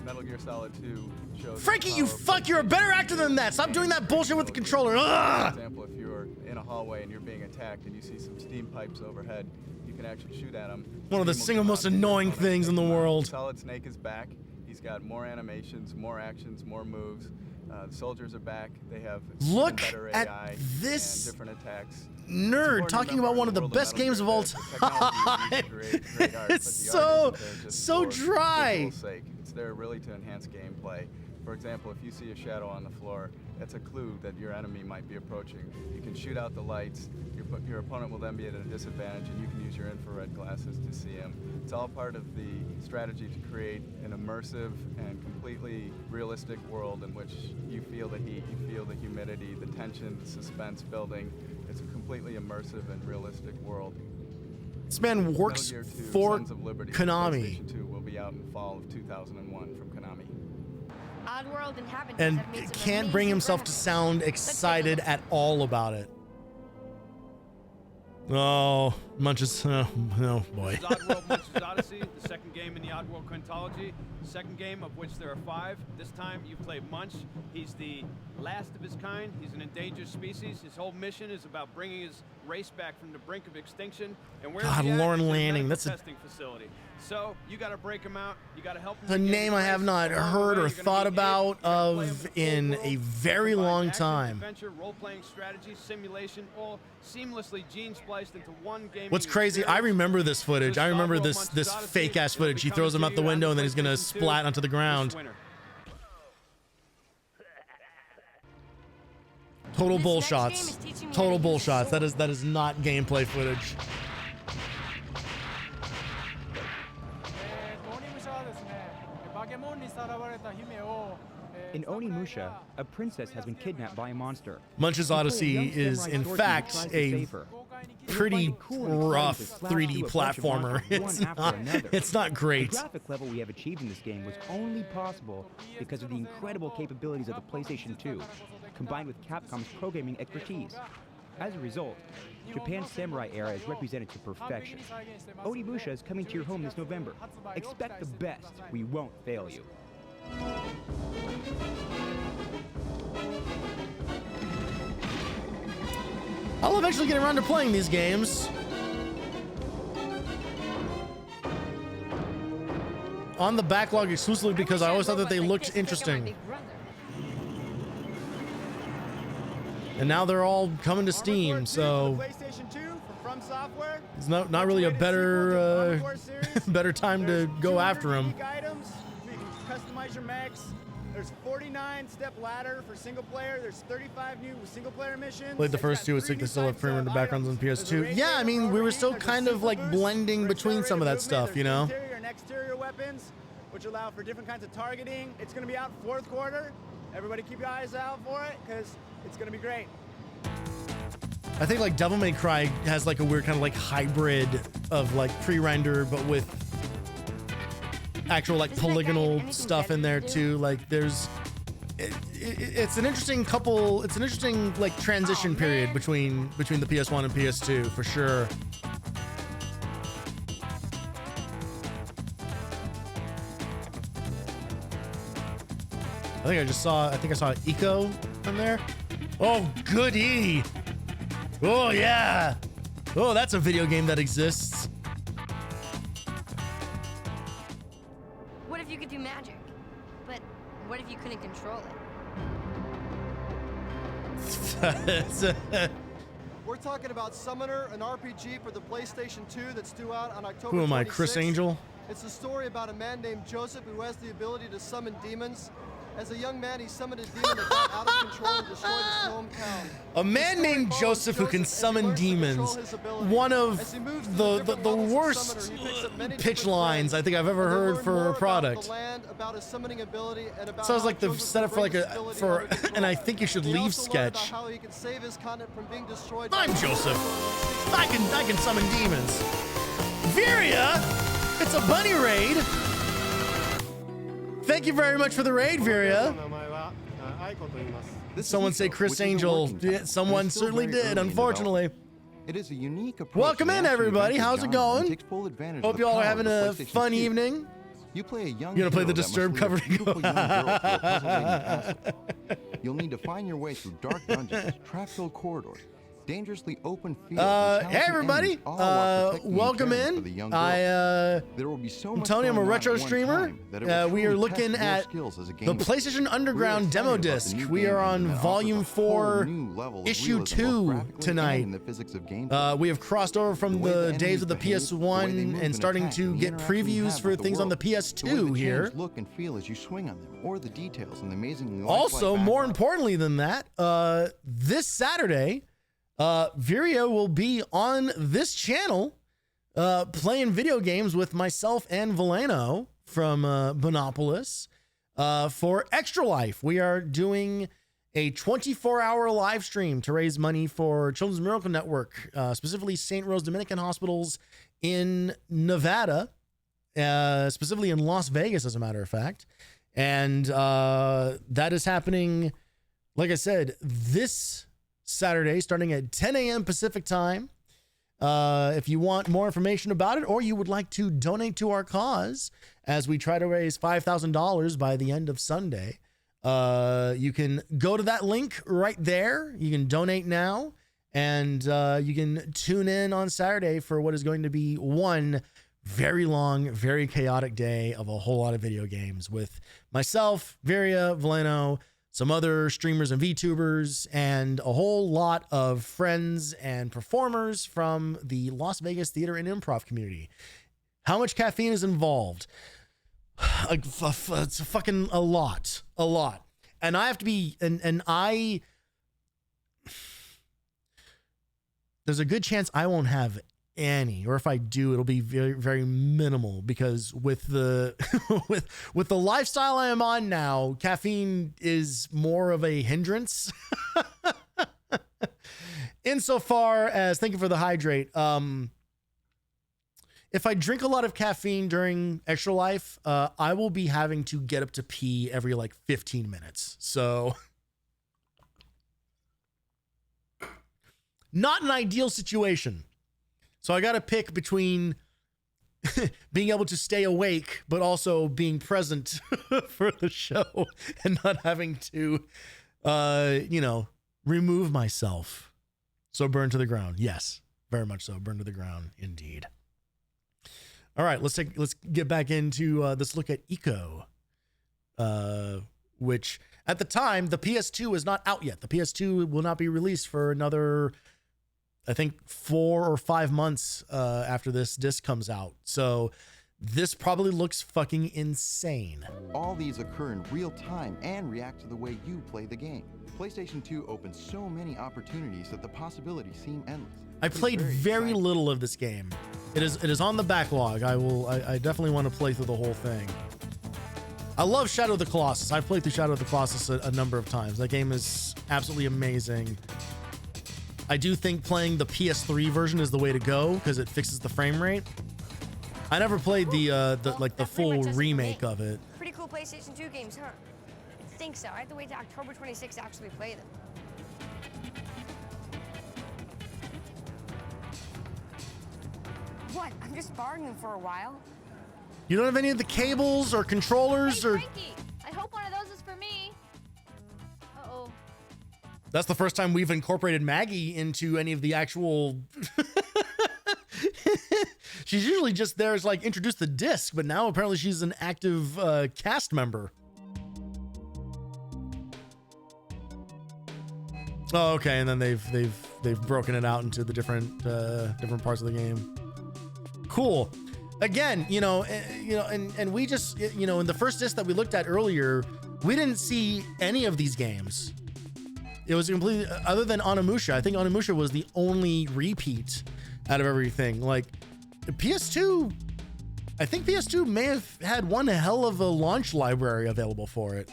Metal Gear Solid 2 shows... Frankie, you're a better actor than that. Stop doing that bullshit with the controller. Ugh! For example, if you're in a hallway and you're being attacked and you see some steam pipes overhead, you can actually shoot at them. One of the single most annoying things in the world. Solid Snake is back. He's got more animations, more actions, more moves. The soldiers are back. They have Look better at AI this and different attacks. nerd talking about one of the best games of all time. It's so dry. It's there really to enhance gameplay. For example, if you see a shadow on the floor, that's a clue that your enemy might be approaching. You can shoot out the lights. Your opponent will then be at a disadvantage, and you can use your infrared glasses to see him. It's all part of the strategy to create an immersive and completely realistic world in which you feel the heat, you feel the humidity, the tension, the suspense building. It's a completely immersive and realistic world. This man works Metal Gear 2, for Sons of Liberty, Konami. PlayStation 2 will be out in fall of 2001 from Konami. Oddworld inhabitants And have made some can't bring amazing himself to sound excited at all about it. Oh, Munches. Oh boy. This is Oddworld Munch's Odyssey, the second game in the Oddworld Quintology. Second game of which there are 5. This time you play Munch. He's the last of his kind. He's an endangered species. His whole mission is about bringing his race back from the brink of extinction. And where's God, he at? Lauren He's in a Lanning. medical That's testing facility. So you got to break him out. You got to help him. a name I have not heard or thought about of in a very long time. Adventure, role-playing strategy, simulation, all seamlessly gene-spliced into one game. What's crazy, I remember this footage. I remember this fake ass footage. He throws him out the window and then he's gonna splat onto the ground. Total bull shots. Total bull shots. That is not gameplay footage. In Onimusha, a princess has been kidnapped by a monster. Munch's Odyssey is, in fact, a pretty rough 3D platformer. It's not great. The graphic level we have achieved in this game was only possible because of the incredible capabilities of the PlayStation 2, combined with Capcom's programming expertise. As a result, Japan's samurai era is represented to perfection. Onimusha is coming to your home this November. Expect the best. We won't fail you. I'll eventually get around to playing these games. On the backlog exclusively because I always thought that they looked interesting. And now they're all coming to Steam, so it's not really a better better time to go after them. Customize your mechs. There's 49-step ladder for single player. There's 35 new single player missions. Played the first two. It's like they still have premium backgrounds on PS2. Yeah, I mean, we were still kind of like blending between some of that stuff, you know? Interior and exterior weapons, which allow for different kinds of targeting. It's going to be out 4th quarter. Everybody keep your eyes out for it because it's going to be great. I think like Devil May Cry has like a weird kind of like hybrid of like pre-render, but with actual like polygonal stuff in there too. Like there's it's an interesting couple, it's an interesting like transition period between the PS1 and PS2 for sure. I think I saw Eco on there. Oh goody. Oh yeah. Oh, that's a video game that exists. What if you could do magic? But what if you couldn't control it? We're talking about Summoner, an RPG for the PlayStation 2 that's due out on October 26th. Who am I, Chris Angel? It's a story about a man named Joseph who has the ability to summon demons. As a young man, he summoned a demon that got out of control and destroyed his hometown. A man named Joseph who can summon demons. One of the worst pitch lines I think I've ever heard for a product. Sounds like the setup for like and I think you should leave sketch. I'm Joseph. I can summon demons. Viria, it's a bunny raid. Thank you very much for the raid, Viria. Someone say Chris Angel. Yeah, someone certainly did, unfortunately. It is a unique approach. Welcome in, everybody. How's it going? Hope you all are having a fun evening. You play a young You're gonna play the Disturbed cover to go. You'll need to find your way through dark dungeons, trap-filled corridors, dangerously open fields. Hey everybody, welcome in. I'm Tony, I'm a retro streamer. We are looking at the PlayStation Underground demo disc. We are on Volume 4, Issue 2 tonight. We have crossed over from the days of the PS1 and starting to get previews for things on the PS2 here. Look and feel as you swing on them, or the details and the amazing. Also, more importantly than that, this Saturday, Viria will be on this channel playing video games with myself and Valeno from Bonopolis for Extra Life. We are doing a 24-hour live stream to raise money for Children's Miracle Network, specifically St. Rose Dominican Hospitals in Nevada, specifically in Las Vegas, as a matter of fact. And that is happening, like I said, this Saturday, starting at 10 a.m. Pacific time. if you want more information about it, or you would like to donate to our cause as we try to raise $5,000 by the end of Sunday, you can go to that link right there. You can donate now, and you can tune in on Saturday for what is going to be one very long, very chaotic day of a whole lot of video games with myself, Viria, Valeno, some other streamers and VTubers, and a whole lot of friends and performers from the Las Vegas theater and improv community. How much caffeine is involved? It's fucking a lot. And I have to be, there's a good chance I won't have any, or if I do, it'll be very, very minimal, because with the with the lifestyle I am on now, caffeine is more of a hindrance. Insofar as, thank you for the hydrate. If I drink a lot of caffeine during Extra Life, I will be having to get up to pee every like 15 minutes. So not an ideal situation. So I got to pick between being able to stay awake, but also being present for the show and not having to, remove myself. So burn to the ground. Yes, very much so. Burn to the ground, indeed. All right, let's get back into this look at Eco, which at the time, the PS2 is not out yet. The PS2 will not be released for another, I think, 4 or 5 months after this disc comes out. So this probably looks fucking insane. All these occur in real time and react to the way you play the game. PlayStation 2 opens so many opportunities that the possibilities seem endless. I played very little of this game. It is on the backlog. I definitely want to play through the whole thing. I love Shadow of the Colossus. I've played through Shadow of the Colossus a number of times. That game is absolutely amazing. I do think playing the PS3 version is the way to go because it fixes the frame rate. I never played the full remake of it. Pretty cool PlayStation 2 games, huh? I think so. I have to wait till October 26th to actually play them. What? I'm just borrowing them for a while. You don't have any of the cables or controllers or... Frankie, I hope one of those is for me. Uh-oh. That's the first time we've incorporated Maggie into any of the actual... She's usually just there as like introduce the disc, but now apparently she's an active cast member. Oh, okay, and then they've broken it out into the different parts of the game. Cool. Again, and we just, in the first disc that we looked at earlier, we didn't see any of these games. It was completely, other than Onimusha. I think Onimusha was the only repeat out of everything. Like, PS2, I think PS2 may have had one hell of a launch library available for it.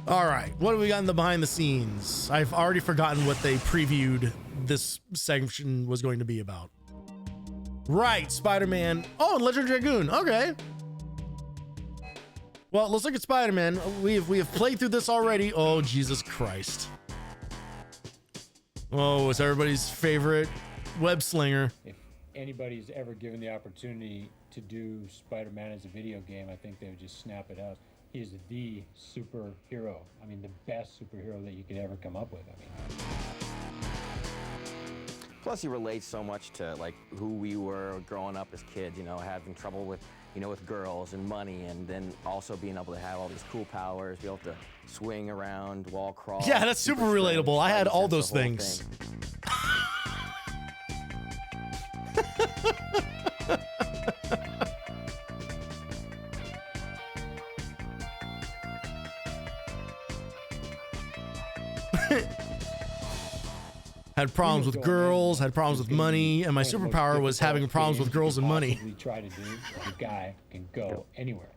All right, what do we got in the behind the scenes? I've already forgotten what they previewed this section was going to be about. Right, Spider-Man. Oh, and Legend of Dragoon. Okay. Well, let's look at Spider-Man. We have played through this already. Oh, Jesus Christ. Oh, it's everybody's favorite web slinger. If anybody's ever given the opportunity to do Spider-Man as a video game, I think they would just snap it up. He's the superhero. I mean, the best superhero that you could ever come up with. I mean, plus he relates so much to like who we were growing up as kids. Having trouble with with girls and money, and then also being able to have all these cool powers, be able to swing around, wall crawl. Yeah, that's super relatable. I had all those things. Had problems with girls, had problems with money, and my superpower was having problems with girls and money. We try to do, the guy can go anywhere.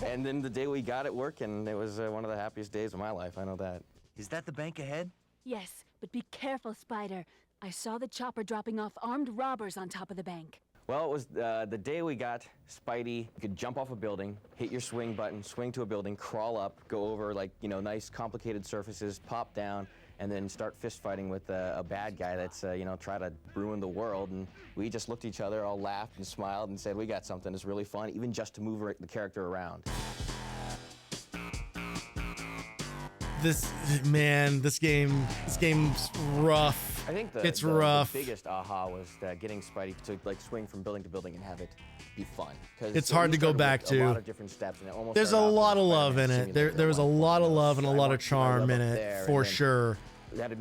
And then the day we got it working, it was one of the happiest days of my life. I know that. Is that the bank ahead? Yes, but be careful, Spider. I saw the chopper dropping off armed robbers on top of the bank. Well, it was the day we got Spidey. You could jump off a building, hit your swing button, swing to a building, crawl up, go over like, you know, nice complicated surfaces, pop down, and then start fist fighting with a bad guy that's, you know, try to ruin the world. And we just looked at each other, all laughed and smiled and said, we got something. It's really fun, even just to move the character around. This game's rough. I think it's rough. The biggest aha was getting Spidey to like swing from building to building and have it be fun. It's hard to go back to. A lot of different steps, and it almost there's a lot of love in it. There was a lot of love and a lot of charm in it, for sure.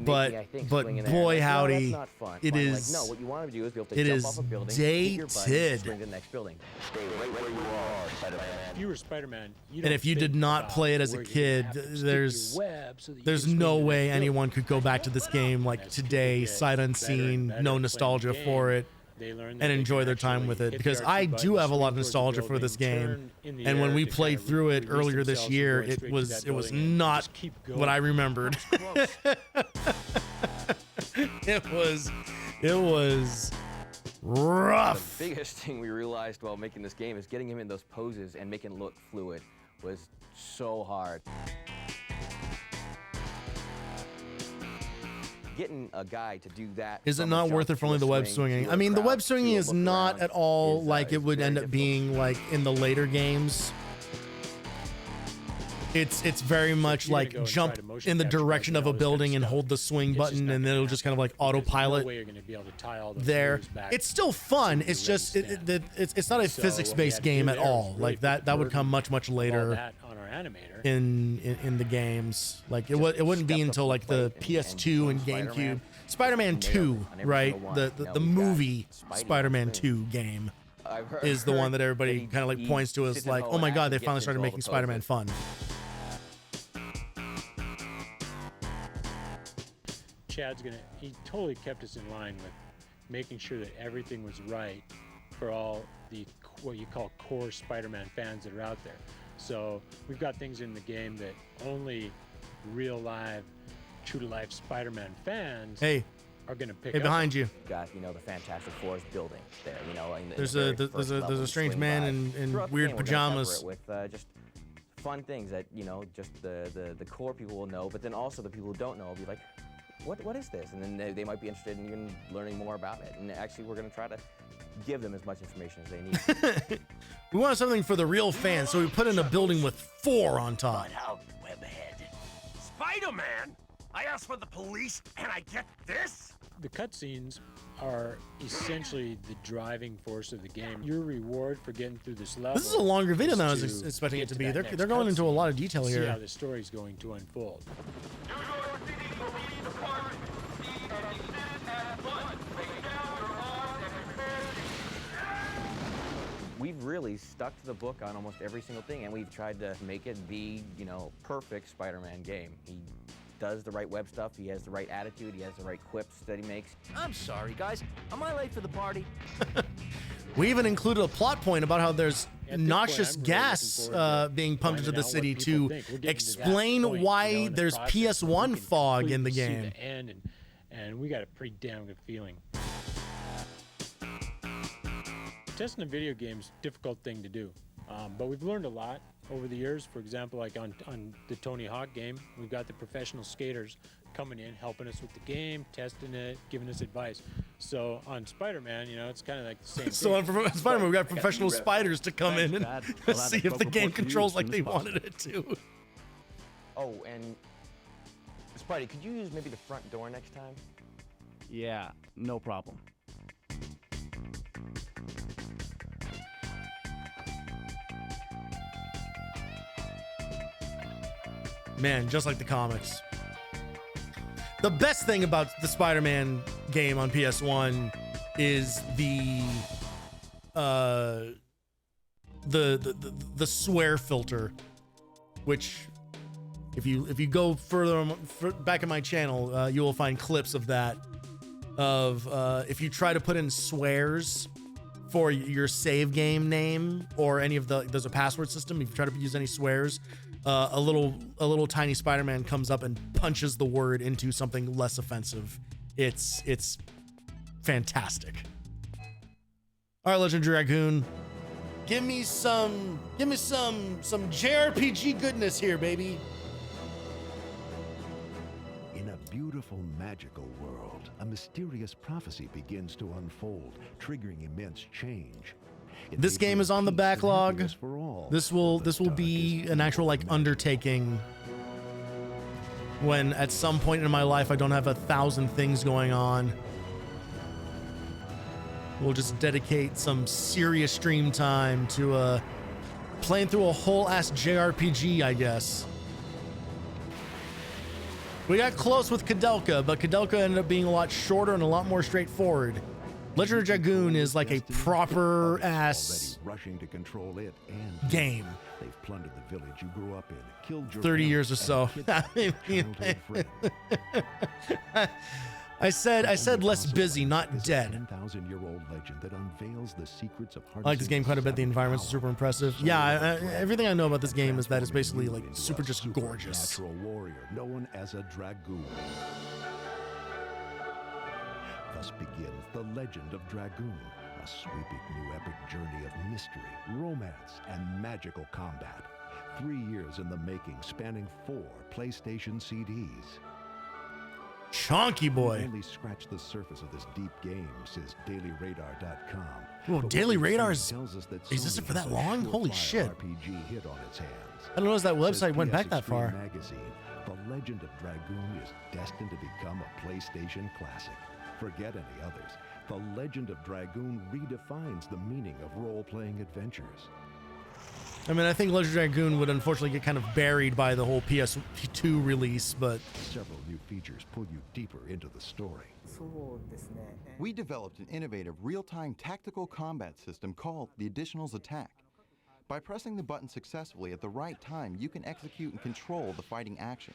But boy howdy, it is. Like, no, what you want to do is be able to it jump is off a building, dated. hit your button, swing to the next building. Stay right where you are, Spider-Man. If you were Spider-Man, and if you did not play it as a kid, there's no way anyone could go back to this game like today, sight unseen, no nostalgia for it, and enjoy their time with it. Because I do have a lot of nostalgia for this game, and when we played through it earlier this year, it was not what I remembered. It was rough. The biggest thing we realized while making this game is getting him in those poses and making it look fluid was so hard. Getting a guy to do that. Is it not worth it for only the web swinging? I mean, the web swinging is not at all like it would end up being like in the later games. It's very much like jump in the direction of a building and hold the swing button, and then it'll just kind of like autopilot there. It's still fun. It's just it's not a physics-based game at all. Like that would come much later in the games. Like it wouldn't be until like the PS2 and GameCube. Spider-Man 2, right? The movie Spider-Man 2 game is the one that everybody kind of like points to as like, oh my god, they finally started making Spider-Man fun. Chad's he totally kept us in line with making sure that everything was right for all the what you call core Spider-Man fans that are out there. So we've got things in the game that only real live, true to life Spider-Man fans are gonna pick up. Behind you. Got, you know, the Fantastic Four's building there. You know, there's a strange man in weird pajamas. With just fun things that, you know, just the core people will know, but then also the people who don't know will be like, what is this? And then they might be interested in even learning more about it. And actually, we're going to try to give them as much information as they need. We want something for the real fans, so we put in a building with 4 on top. Webhead. Spider-Man? I asked for the police, and I get this? The cutscenes are essentially the driving force of the game. Your reward for getting through this level. This is a longer video than I was expecting it to be. They're going into a lot of detail here. See how the story's going to unfold. We've really stuck to the book on almost every single thing, and we've tried to make it the, you know, perfect Spider-Man game. He does the right web stuff, he has the right attitude, he has the right quips that he makes. I'm sorry, guys. Am I late for the party? We even included a plot point about how there's noxious gas being pumped into the city to explain why there's PS1 fog in the game. And we got a pretty damn good feeling. Testing a video game's a difficult thing to do, but we've learned a lot over the years. For example, like on the Tony Hawk game, we've got the professional skaters coming in, helping us with the game, testing it, giving us advice. So on Spider-Man, you know, it's kind of like the same So thing. on Spider-Man, we've got professional spiders to come in and see if the game controls like they wanted it to. Oh, and Spidey, could you use maybe the front door next time? Yeah, no problem. Man, just like the comics. The best thing about the Spider-Man game on PS1 is the swear filter, which if you go further back in my channel, you will find clips of that. If you try to put in swears for your save game name or any of there's a password system. If you try to use any swears, a little tiny Spider-Man comes up and punches the word into something less offensive. It's fantastic. All right, Legend of Dragoon. Give me some JRPG goodness here, baby. In a beautiful, magical world, a mysterious prophecy begins to unfold, triggering immense change. This game is on the backlog. This will be an actual like undertaking when at some point in my life I don't have 1,000 things going on. We'll just dedicate some serious stream time to playing through a whole ass JRPG, I guess. We got close with Kudelka, but Kudelka ended up being a lot shorter and a lot more straightforward. Legend of Dragoon is like a proper ass rushing to control it and game. They've plundered the village you grew up in, killed your 30 years or so. I said less busy, not dead. 10,000-year-old legend that unveils the secrets of I like this game quite a bit. The environments are super impressive. Yeah, everything I know about this game is that it's basically like super just gorgeous. Natural warrior known as a dragoon. Thus begins the Legend of Dragoon, a sweeping new epic journey of mystery, romance, and magical combat. 3 years in the making, spanning 4 PlayStation CDs. Chonky boy. We only scratched the surface of this deep game, says DailyRadar.com. Well, Daily Radar is existed for that long? Holy shit. RPG hit on its hands. I don't know if that website went back that far. Magazine, the Legend of Dragoon is destined to become a PlayStation classic. Forget any others. The Legend of Dragoon redefines the meaning of role-playing adventures. I mean, I think Legend of Dragoon would unfortunately get kind of buried by the whole PS2 release, but several new features pull you deeper into the story. We developed an innovative real-time tactical combat system called the Additionals Attack. By pressing the button successfully at the right time, you can execute and control the fighting action.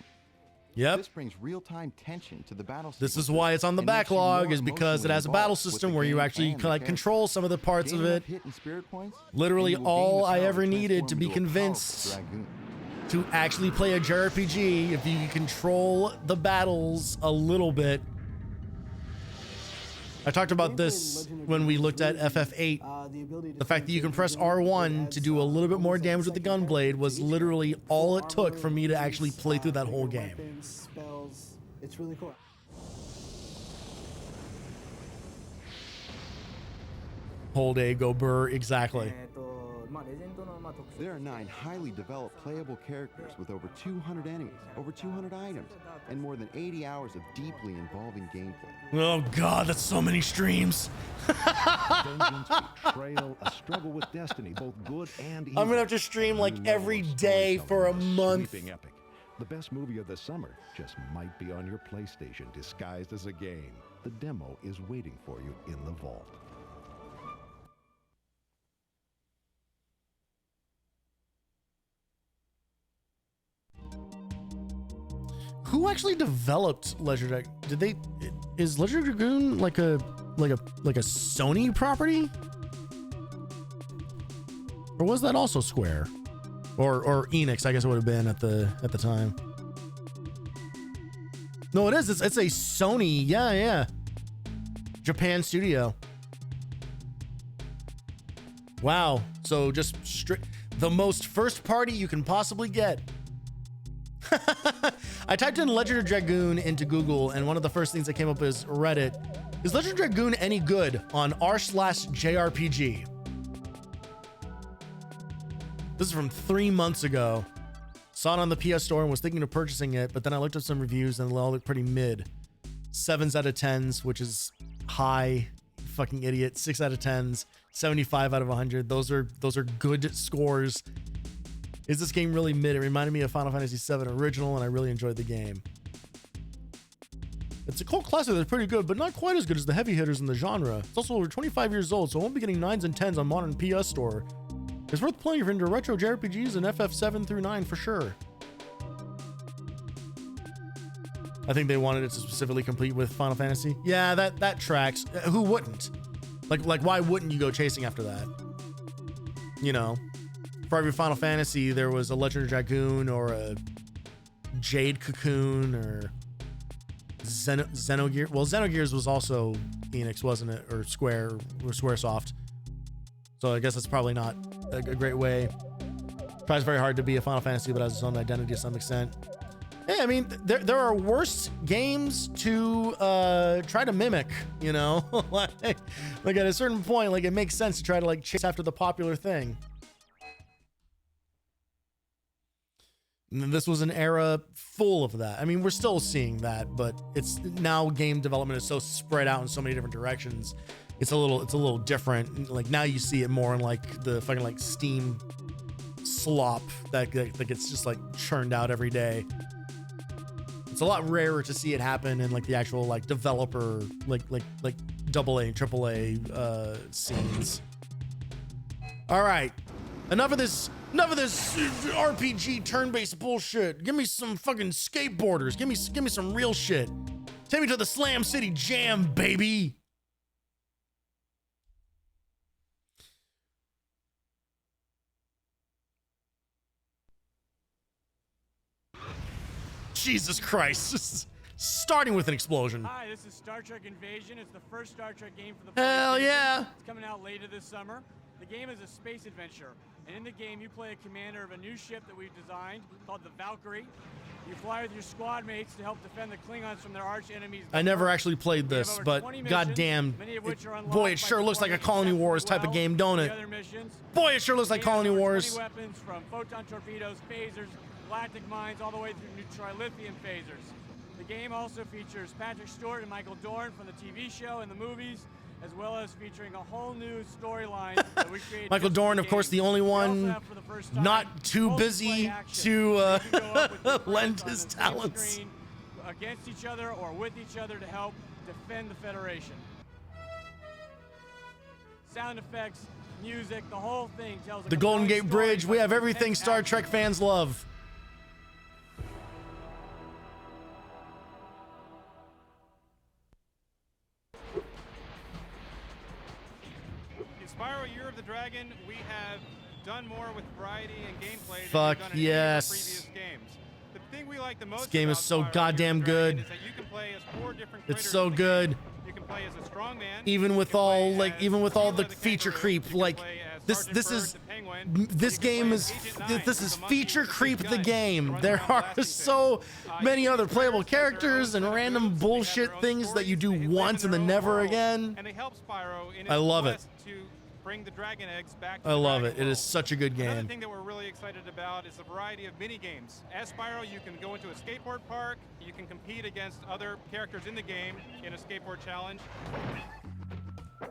Yep. This brings real-time tension to the battle. This is why it's on the backlog, is because it has a battle system where you actually like control some of the parts of it. Literally all I ever needed to be convinced to actually play a JRPG, if you can control the battles a little bit. I talked about this when we looked at FF8. The fact that you can press R1 to do a little bit more damage with the gunblade was literally all it took for me to actually play through that whole game. Spells. It's really cool. Whole day, go burr, exactly. There are 9 highly developed playable characters with over 200 enemies, over 200 items, and more than 80 hours of deeply involving gameplay. Oh god, that's so many streams. Vengeance, betrayal, a struggle with destiny, both good and evil. I'm gonna have to stream like every day for a month. Sweeping epic. The best movie of the summer just might be on your PlayStation disguised as a game. The demo is waiting for you in the vault. Who actually developed Legend of Dragoon? Did they? Is Legend of Dragoon like a Sony property? Or was that also Square? Or Enix, I guess it would have been at the time. No, it is. It's a Sony. Yeah. Japan studio. Wow. So just the most first party you can possibly get. I typed in Legend of Dragoon into Google, and one of the first things that came up is Reddit. Is Legend of Dragoon any good on r/JRPG? This is from 3 months ago. Saw it on the PS Store and was thinking of purchasing it, but then I looked up some reviews and they all look pretty mid. 7s out of 10s, which is high. Fucking idiot. 6 out of 10s. 75 out of 100. Those are good scores. Is this game really mid? It reminded me of Final Fantasy VII Original, and I really enjoyed the game. It's a cult classic that's pretty good, but not quite as good as the heavy hitters in the genre. It's also over 25 years old, so I won't be getting 9s and 10s on modern PS Store. It's worth playing if you're into retro JRPGs and FF7 through 9 for sure. I think they wanted it to specifically compete with Final Fantasy. Yeah, that tracks. Who wouldn't? Like why wouldn't you go chasing after that? You know? For every Final Fantasy, there was a Legend of Dragoon or a Jade Cocoon or Xenogears. Well, Xenogears was also Enix, wasn't it? Or Squaresoft. So I guess that's probably not a great way. Tries very hard to be a Final Fantasy, but has its own identity to some extent. Hey, I mean, there are worse games to try to mimic, you know? like at a certain point, like it makes sense to try to like chase after the popular thing. And this was an era full of that. I mean, we're still seeing that, but it's now game development is so spread out in so many different directions. It's a little different. Like now you see it more in like the fucking like Steam slop that gets just like churned out every day. It's a lot rarer to see it happen in like the actual like developer like AA, AAA scenes. All right, enough of this RPG turn-based bullshit. Give me some fucking skateboarders. Give me some real shit. Take me to the Slam City Jam, baby. Jesus Christ. Starting with an explosion. Hi, this is Star Trek Invasion. It's the first Star Trek game for the Hell PlayStation. yeah. It's coming out later this summer. The game is a space adventure. And in the game, you play a commander of a new ship that we've designed called the Valkyrie. You fly with your squad mates to help defend the Klingons from their arch enemies. I never actually played this, but goddamn, boy, it sure looks like a Colony Wars type of game, don't it? Boy, it sure looks like Colony Wars. 20 weapons from photon torpedoes, phasers, galactic mines, all the way through trilithium phasers. The game also features Patrick Stewart and Michael Dorn from the TV show and the movies, as well as featuring a whole new storyline that we created. Michael Dorn, of course, the only one not too busy to lend his talents. Against each other or with each other to help defend the Federation. Sound effects, music, the whole thing tells The Golden Gate Bridge, we have everything Star Trek fans love. Spyro Year of the Dragon, we have done more with variety and gameplay than Fuck we've done in any yes. of the previous games. The thing we like the most This game is so about Spyro goddamn good. is that you can play as 4 different It's critters so in the good. game. You can play as a strong man. Even with all the feature creep, like this game is feature creep the game. There are so many other playable characters and random bullshit things that you do once and then never again. And they help Spyro in I love it. to bring the dragon eggs back to I the love dragon it. It world. is such a good Another game. thing that we're really excited about is the variety of mini games. As Spyro, you can go into a skateboard park. You can compete against other characters in the game in a skateboard challenge.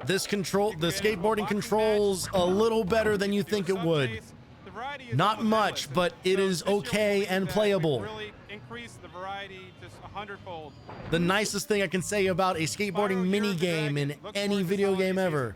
The skateboarding controls a little better than you think it would. Not much, but it is okay and playable. Really increase the variety just 100-fold. The nicest thing I can say about a skateboarding mini game in any video game ever.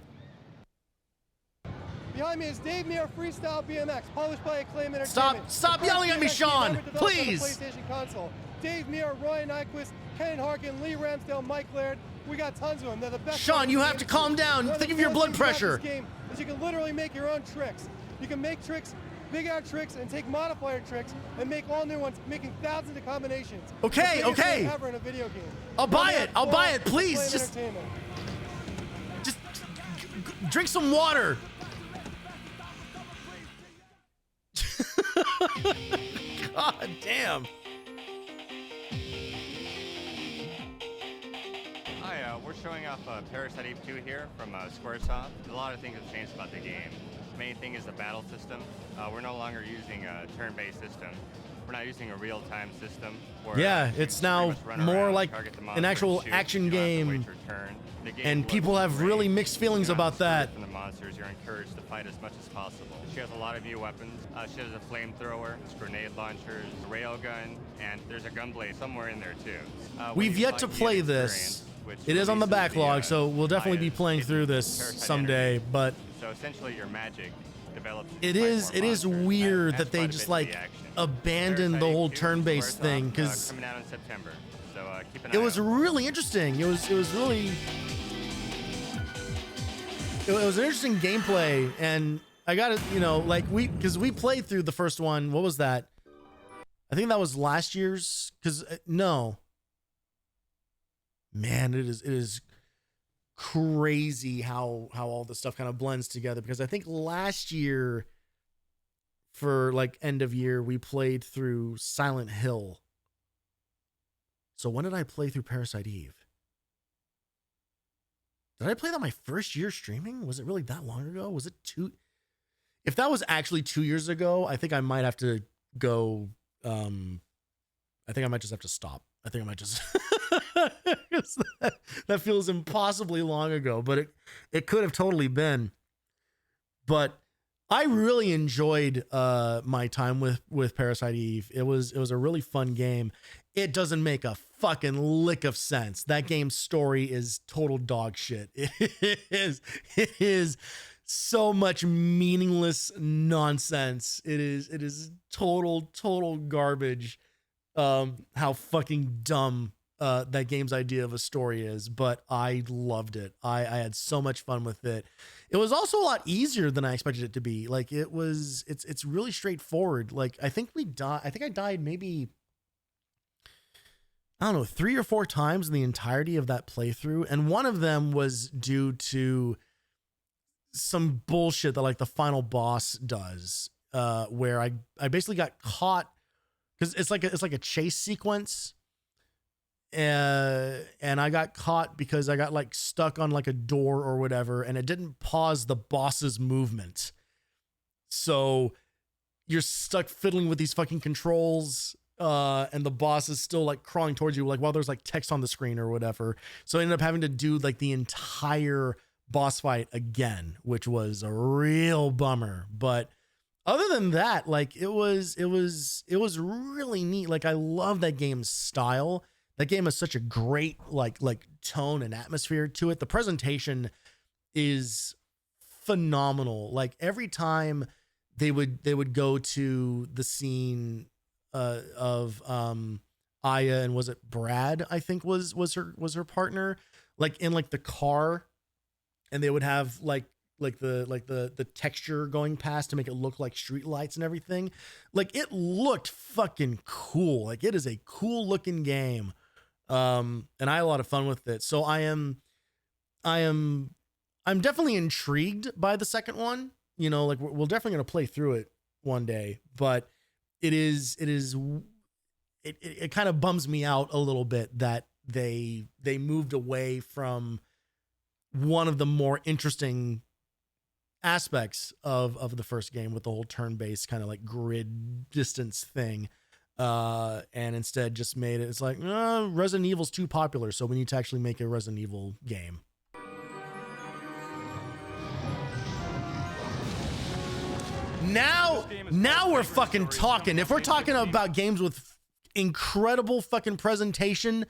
Behind me is Dave Muir Freestyle BMX, published by Acclaim Entertainment. Stop yelling at me, Sean, please. PlayStation console. Dave Muir, Roy Nyquist, Ken Harkin, Lee Ramsdale, Mike Laird. We got tons of them. They're the best. Sean, you have to calm down. Think of your blood pressure. This game is you can literally make your own tricks. You can make tricks, big out tricks, and take modifier tricks and make all new ones, making thousands of combinations. Okay, okay. Ever in a video game. I'll buy it, please. Just drink some water. God damn. Hi, we're showing off Parasite Eve 2 here from Squaresoft. A lot of things have changed about the game. The main thing is the battle system. We're no longer using a turn-based system. We're not using a real-time system. Yeah, it's now more like an actual action game. And people have really mixed feelings about that. From the monsters, you're encouraged to fight as much as possible. She has a lot of new weapons. She has a flamethrower, grenade launchers, a railgun, and there's a gunblade somewhere in there too. We've yet to play this. It is on the backlog, so we'll definitely be playing through this someday. But so essentially, your magic develops. it is weird that they just like abandoned the whole turn-based thing, because coming out in September. So keep an eye it was out. really interesting. It was really. It was an interesting gameplay, and I gotta, like because we played through the first one. What was that? I think that was last year's. Because no, man, it is crazy how all this stuff kind of blends together, because I think last year for like end of year we played through Silent Hill. So when did I play through Parasite Eve? Did I play that my first year streaming? Was it really that long ago? Was it two? If that was actually 2 years ago, I think I might have to go. I think I might just have to stop. I think I might just. that feels impossibly long ago, but it could have totally been. But I really enjoyed my time with Parasite Eve. It was a really fun game. It doesn't make a fucking lick of sense. That game's story is total dog shit. It is so much meaningless nonsense. It is total garbage. How fucking dumb that game's idea of a story is, but I loved it. I had so much fun with it. It was also a lot easier than I expected it to be. Like it's really straightforward. Like I think I died maybe, I don't know, 3 or 4 times in the entirety of that playthrough. And one of them was due to some bullshit that like the final boss does, where I basically got caught because it's like a chase sequence. And I got caught because I got like stuck on like a door or whatever, and it didn't pause the boss's movement. So you're stuck fiddling with these fucking controls, and the boss is still like crawling towards you, like while there's like text on the screen or whatever. So I ended up having to do like the entire boss fight again, which was a real bummer. But other than that, like it was really neat. Like I love that game's style. That game has such a great like tone and atmosphere to it. The presentation is phenomenal. Like every time they would go to the scene of Aya, and was it Brad, I think was her partner, like in like the car, and they would have like the texture going past to make it look like street lights and everything. Like it looked fucking cool. Like it is a cool looking game. And I had a lot of fun with it. So I'm definitely intrigued by the second one. You know, like we're definitely going to play through it one day, but it kind of bums me out a little bit that they moved away from one of the more interesting aspects of the first game with the whole turn-based kind of like grid distance thing. And instead just made it, it's like, Resident Evil's too popular, so we need to actually make a Resident Evil game. Now we're fucking talking. If we're talking about games with incredible fucking presentation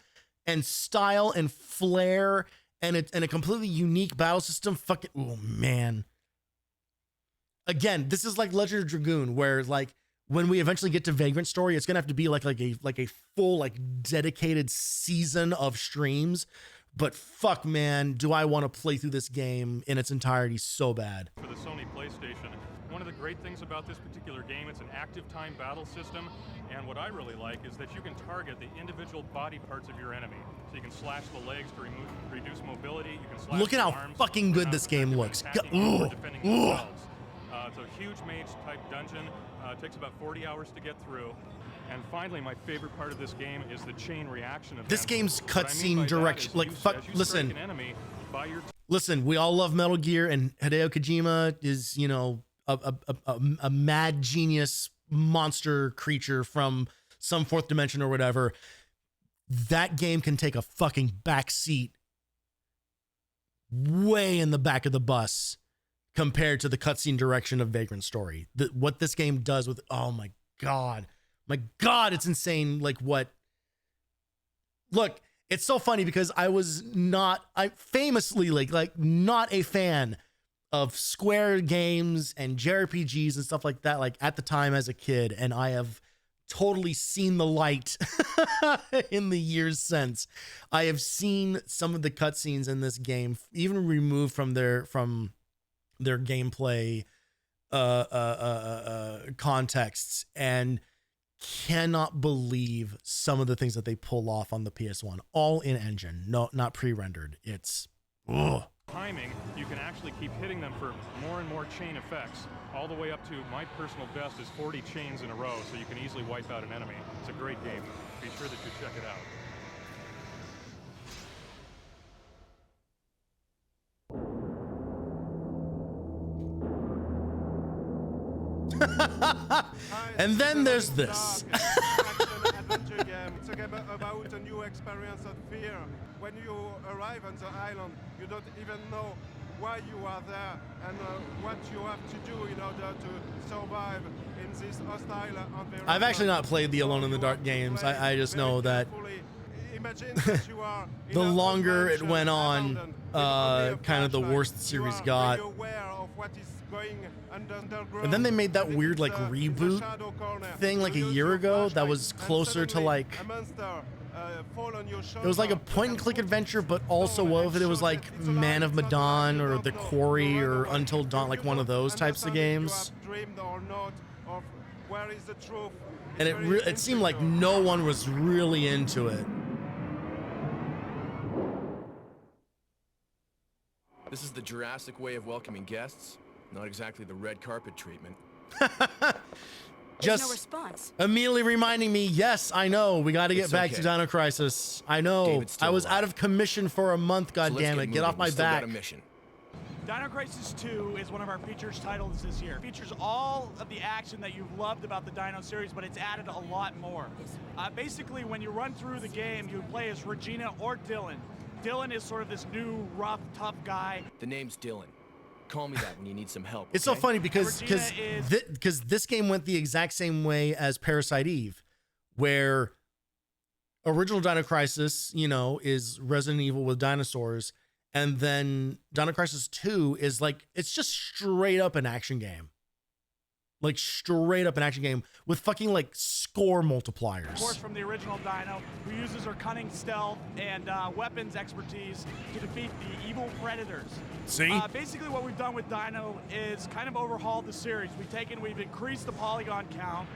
and style and flair and a completely unique battle system, fucking, oh man. Again, this is like Legend of Dragoon, where like when we eventually get to Vagrant Story, it's gonna have to be like a full like dedicated season of streams. But fuck, man, do I want to play through this game in its entirety so bad. For the Sony PlayStation, one of the great things about this particular game, it's an active time battle system, and what I really like is that you can target the individual body parts of your enemy. So you can slash the legs to reduce mobility. You can slash Look at how arms fucking good this game looks. Defending themselves. It's a huge mage-type dungeon. It takes about 40 hours to get through. And finally, my favorite part of this game is the chain reaction of this game's cutscene direction. Like, fuck, listen. Listen, we all love Metal Gear, and Hideo Kojima is, you know, a mad genius monster creature from some fourth dimension or whatever. That game can take a fucking back seat way in the back of the bus compared to the cutscene direction of Vagrant Story. What this game does with, oh my God, it's insane. Like what? Look, it's so funny because I famously like not a fan of Square games and JRPGs and stuff like that, like at the time as a kid. And I have totally seen the light in the years since. I have seen some of the cutscenes in this game, even removed from their gameplay contexts, and cannot believe some of the things that they pull off on the PS1, all in engine, not pre-rendered. It's Ugh. timing, you can actually keep hitting them for more and more chain effects, all the way up to my personal best is 40 chains in a row, so you can easily wipe out an enemy. It's a great game. Be sure that you check it out. And then there's this. Adventure game. It's a game about a new experience of fear. When you arrive on the island, you don't even know why you are there and what you have to do in order to survive in this hostile environment. I've actually not played the Alone in the Dark games. I just know that the longer it went on, kind of the worse the series got. And then they made that weird like reboot thing like a year ago that was closer to like, it was like a point and click adventure, but also what if it was like Man of Medan or The Quarry or Until Dawn, like one of those types of games. And it seemed like no one was really into it. This is the Jurassic way of welcoming guests. Not exactly the red carpet treatment. Just no response. Immediately reminding me, yes, I know, we got to get back to Dino Crisis. I know, I was out of commission for a month, goddammit. Get off my back. Dino Crisis 2 is one of our features titles this year. It features all of the action that you've loved about the Dino series, but it's added a lot more. Basically, when you run through the game, you play as Regina or Dylan. Dylan is sort of this new, rough, tough guy. The name's Dylan. Call me that when you need some help. It's so funny because this game went the exact same way as Parasite Eve, where original Dino Crisis, you know, is Resident Evil with dinosaurs, and then Dino Crisis 2 is like, it's just straight up an action game. Like straight up an action game with fucking like score multipliers. Of course, from the original Dino, who uses her cunning stealth and weapons expertise to defeat the evil predators. See? Basically, what we've done with Dino is kind of overhauled the series. We've increased the polygon count,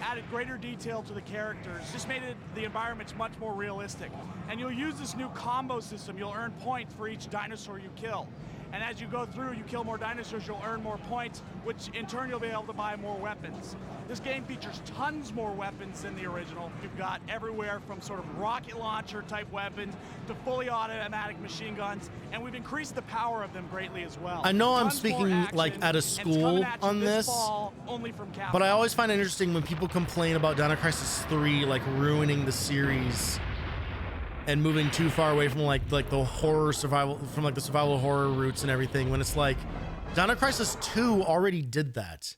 added greater detail to the characters, just made the environments much more realistic. And you'll use this new combo system. You'll earn points for each dinosaur you kill. And as you go through, you kill more dinosaurs, you'll earn more points, which in turn you'll be able to buy more weapons. This game features tons more weapons than the original. You've got everywhere from sort of rocket launcher type weapons to fully automatic machine guns, and we've increased the power of them greatly as well. I know I'm speaking like out of school on this, but I always find it interesting when people complain about Dino Crisis 3 like ruining the series and moving too far away from like the horror survival, from like the survival horror roots and everything, when it's like Dino Crisis 2 already did that.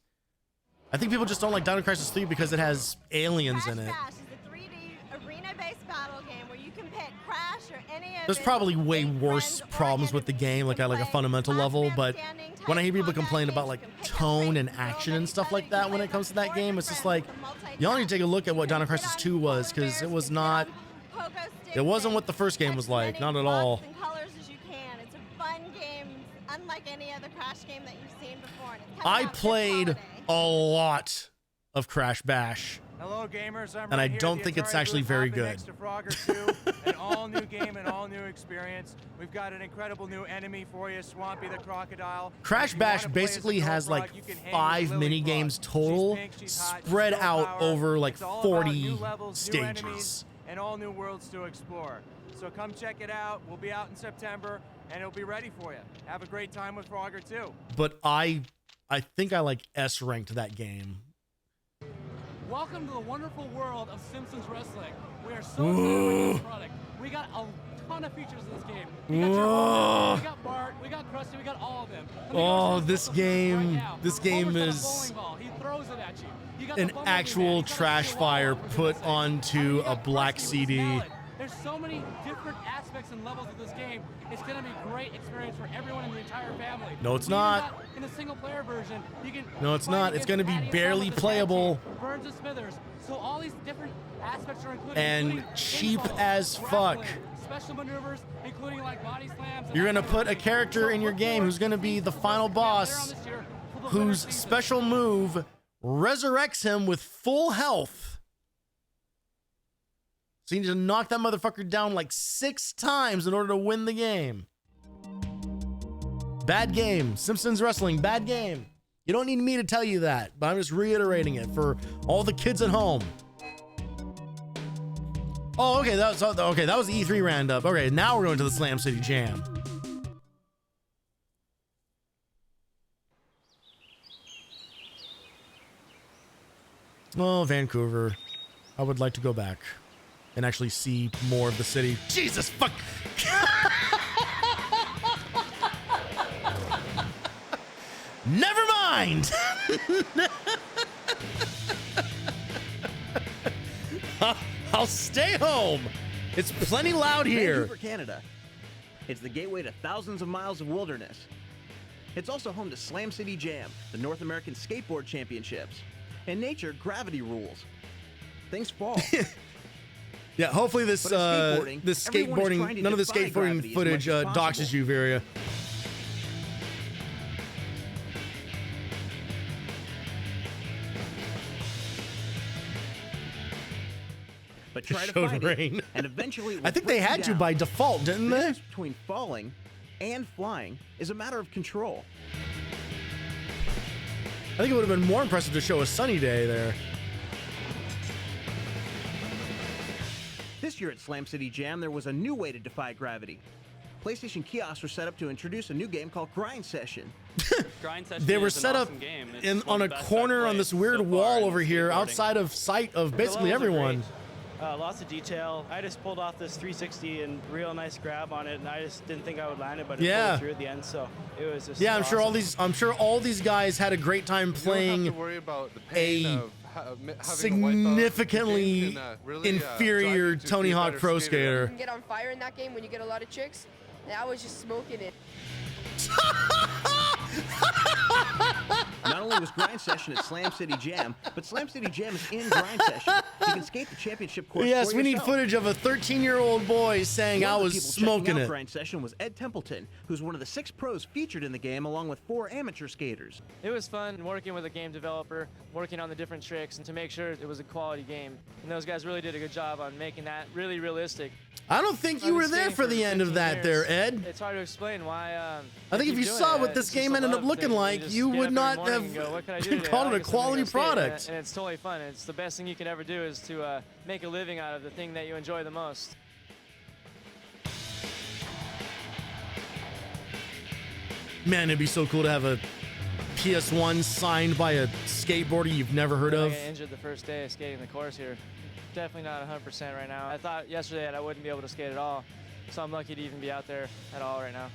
I think people just don't like Dino Crisis 3 because it has aliens in it. Crash Bash is a 3D arena-based battle game where you can pick Crash or any of There's probably way worse problems with the game, like at like a fundamental level, but when I hear people complain about like tone and action and stuff like that when it comes to that game, it's just like, y'all need to take a look at what Dino Crisis 2 was, because it was not, it wasn't what the first game was like, not at all. and colors as you can. It's a fun game, unlike any other Crash game that you've seen before. And it's coming I out this played holiday. a lot of Crash Bash, Hello, gamers. I'm and I right here, don't the think it's Atari actually booth, very hopping good. next to Frogger 2, an all-new game, an all-new experience. We've got an incredible new enemy for you, Swampy the Crocodile. Crash Bash basically has like 5 mini games total, spread out over like 40 stages. And all new worlds to explore. So come check it out. We'll be out in September, and it'll be ready for you. Have a great time with Frogger 2. But I think I like S ranked that game. Welcome to the wonderful world of Simpsons Wrestling. We are so excited about this product. We got a ton of features in this game. We got your Homer, we got Bart, we got Krusty, we got all of them. Oh, this game is He throws it at you. You got an the Bumblebee actual Man. trash fire put onto a black CD. There's so many different aspects and levels of this game. It's going to be a great experience for everyone in the entire family. No, it's Even not. In the single player version, you can No, it's fight not. It's against going to be Patty and barely Selma, the playable tag team, Burns and Smithers. So all these different aspects are included. and including cheap insults, as fuck. grappling, special maneuvers, including like body slams. and You're going to that kind of put a thing. character in your game who's going to be the final boss, whose special move resurrects him with full health. So you need to knock that motherfucker down like 6 times in order to win the game. Bad game. Simpsons Wrestling, bad game. You don't need me to tell you that, but I'm just reiterating it for all the kids at home. Oh, okay, that was the E3 roundup. Okay, now we're going to the Slam City Jam. Oh, Vancouver. I would like to go back and actually see more of the city. Jesus fuck. Never mind. I'll stay home. It's plenty loud here. Vancouver, Canada. It's the gateway to thousands of miles of wilderness. It's also home to Slam City Jam, the North American Skateboard Championships. In nature, gravity rules. Things fall. Yeah, hopefully this skateboarding, none of the skateboarding footage doxes you, Varia. But try to find rain. it, and eventually I think they had to by default, didn't the they? difference between falling and flying is a matter of control. I think it would have been more impressive to show a sunny day there. This year at Slam City Jam, there was a new way to defy gravity. PlayStation kiosks were set up to introduce a new game called Grind Session. Grind Session They were is an set up awesome game. on a corner on this weird wall over here, outside of sight of basically everyone. Lots of detail. I just pulled off this 360 and real nice grab on it, and I just didn't think I would land it, but it pulled through at the end, so it was just Yeah, awesome. I'm sure all these guys had a great time playing significantly inferior Tony Hawk Pro Skater. You can get on fire in that game when you get a lot of chicks, and I was just smoking it. Not only was Grind Session at Slam City Jam, but Slam City Jam is in Grind Session. You can skate the championship course. Yes, for we need yourself. footage of a 13-year-old boy saying One I of the was people smoking checking out it. Grind Session was Ed Templeton, who's one of the 6 pros featured in the game, along with 4 amateur skaters. It was fun working with a game developer, working on the different tricks, and to make sure it was a quality game. And those guys really did a good job on making that really realistic. I don't think you were there for the end of that there, Ed. It's hard to explain why. I think if you saw what this game ended up looking like, you would not have called it a quality product. And it's totally fun. It's the best thing you can ever do is to make a living out of the thing that you enjoy the most. Man, it'd be so cool to have a PS1 signed by a skateboarder you've never heard of. I got injured the first day of skating the course here. Definitely not 100% right now. I thought yesterday that I wouldn't be able to skate at all, so I'm lucky to even be out there at all right now.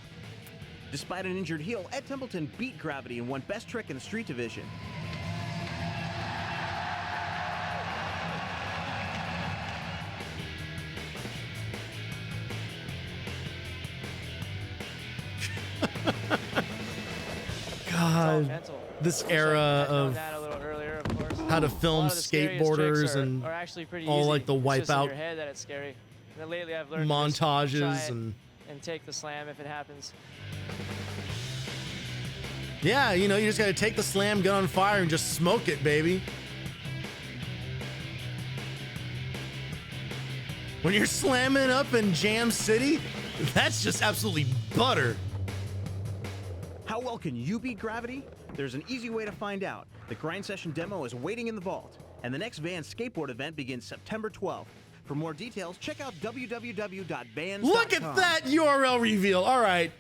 Despite an injured heel, Ed Templeton beat gravity and won Best Trick in the Street Division. God, this era of how to film skateboarders and all like the wipeout Lately I've learned montages and take the slam if it happens. Yeah, you know, you just gotta take the slam, get on fire, and just smoke it, baby. When you're slamming up in Jam City, that's just absolutely butter. How well can you beat gravity? There's an easy way to find out. The Grind Session demo is waiting in the vault, and the next Vans skateboard event begins September 12th. For more details, check out www.vans.com. Look at that URL reveal. All right,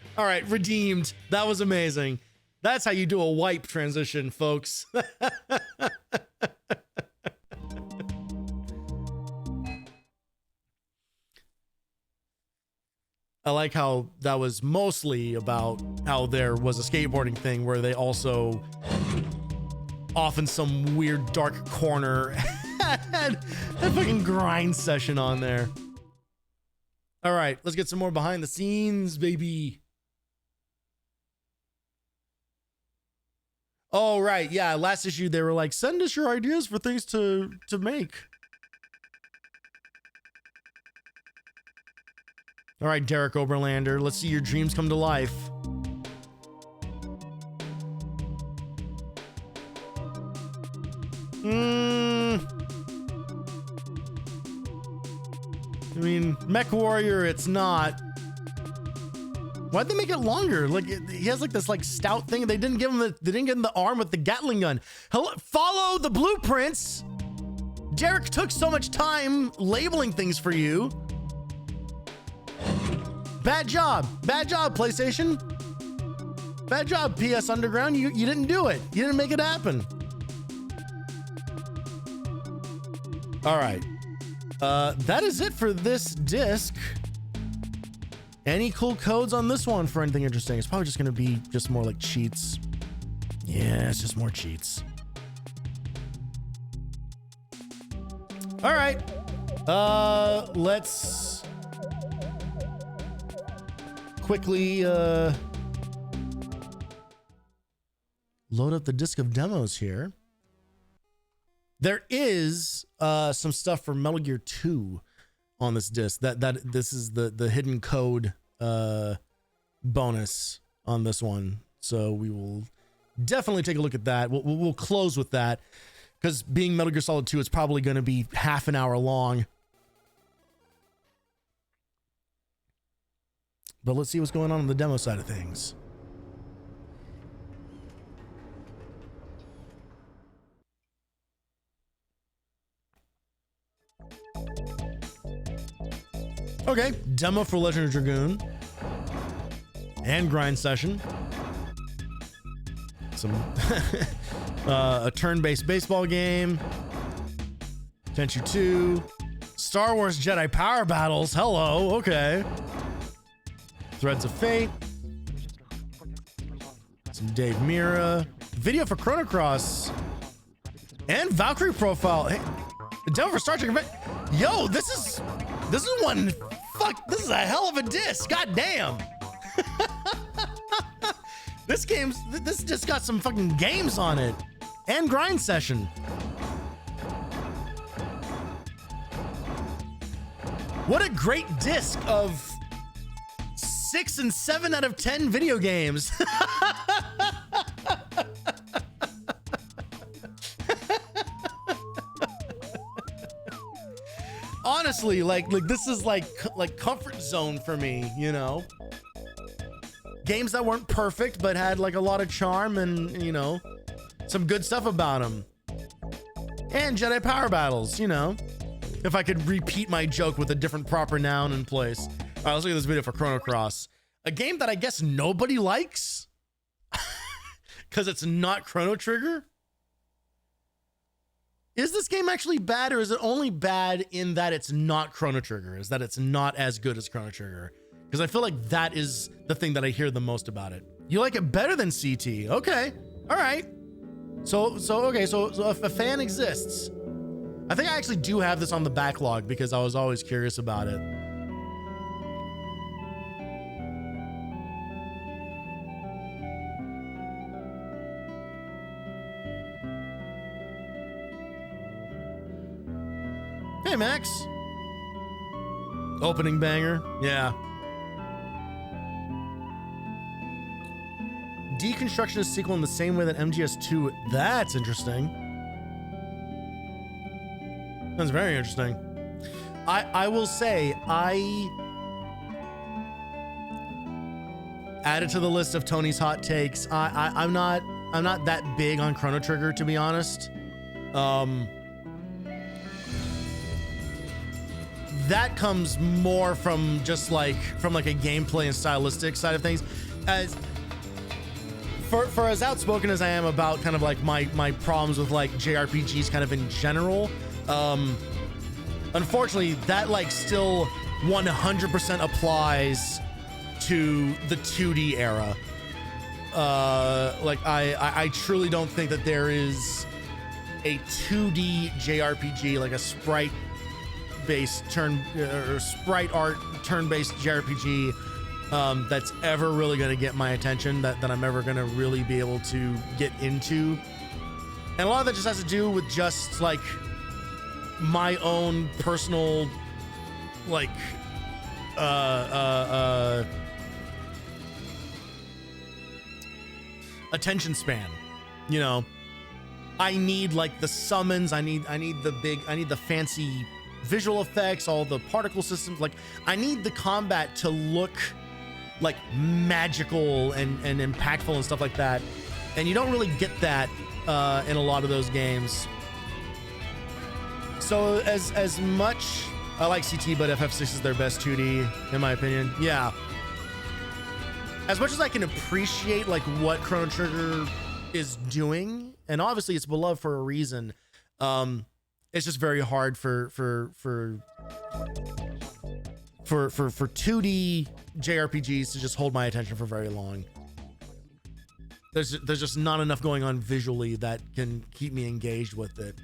redeemed. That was amazing. That's how you do a wipe transition, folks. I like how that was mostly about how there was a skateboarding thing where they also, off in some weird dark corner, had a fucking Grind Session on there. All right, let's get some more behind the scenes, baby. Oh, right. Yeah, last issue they were like, send us your ideas for things to make. All right, Derek Oberlander, let's see your dreams come to life. I mean, Mech Warrior, it's not. Why'd they make it longer? Like he has like this like stout thing. They didn't give him the arm with the Gatling gun. Hello, follow the blueprints. Derek took so much time labeling things for you. Bad job, PlayStation. Bad job, PS Underground. You didn't do it. You didn't make it happen. All right. That is it for this disc. Any cool codes on this one for anything interesting? It's probably just going to be just more like cheats. Yeah, it's just more cheats. All right. Let's quickly load up the disc of demos here. There is some stuff for Metal Gear 2 on this disc. This is the hidden code bonus on this one. So we will definitely take a look at that. We'll close with that because being Metal Gear Solid 2, it's probably going to be half an hour long. But let's see what's going on the demo side of things. Okay, demo for Legend of Dragoon and Grind Session. Some a turn-based baseball game. Tenchu 2. Star Wars Jedi Power Battles. Hello, okay. Threads of Fate. Some Dave Mira. Video for Chrono Cross. And Valkyrie Profile. Hey, the demo for Star Trek event. Yo, this is one. Fuck, this is a hell of a disc. God damn. This just got some fucking games on it. And Grind Session. What a great disc of 6 and 7 out of 10 video games. Honestly, like this is like comfort zone for me, you know. Games that weren't perfect but had like a lot of charm and, you know, some good stuff about them. And Jedi Power Battles, you know. If I could repeat my joke with a different proper noun in place. All right, let's look at this video for Chrono Cross. A game that I guess nobody likes because it's not Chrono Trigger. Is this game actually bad, or is it only bad in that it's not Chrono Trigger? Is that it's not as good as Chrono Trigger? Because I feel like that is the thing that I hear the most about it. You like it better than CT? Okay, all right. So if a fan exists, I think I actually do have this on the backlog because I was always curious about it. Hey, Max. Opening banger. Yeah. Deconstructionist sequel in the same way that MGS2. That's interesting. That's very interesting. I will say I added to the list of Tony's hot takes. I'm not that big on Chrono Trigger, to be honest. That comes more from just like a gameplay and stylistic side of things. As for as outspoken as I am about kind of like my problems with like JRPGs kind of in general, unfortunately that like still 100% applies to the 2D era. Like I truly don't think that there is a 2D JRPG, like a sprite based sprite art turn-based JRPG that's ever really going to get my attention, that I'm ever going to really be able to get into. And a lot of that just has to do with just like my own personal like attention span, you know. I need like the summons, I need the fancy visual effects, all the particle systems. Like I need the combat to look like magical and impactful and stuff like that. And you don't really get that in a lot of those games. So as much, I like CT, but FF6 is their best 2D, in my opinion. Yeah. As much as I can appreciate like what Chrono Trigger is doing, and obviously it's beloved for a reason, it's just very hard for 2D JRPGs to just hold my attention for very long. There's just not enough going on visually that can keep me engaged with it.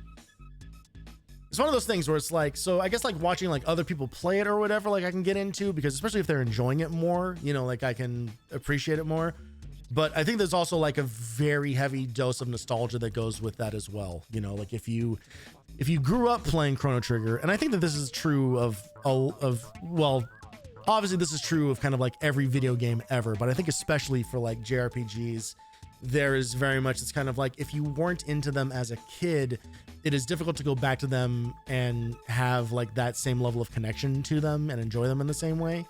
It's one of those things where it's like, so I guess like watching like other people play it or whatever, like I can get into, because especially if they're enjoying it more, you know, like I can appreciate it more. But I think there's also like a very heavy dose of nostalgia that goes with that as well. You know, like if you grew up playing Chrono Trigger, and I think that this is true of well, obviously this is true of kind of like every video game ever, but I think especially for like JRPGs, there is very much, it's kind of like if you weren't into them as a kid, it is difficult to go back to them and have like that same level of connection to them and enjoy them in the same way,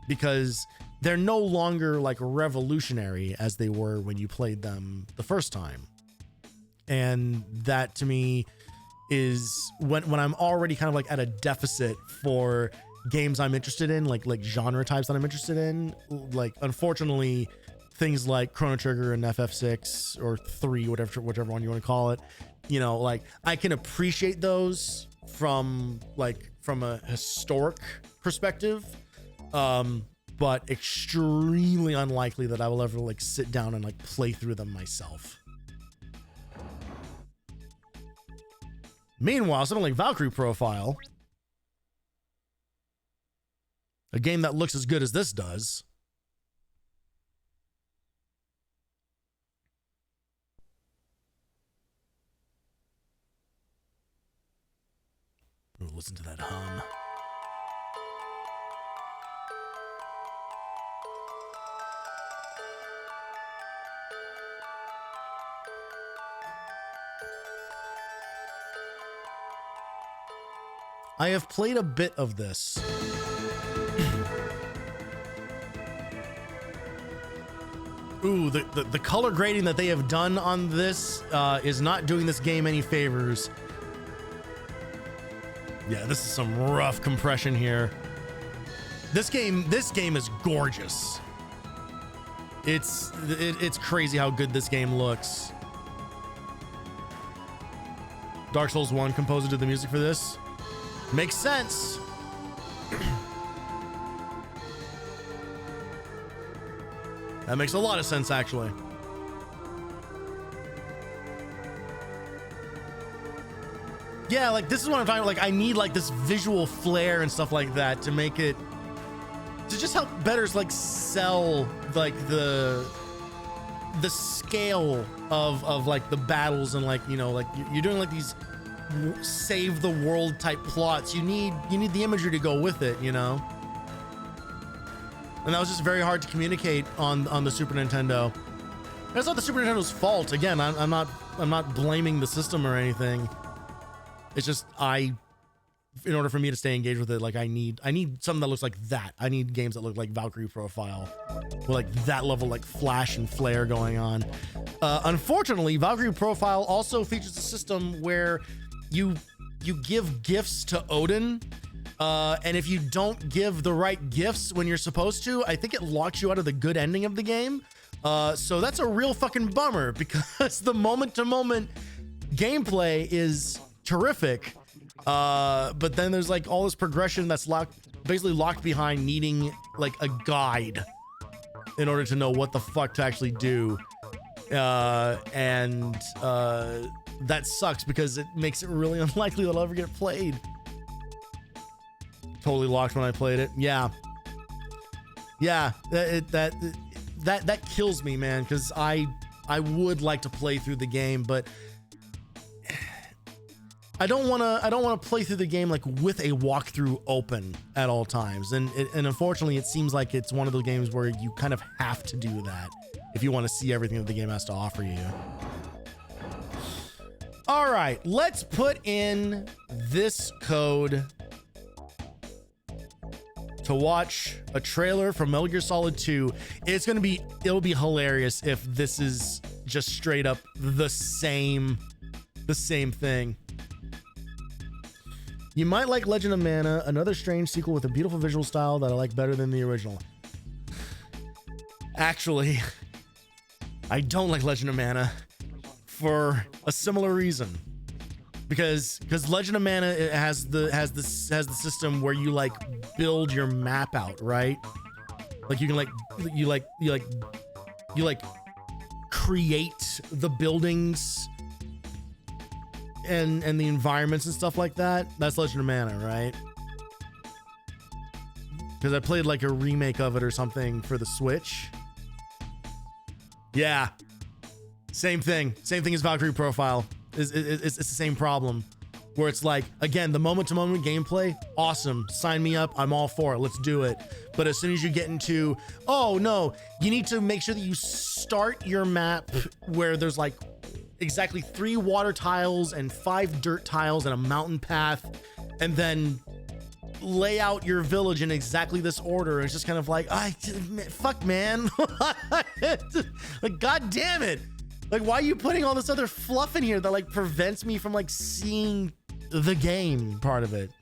because they're no longer like revolutionary as they were when you played them the first time. And that to me is when I'm already kind of like at a deficit for games I'm interested in, like genre types that I'm interested in. Like, unfortunately, things like Chrono Trigger and FF6 or 3, whichever one you want to call it, you know, like I can appreciate those from a historic perspective, but extremely unlikely that I will ever like sit down and like play through them myself. Meanwhile, something like Valkyrie Profile, a game that looks as good as this does, ooh, listen to that hum. I have played a bit of this. Ooh, the color grading that they have done on this is not doing this game any favors. Yeah, this is some rough compression here. This game is gorgeous. It's crazy how good this game looks. Dark Souls 1 composer did the music for this. Makes sense. That makes a lot of sense, actually. Yeah, like this is what I'm talking about. Like I need like this visual flair and stuff like that to make it, to just help better like sell like the scale of like the battles, and like, you know, like you're doing like these save the world type plots. You need the imagery to go with it, you know. And that was just very hard to communicate on the Super Nintendo. And it's not the Super Nintendo's fault. Again, I'm not blaming the system or anything. It's just in order for me to stay engaged with it, like I need something that looks like that. I need games that look like Valkyrie Profile, with like that level like flash and flare going on. Unfortunately, Valkyrie Profile also features a system where you give gifts to Odin, and if you don't give the right gifts when you're supposed to, I think it locks you out of the good ending of the game. So that's a real fucking bummer, because the moment-to-moment gameplay is terrific, but then there's like all this progression that's basically locked behind needing like a guide in order to know what the fuck to actually do, and that sucks because it makes it really unlikely that I'll ever get played. Totally locked when I played it. Yeah, that kills me, man, because I would like to play through the game, but I don't want to play through the game like with a walkthrough open at all times, and unfortunately it seems like it's one of those games where you kind of have to do that if you want to see everything that the game has to offer you. All right, let's put in this code to watch a trailer from Metal Gear Solid 2. It'll be hilarious if this is just straight up the same thing. You might like Legend of Mana, another strange sequel with a beautiful visual style that I like better than the original. Actually, I don't like Legend of Mana for a similar reason. Because Legend of Mana, it has the system where you like build your map out, right? Like you can create the buildings and the environments and stuff like that. That's Legend of Mana, right? Because I played like a remake of it or something for the Switch. Yeah, same thing as Valkyrie Profile. It's the same problem, where it's like, again, the moment-to-moment gameplay, awesome, sign me up, I'm all for it, let's do it. But as soon as you get into, oh no, you need to make sure that you start your map where there's like exactly 3 water tiles and 5 dirt tiles and a mountain path, and then lay out your village in exactly this order. It's just kind of like, fuck, man. Like, god damn it. Like, why are you putting all this other fluff in here that like prevents me from like seeing the game part of it?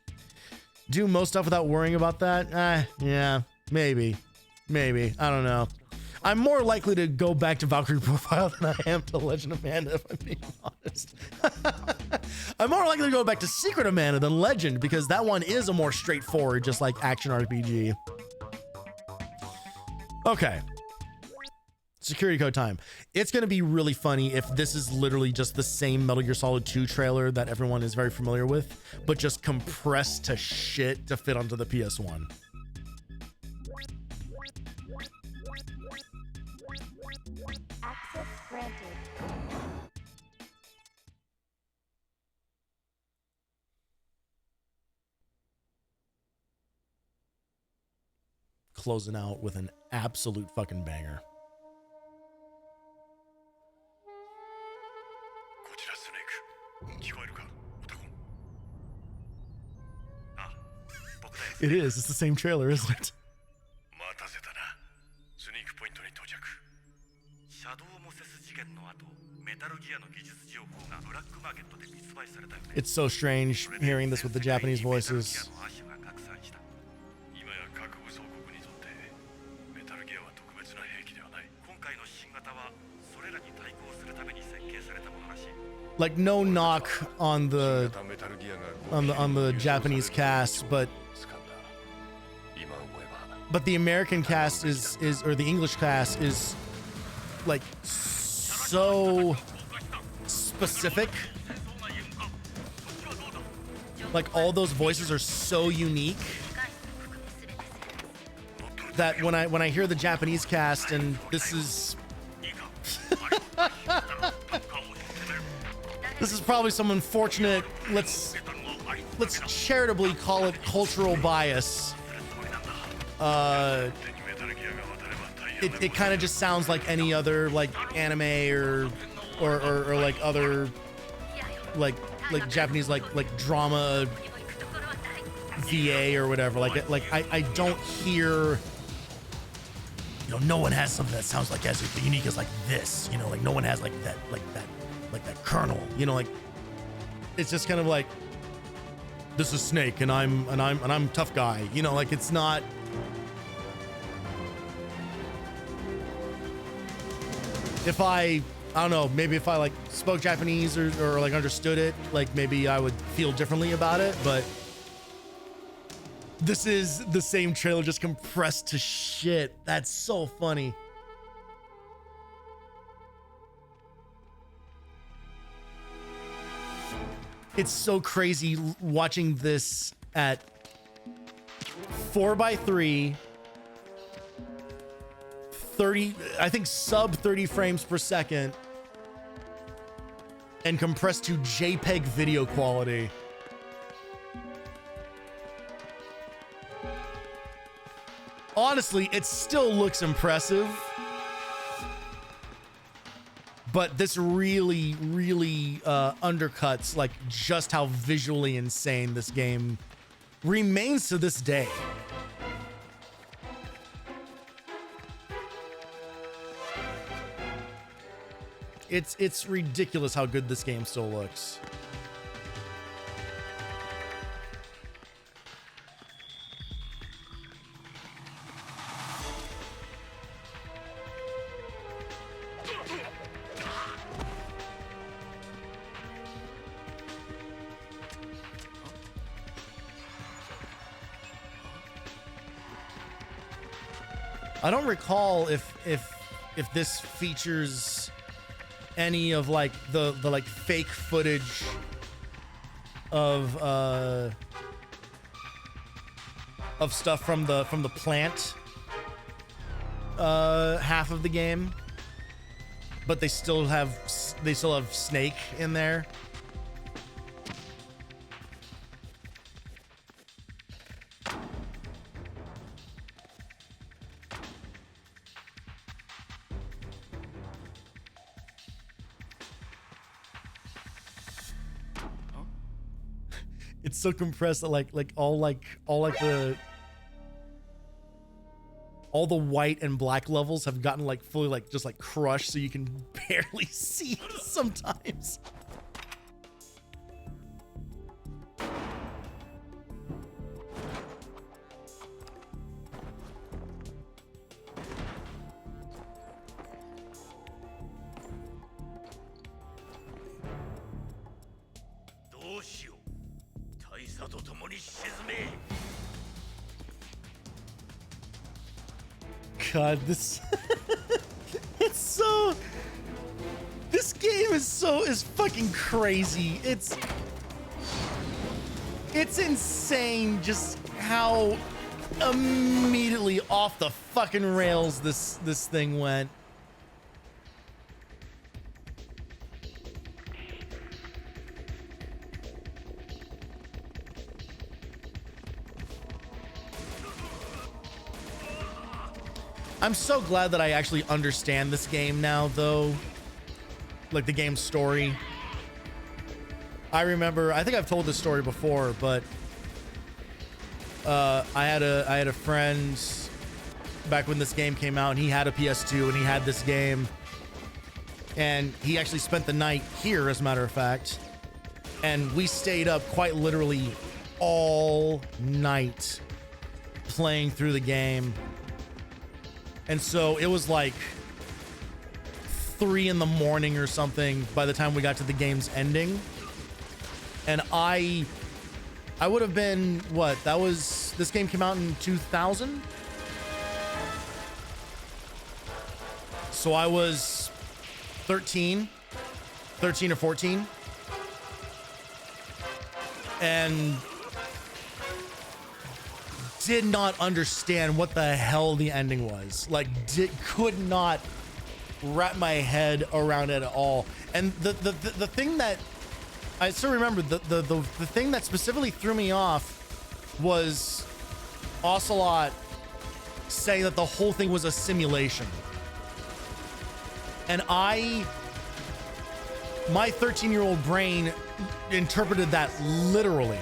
Do most stuff without worrying about that? Yeah, maybe. I don't know. I'm more likely to go back to Valkyrie Profile than I am to Legend of Mana, if I'm being honest. I'm more likely to go back to Secret of Mana than Legend, because that one is a more straightforward, just like action RPG. Okay. Security code time. It's going to be really funny if this is literally just the same Metal Gear Solid 2 trailer that everyone is very familiar with, but just compressed to shit to fit onto the PS1. Access granted. Closing out with an absolute fucking banger. It is. It's the same trailer, isn't it? It's so strange hearing this with the Japanese voices. Like, no knock on the Japanese cast, but the American cast is or the English cast is like so specific. Like, all those voices are so unique that when I hear the Japanese cast, and this is this is probably some unfortunate, let's charitably call it cultural bias. It kind of just sounds like any other like anime or like other like Japanese like drama VA or whatever. Like I don't hear, you know, no one has something that sounds like as unique as like this, you know, like no one has like that kernel, you know, like it's just kind of like, this is Snake and I'm tough guy, you know, like it's not. If I don't know, maybe if I like spoke Japanese or like understood it, like maybe I would feel differently about it, but this is the same trailer just compressed to shit. That's so funny. It's so crazy watching this at 4:3, 30, I think sub 30 frames per second, and compressed to JPEG video quality. Honestly, it still looks impressive, but this really undercuts like just how visually insane this game remains to this day. It's ridiculous how good this game still looks. I don't recall if this features any of like the like fake footage of stuff from the plant half of the game, but they still have Snake in there. It's so compressed that all the white and black levels have gotten like fully like just like crushed, so you can barely see sometimes. God, this this game is fucking crazy. It's insane just how immediately off the fucking rails this thing went. I'm so glad that I actually understand this game now, though. Like the game's story. I remember, I think I've told this story before, but I had a friend back when this game came out, and he had a PS2 and he had this game, and he actually spent the night here, as a matter of fact, and we stayed up quite literally all night playing through the game. And so it was like 3 in the morning or something by the time we got to the game's ending. And I would have been, what? This game came out in 2000? So I was 13 or 14. And did not understand what the hell the ending was. Like, could not wrap my head around it at all. And the thing that I still remember, the thing that specifically threw me off was Ocelot saying that the whole thing was a simulation. And my 13-year-old brain interpreted that literally.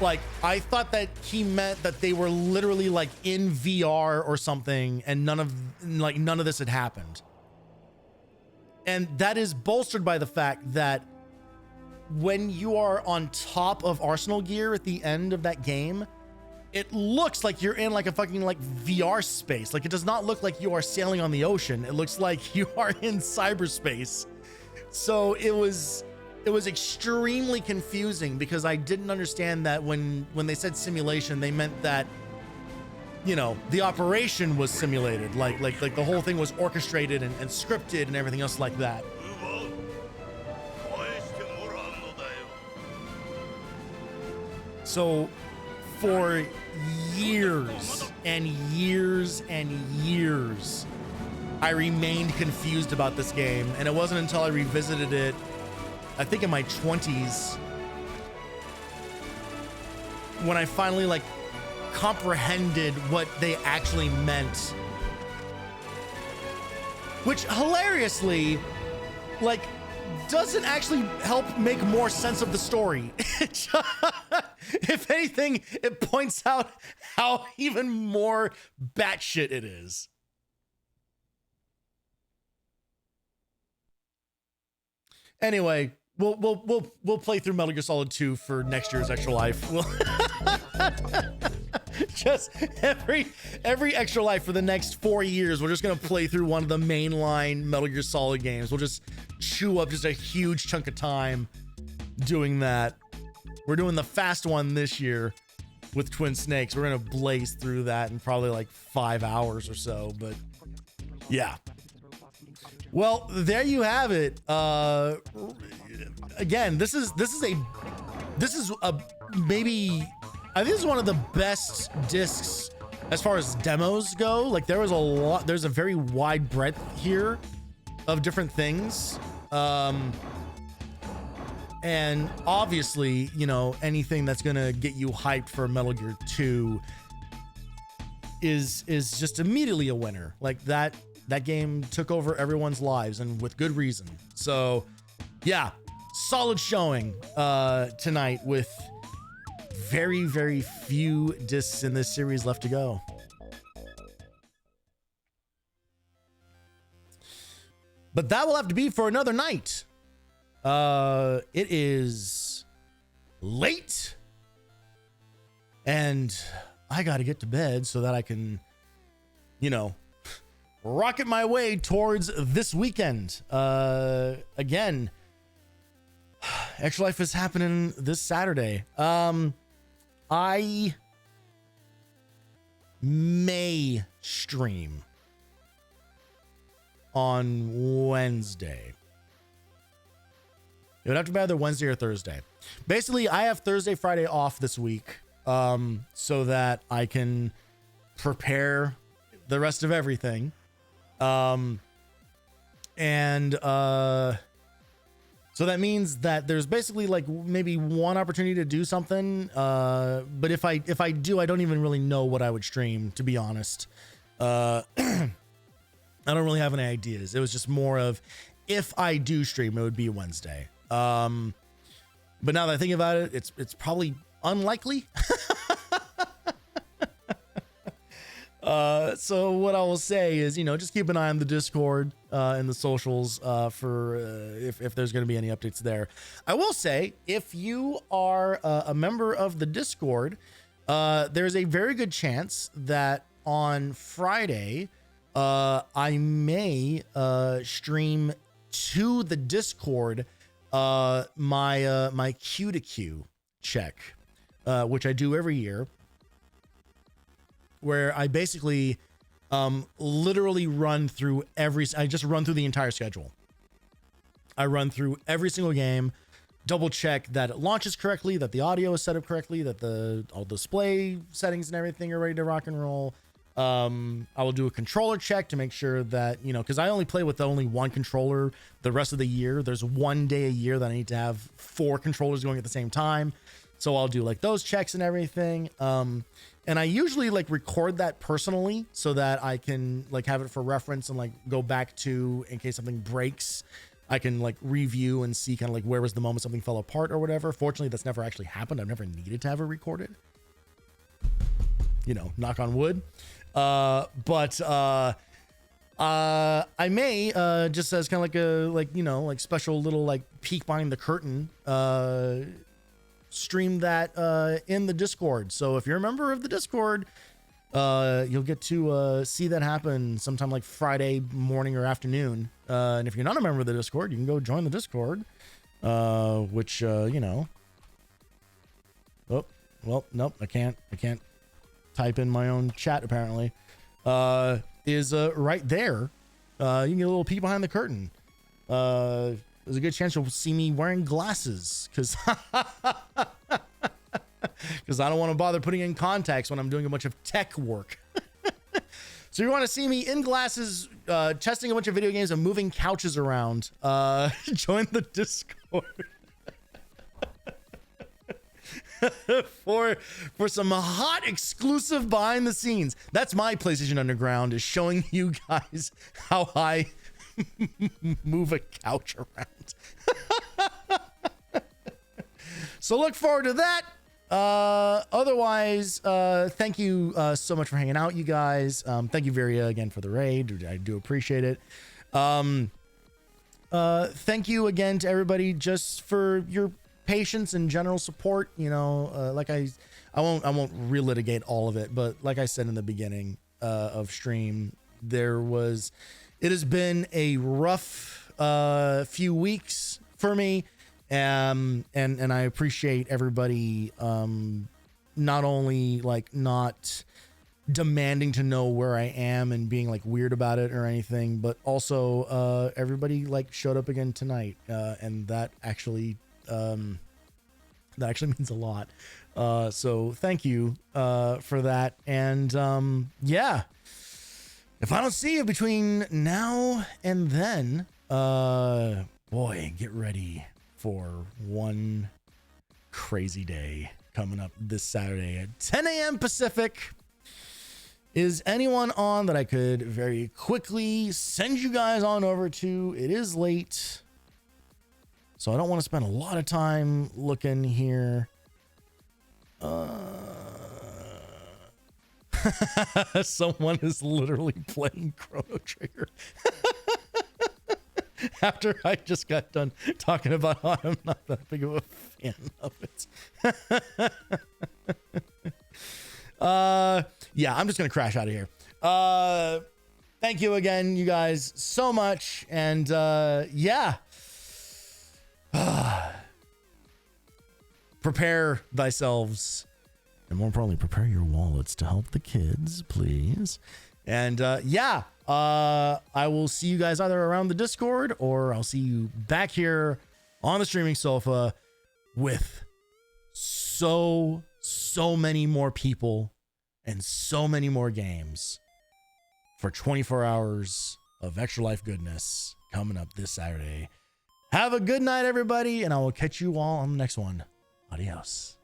Like, I thought that he meant that they were literally like in VR or something, and none of this had happened. And that is bolstered by the fact that when you are on top of Arsenal gear at the end of that game, it looks like you're in like a fucking like VR space. Like, it does not look like you are sailing on the ocean. It looks like you are in cyberspace. So it was extremely confusing because I didn't understand that when they said simulation, they meant that, you know, the operation was simulated, like the whole thing was orchestrated and scripted and everything else like that. So for years and years and years, I remained confused about this game, and it wasn't until I revisited it, I think in my 20s, when I finally like comprehended what they actually meant. Which hilariously, like, doesn't actually help make more sense of the story. If anything, it points out how even more batshit it is. Anyway, we'll play through Metal Gear Solid 2 for next year's Extra Life. We'll just every Extra Life for the next 4 years, we're just gonna play through one of the mainline Metal Gear Solid games. We'll just chew up just a huge chunk of time doing that. We're doing the fast one this year with Twin Snakes. We're gonna blaze through that in probably like 5 hours or so, but yeah. Well, there you have it. Again, this is a maybe, I think this is one of the best discs as far as demos go. Like there's a very wide breadth here of different things. And obviously, you know, anything that's gonna get you hyped for Metal Gear 2 is just immediately a winner. Like that game took over everyone's lives, and with good reason. So yeah, solid showing tonight with very, very few discs in this series left to go. But that will have to be for another night. It is late and I got to get to bed so that I can, you know, rocket my way towards this weekend. Again, Extra Life is happening this Saturday. I may stream on Wednesday. It would have to be either Wednesday or Thursday. Basically, I have Thursday, Friday off this week, so that I can prepare the rest of everything. So that means that there's basically like maybe one opportunity to do something. But if I do, I don't even really know what I would stream, to be honest. I don't really have any ideas. It was just more of, if I do stream, it would be Wednesday. But now that I think about it, it's probably unlikely. So what I will say is, you know, just keep an eye on the Discord and the socials for if there's going to be any updates there. I will say, if you are a member of the Discord, there's a very good chance that on Friday I may stream to the Discord my Q to Q check, which I do every year, where I basically literally run through I just run through the entire schedule. I run through every single game, double check that it launches correctly, that the audio is set up correctly, that all display settings and everything are ready to rock and roll. I will do a controller check to make sure that, you know, because I only play with only one controller the rest of the year. There's one day a year that I need to have 4 controllers going at the same time. So I'll do like those checks and everything. And I usually like record that personally so that I can like have it for reference and like go back to, in case something breaks, I can like review and see kind of like where was the moment something fell apart or whatever. Fortunately, that's never actually happened. I've never needed to have it recorded. You know, knock on wood. But I may just as kind of like a special little like peek behind the curtain, stream that in the Discord. So if you're a member of the Discord, you'll get to see that happen sometime like Friday morning or afternoon. And if you're not a member of the Discord, you can go join the Discord, which you know. Oh, well, nope, I can't type in my own chat apparently. Is right there. You can get a little peek behind the curtain. There's a good chance you'll see me wearing glasses because I don't want to bother putting in contacts when I'm doing a bunch of tech work. So you want to see me in glasses, testing a bunch of video games and moving couches around, join the Discord. for some hot exclusive behind the scenes. That's my PlayStation Underground, is showing you guys how I move a couch around. So look forward to that. Otherwise, thank you so much for hanging out, you guys. Thank you, Varia, again for the raid. I do appreciate it. Thank you again to everybody just for your patience and general support. You know, like I won't relitigate all of it, but like I said in the beginning of stream, it has been a rough few weeks for me, and I appreciate everybody not only like not demanding to know where I am and being like weird about it or anything, but also everybody like showed up again tonight, and that actually means a lot. So thank you for that. And yeah, if I don't see you between now and then, boy, get ready for one crazy day coming up this Saturday at 10 a.m. Pacific. Is anyone on that I could very quickly send you guys on over to? It is late, so I don't want to spend a lot of time looking here. Someone is literally playing Chrono Trigger. After I just got done talking about how I'm not that big of a fan of it. Yeah, I'm just gonna crash out of here. Thank you again, you guys, so much. And yeah. Prepare thyselves, and more importantly, prepare your wallets to help the kids, please. And yeah, I will see you guys either around the Discord, or I'll see you back here on the streaming sofa with so many more people and so many more games for 24 hours of extra life goodness coming up this Saturday. Have a good night, everybody, and I will catch you all on the next one. Adios.